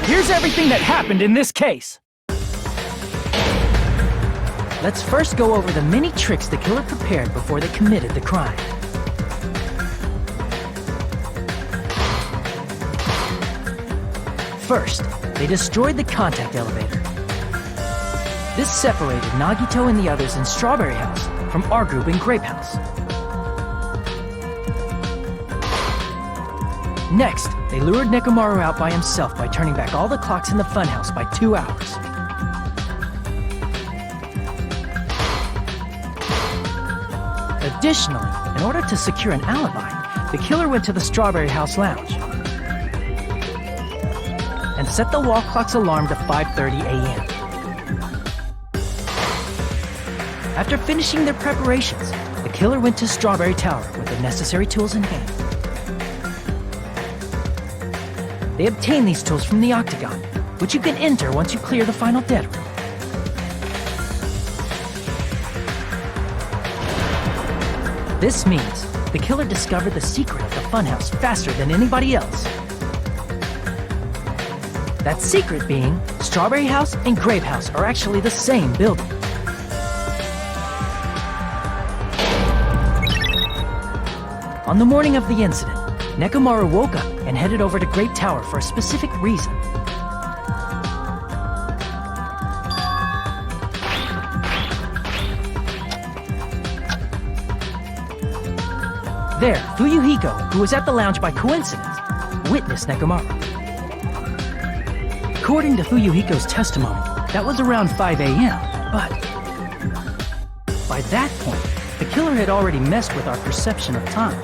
A: Here's everything that happened in this case. Let's first go over the many tricks the killer prepared before they committed the crime. First, they destroyed the contact elevator. This separated Nagito and the others in Strawberry House from our group in Grape House. Next, they lured Nekomaru out by himself by turning back all the clocks in the funhouse by 2 hours. Additionally, in order to secure an alibi, the killer went to the Strawberry House Lounge and set the wall clock's alarm to 5:30 a.m. After finishing their preparations, the killer went to Strawberry Tower with the necessary tools in hand. They obtained these tools from the Octagon, which you can enter once you clear the final dead room. This means the killer discovered the secret of the funhouse faster than anybody else. That secret being, Strawberry House and Grape House are actually the same building. On the morning of the incident, Nekomaru woke up and headed over to Grape Tower for a specific reason. There, Fuyuhiko, who was at the lounge by coincidence, witnessed Nekomaru. According to Fuyuhiko's testimony, that was around 5 a.m., but by that point, the killer had already messed with our perception of time.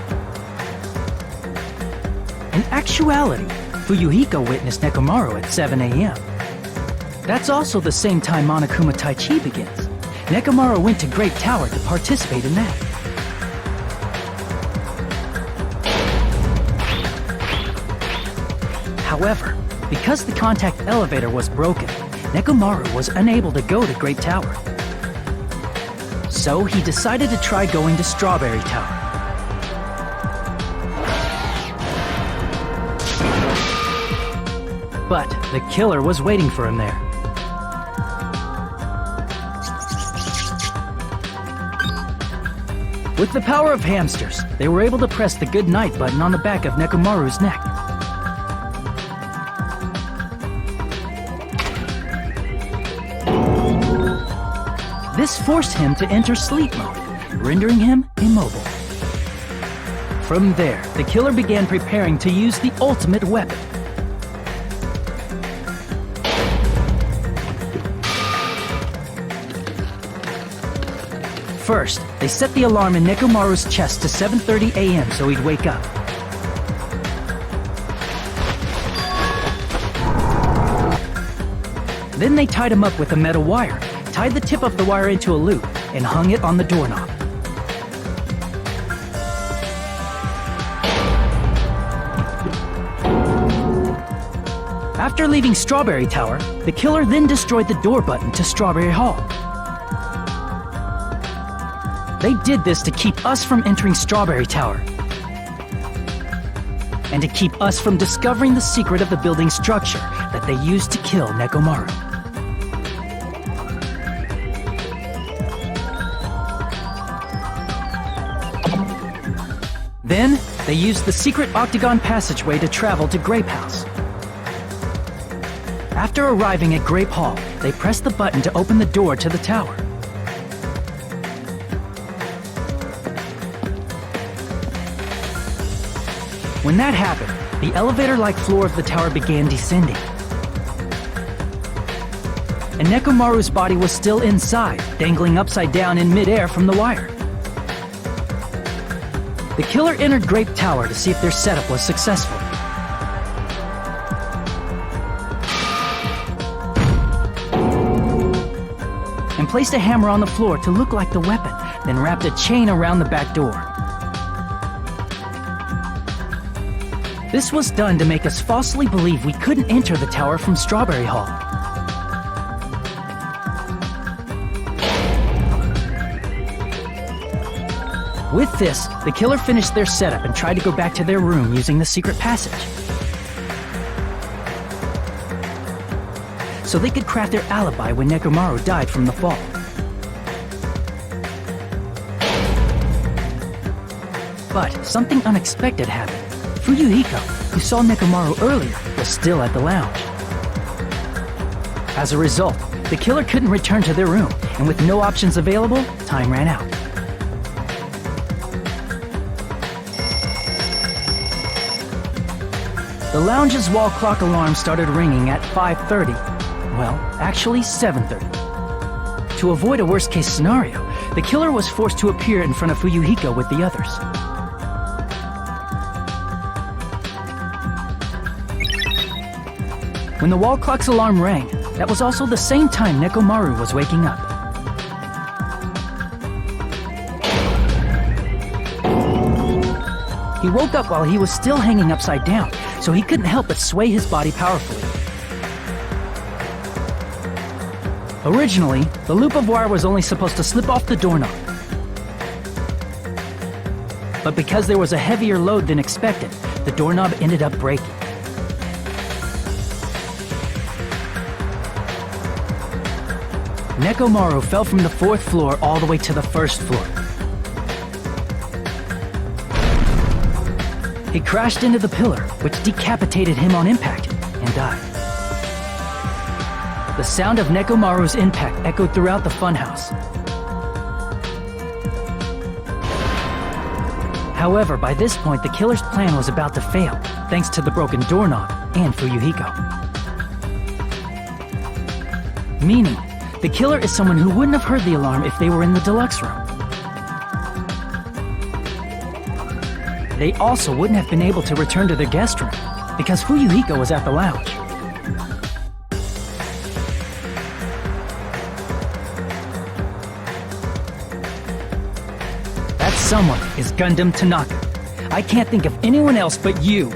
A: In actuality, Fuyuhiko witnessed Nekomaru at 7 a.m. That's also the same time Monokuma Tai Chi begins. Nekomaru went to Grape Tower to participate in that. However, because the contact elevator was broken, Nekomaru was unable to go to Grape Tower. So he decided to try going to Strawberry Tower. But the killer was waiting for him there. With the power of hamsters, they were able to press the good night button on the back of Nekomaru's neck. This forced him to enter sleep mode, rendering him immobile. From there, the killer began preparing to use the ultimate weapon. First, they set the alarm in Nekomaru's chest to 7:30 a.m. so he'd wake up. Then they tied him up with a metal wire, tied the tip of the wire into a loop, and hung it on the doorknob. After leaving Strawberry Tower, the killer then destroyed the door button to Strawberry Hall. They did this to keep us from entering Strawberry Tower, and to keep us from discovering the secret of the building's structure that they used to kill Nekomaru. Then, they used the secret octagon passageway to travel to Grape House. After arriving at Grape Hall, they pressed the button to open the door to the tower. When that happened, the elevator-like floor of the tower began descending. And Nekomaru's body was still inside, dangling upside down in midair from the wire. The killer entered Grape Tower to see if their setup was successful. And placed a hammer on the floor to look like the weapon, then wrapped a chain around the back door. This was done to make us falsely believe we couldn't enter the tower from Strawberry Hall. With this, the killer finished their setup and tried to go back to their room using the secret passage, so they could craft their alibi when Nekomaru died from the fall. But something unexpected happened. Fuyuhiko, who saw Nekomaru earlier, was still at the lounge. As a result, the killer couldn't return to their room, and with no options available, time ran out. The lounge's wall clock alarm started ringing at 5:30. Well, actually 7:30. To avoid a worst-case scenario, the killer was forced to appear in front of Fuyuhiko with the others. When the wall clock's alarm rang, that was also the same time Nekomaru was waking up. He woke up while he was still hanging upside down, so he couldn't help but sway his body powerfully. Originally, the loop of wire was only supposed to slip off the doorknob. But because there was a heavier load than expected, the doorknob ended up breaking. Nekomaru fell from the 4th floor all the way to the 1st floor. He crashed into the pillar, which decapitated him on impact, and died. The sound of Nekomaru's impact echoed throughout the funhouse. However, by this point, the killer's plan was about to fail, thanks to the broken doorknob and Fuyuhiko. Meaning, the killer is someone who wouldn't have heard the alarm if they were in the deluxe room. They also wouldn't have been able to return to their guest room, because Fuyuhiko was at the lounge. That someone is Gundam Tanaka. I can't think of anyone else but you.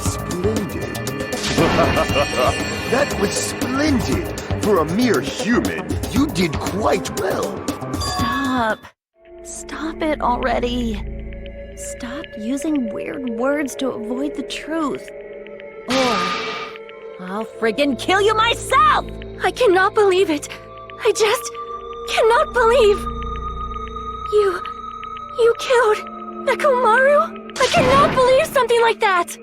D: Splendid. That was splendid. For a mere human, you did quite well.
C: Stop. Stop it already. Stop using weird words to avoid the truth. Or I'll friggin' kill you myself!
B: I cannot believe it. I just cannot believe. You killed Nekomaru? I cannot believe something like that!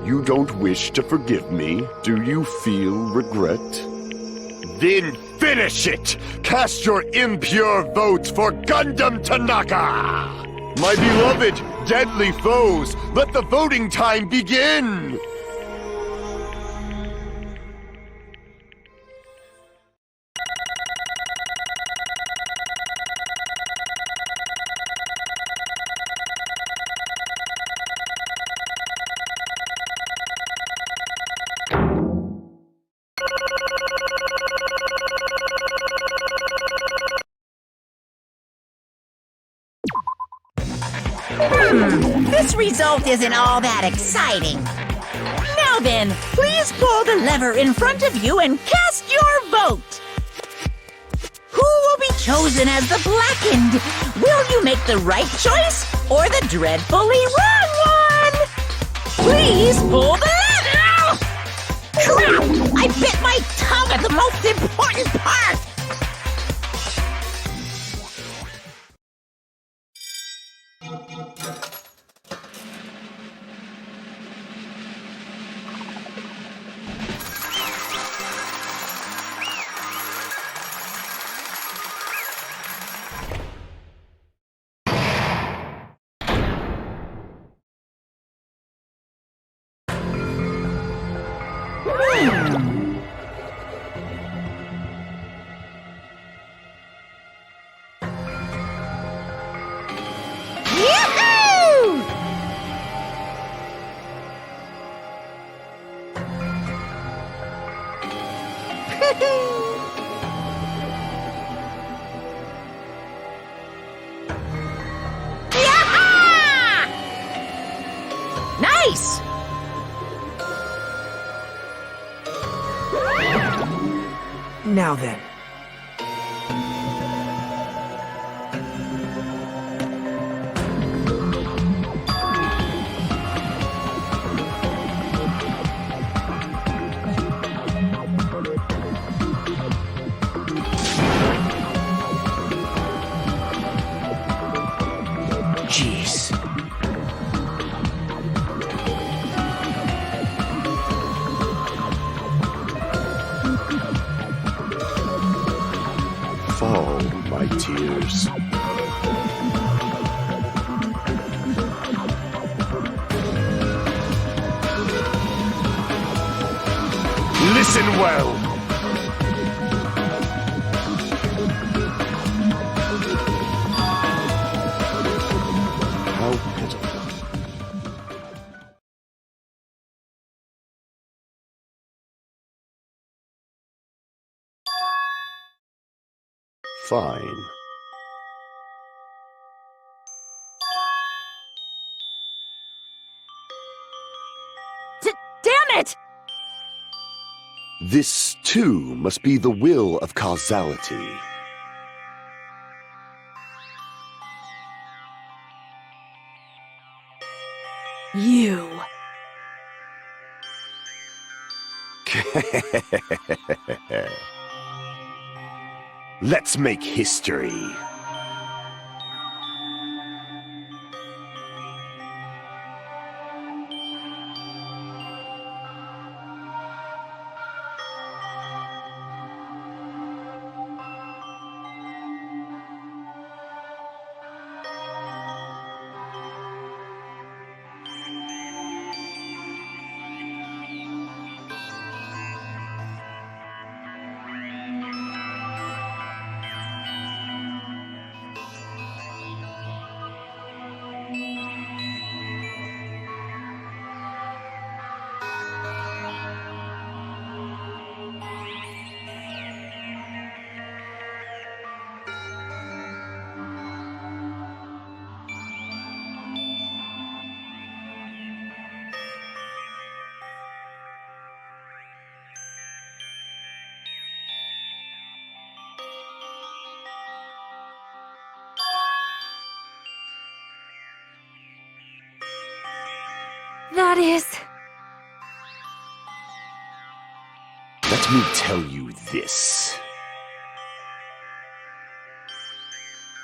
D: You don't wish to forgive me? Do you feel regret? Then finish it! Cast your impure vote for Gundam Tanaka! My beloved, deadly foes, let the voting time begin!
J: This result isn't all that exciting. Now then, please pull the lever in front of you and cast your vote. Who will be chosen as the blackened? Will you make the right choice or the dreadfully wrong one? Please pull the lever! Crap! I bit my tongue at the most important part! Nice!
F: Now then. Jeez.
D: fall, my tears. Listen well! How pitiful. Fine.
C: Damn it!
D: This, too, must be the will of causality.
C: You.
D: Let's make history.
B: That is...
D: Let me tell you this.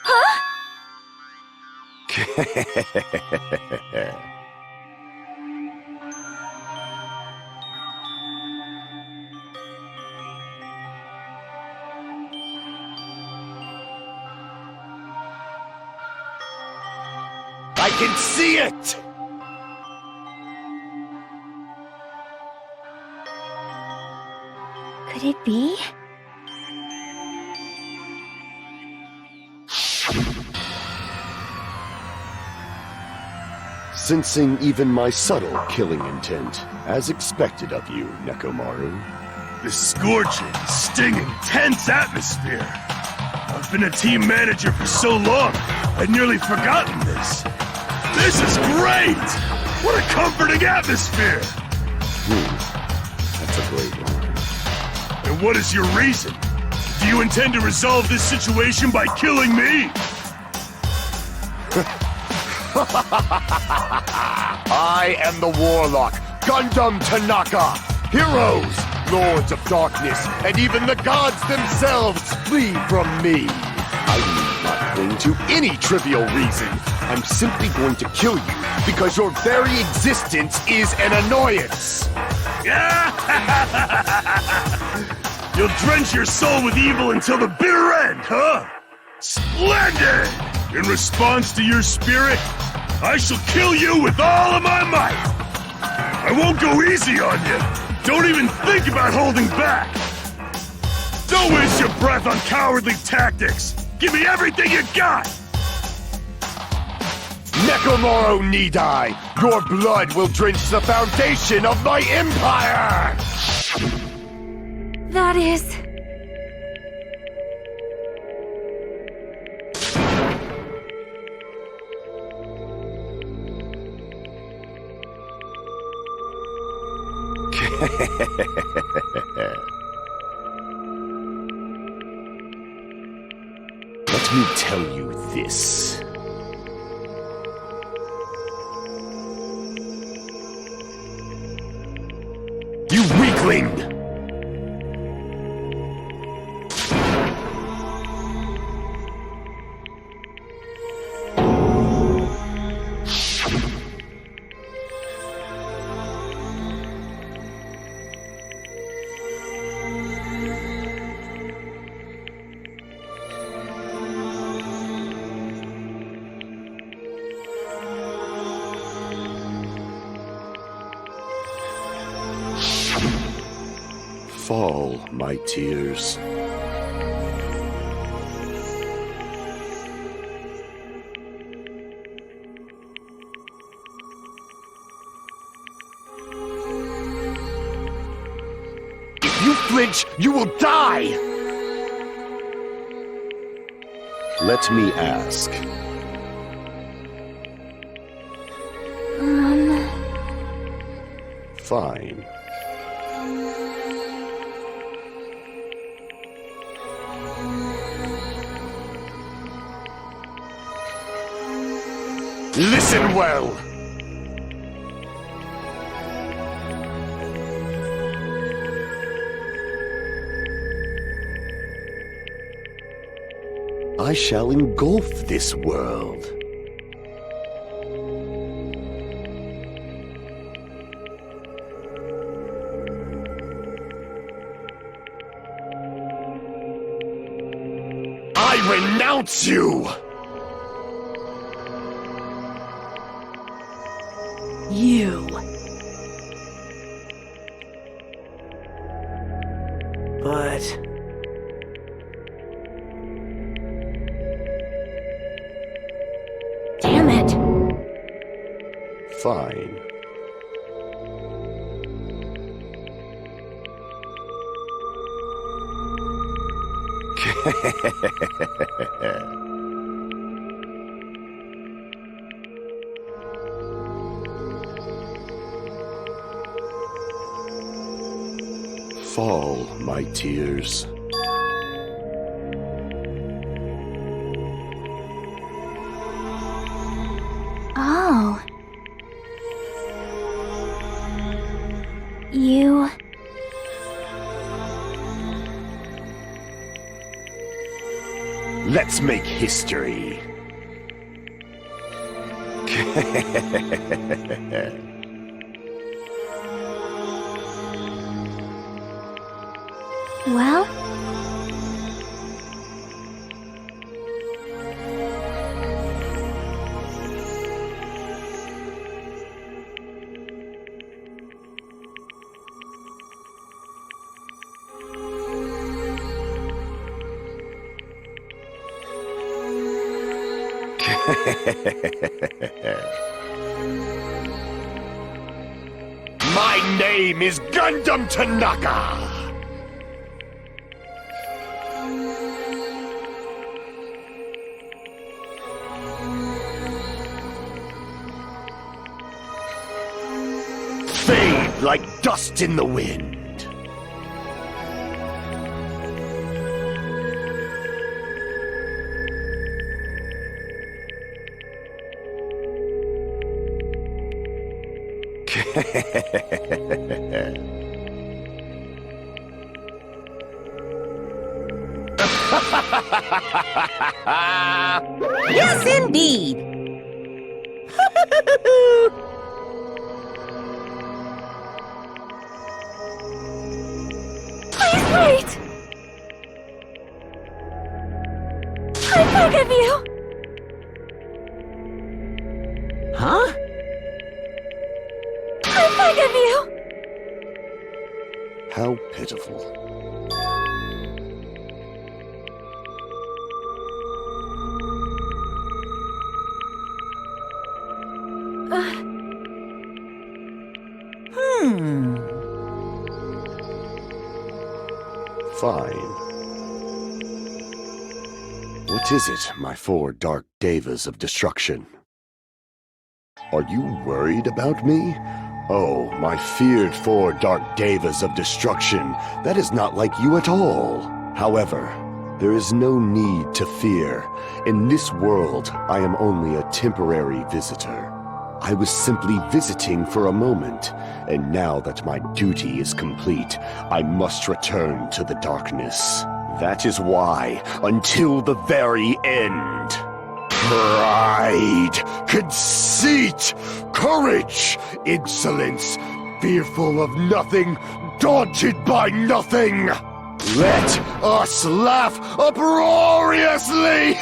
B: Huh?
D: I can see it!
H: Could it be?
D: Sensing even my subtle killing intent, as expected of you, Nekomaru.
L: This scorching, stinging, tense atmosphere. I've been a team manager for so long, I'd nearly forgotten this. This is great! What a comforting atmosphere!
D: That's a great line.
L: And what is your reason? Do you intend to resolve this situation by killing me?
D: I am the Warlock, Gundam Tanaka! Heroes, Lords of Darkness, and even the gods themselves flee from me! I need not cling to any trivial reason. I'm simply going to kill you because your very existence is an annoyance!
L: You'll drench your soul with evil until the bitter end, huh? Splendid! In response to your spirit, I shall kill you with all of my might! I won't go easy on you! Don't even think about holding back! Don't waste your breath on cowardly tactics! Give me everything you got!
D: Nekomaru Nidai, your blood will drench the foundation of my empire!
B: That is...
D: Let me tell you this. You weakling! Fall, my tears. If you flinch, you will die! Let me ask. Fine. Listen well! I shall engulf this world. I renounce you!
I: You. But...
C: Damn it!
D: Fine. Fall, my tears.
H: Oh. You...
D: Let's make history.
H: Well?
D: My name is Gundam Tanaka! Fade like dust in the wind.
J: Yes, indeed!
B: Please wait! I beg of you!
J: Huh?
B: I beg of you!
D: How pitiful. Fine. What is it, my four dark devas of destruction? Are you worried about me? Oh, my feared four dark devas of destruction, that is not like you at all. However, there is no need to fear. In this world, I am only a temporary visitor. I was simply visiting for a moment, and now that my duty is complete, I must return to the darkness. That is why, until the very end, pride, conceit, courage, insolence, fearful of nothing, daunted by nothing. Let us laugh uproariously!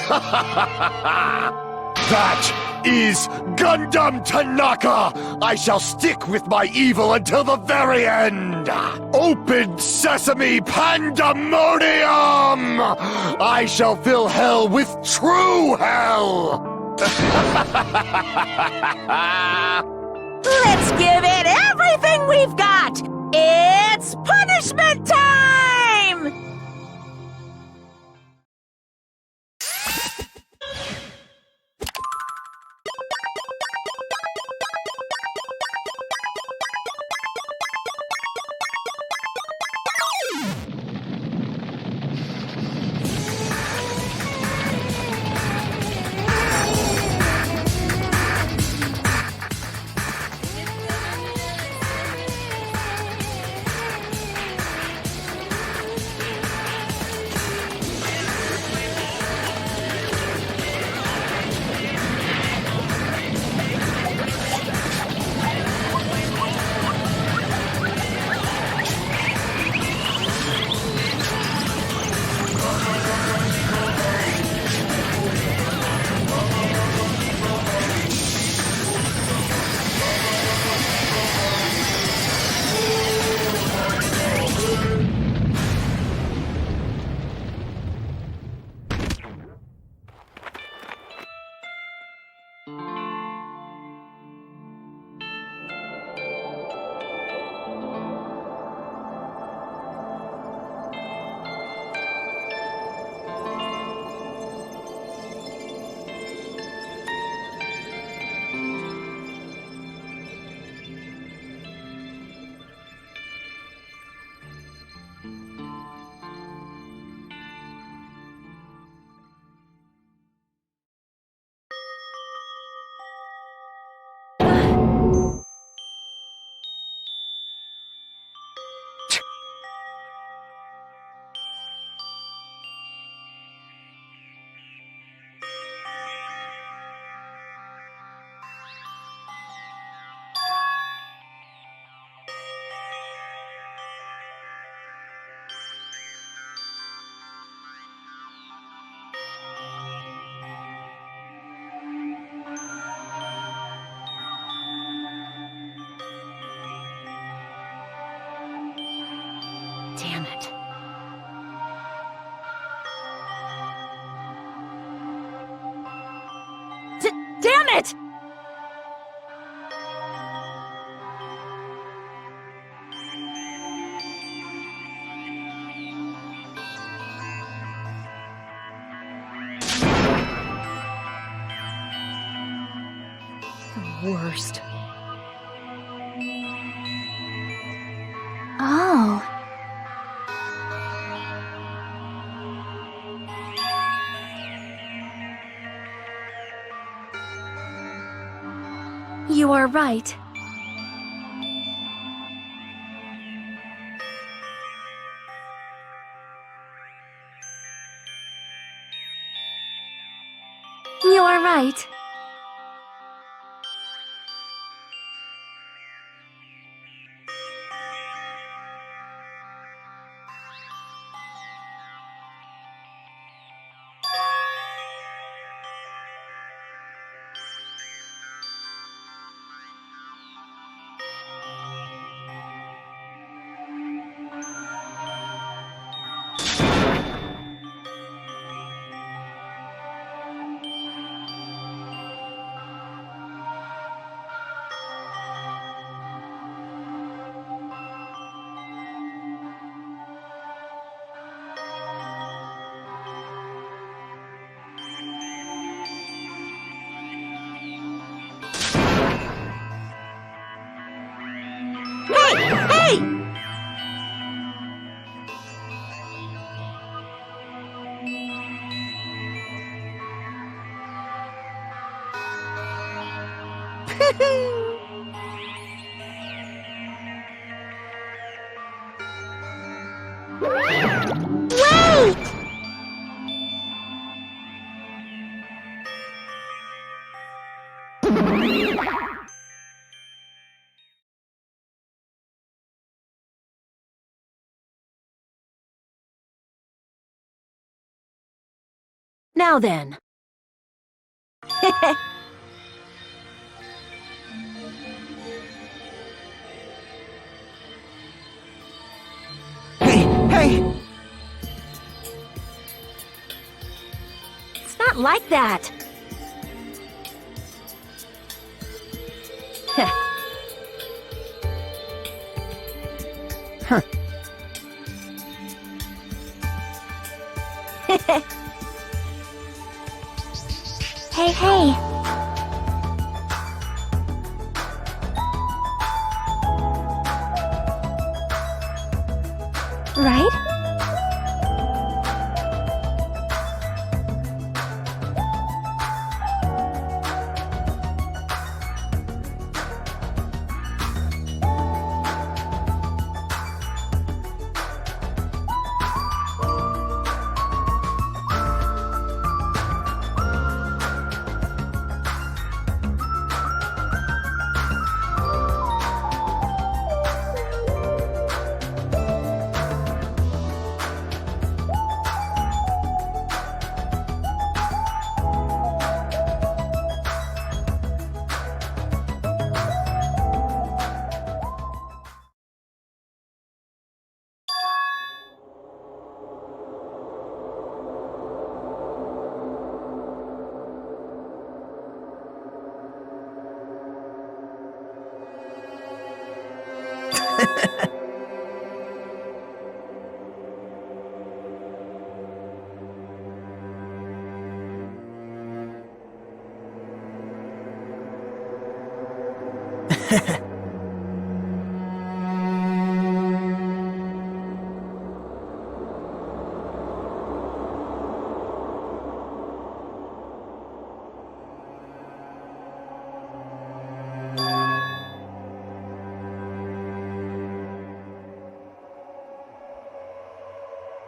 D: That is Gundam Tanaka! I shall stick with my evil until the very end! Open sesame Pandaemonium! I shall fill hell with true hell!
J: Let's give it everything we've got! It's punishment time! Damn it. Damn it! The worst.
H: Oh.
B: You are right. You are right.
J: Hey!
K: Wait!
C: Now then.
F: Hey!
C: It's not like that.
F: Huh.
H: Hey, hey. Right?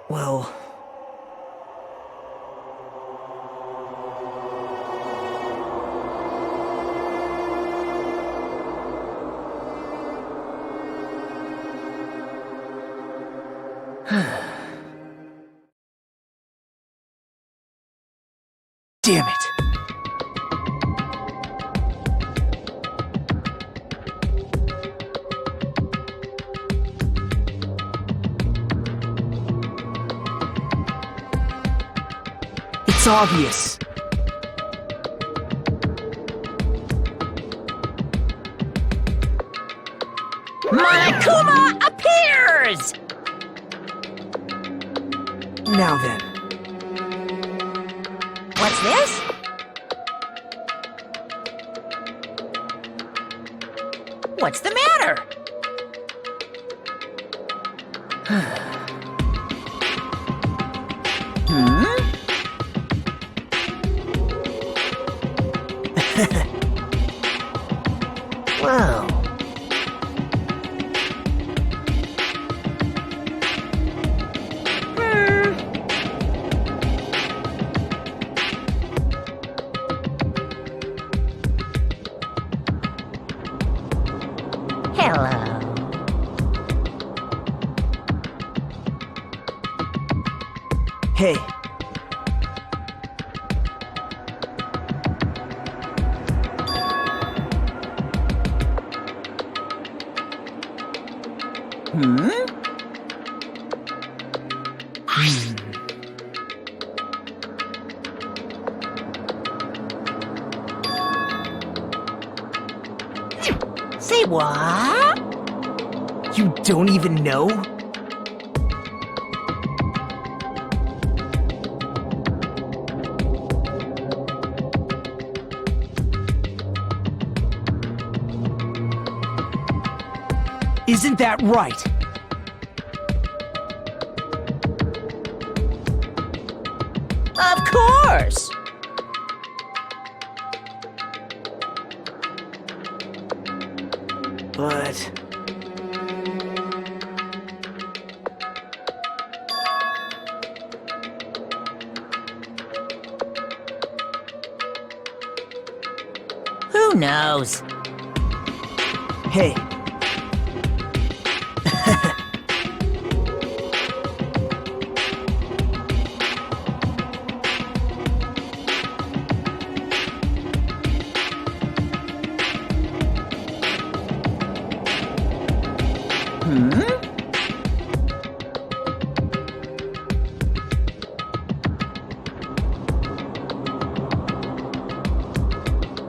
I: Well... Damn it! It's obvious.
J: Monokuma appears!
I: Now then.
J: What's this? What's the matter?
I: Wow.
J: Hello.
I: Hey.
J: Say what?
I: You don't even know? Isn't that right?
J: Of course!
I: But...
J: Who knows?
I: Hey.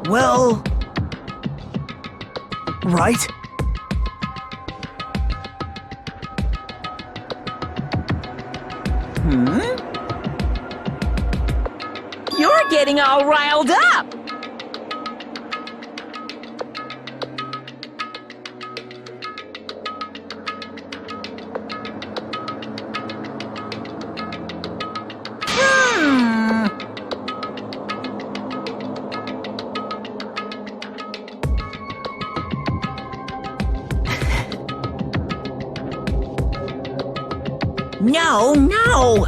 I: Well... right?
J: You're getting all riled up! No!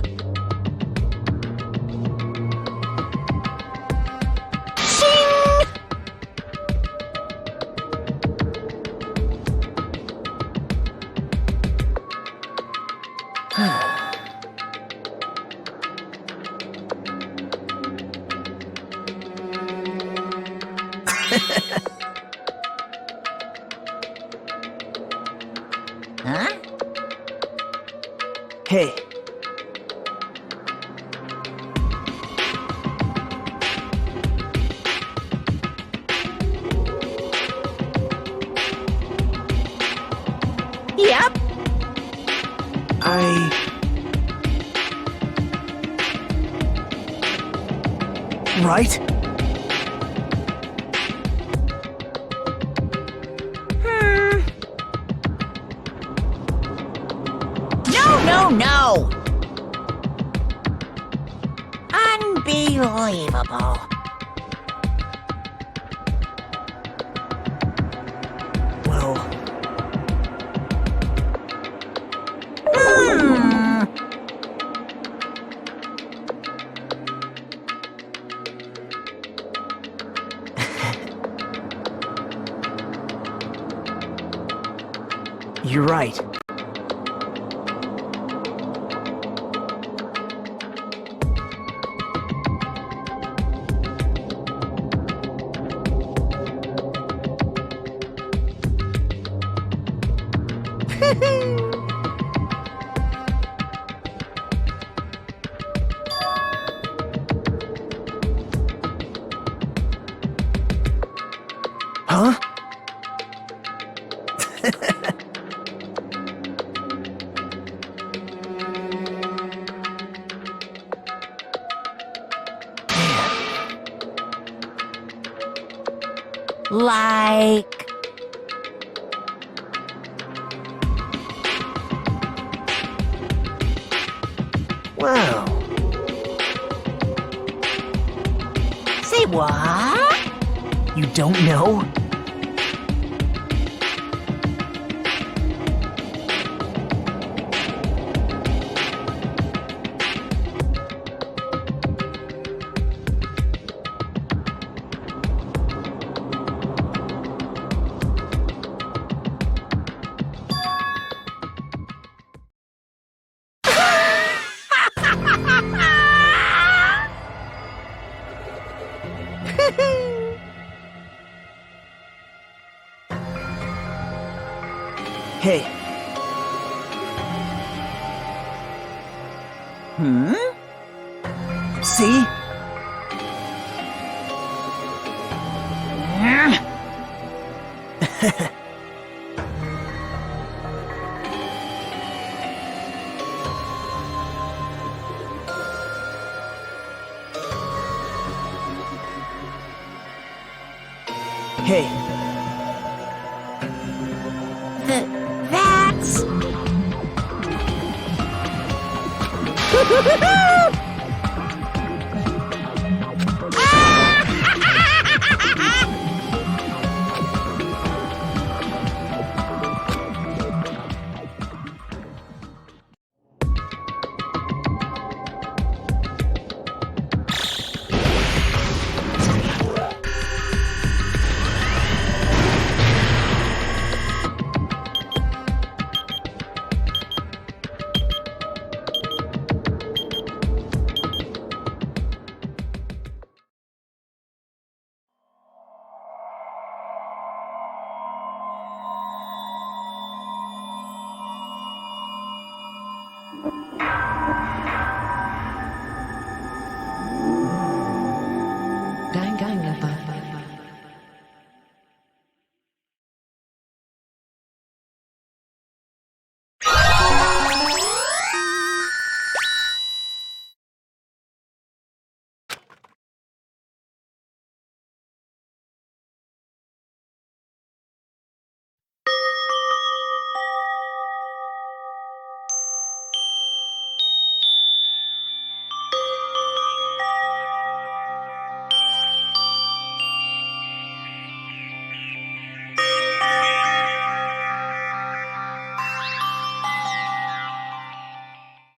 J: Huh?
I: Hey.
J: Yep.
I: Right?
J: No! Unbelievable.
I: Well... You're right. Huh?
J: Like...
I: Wow.
J: Say what?
I: You don't know? Hey. See? Hey.
J: That's...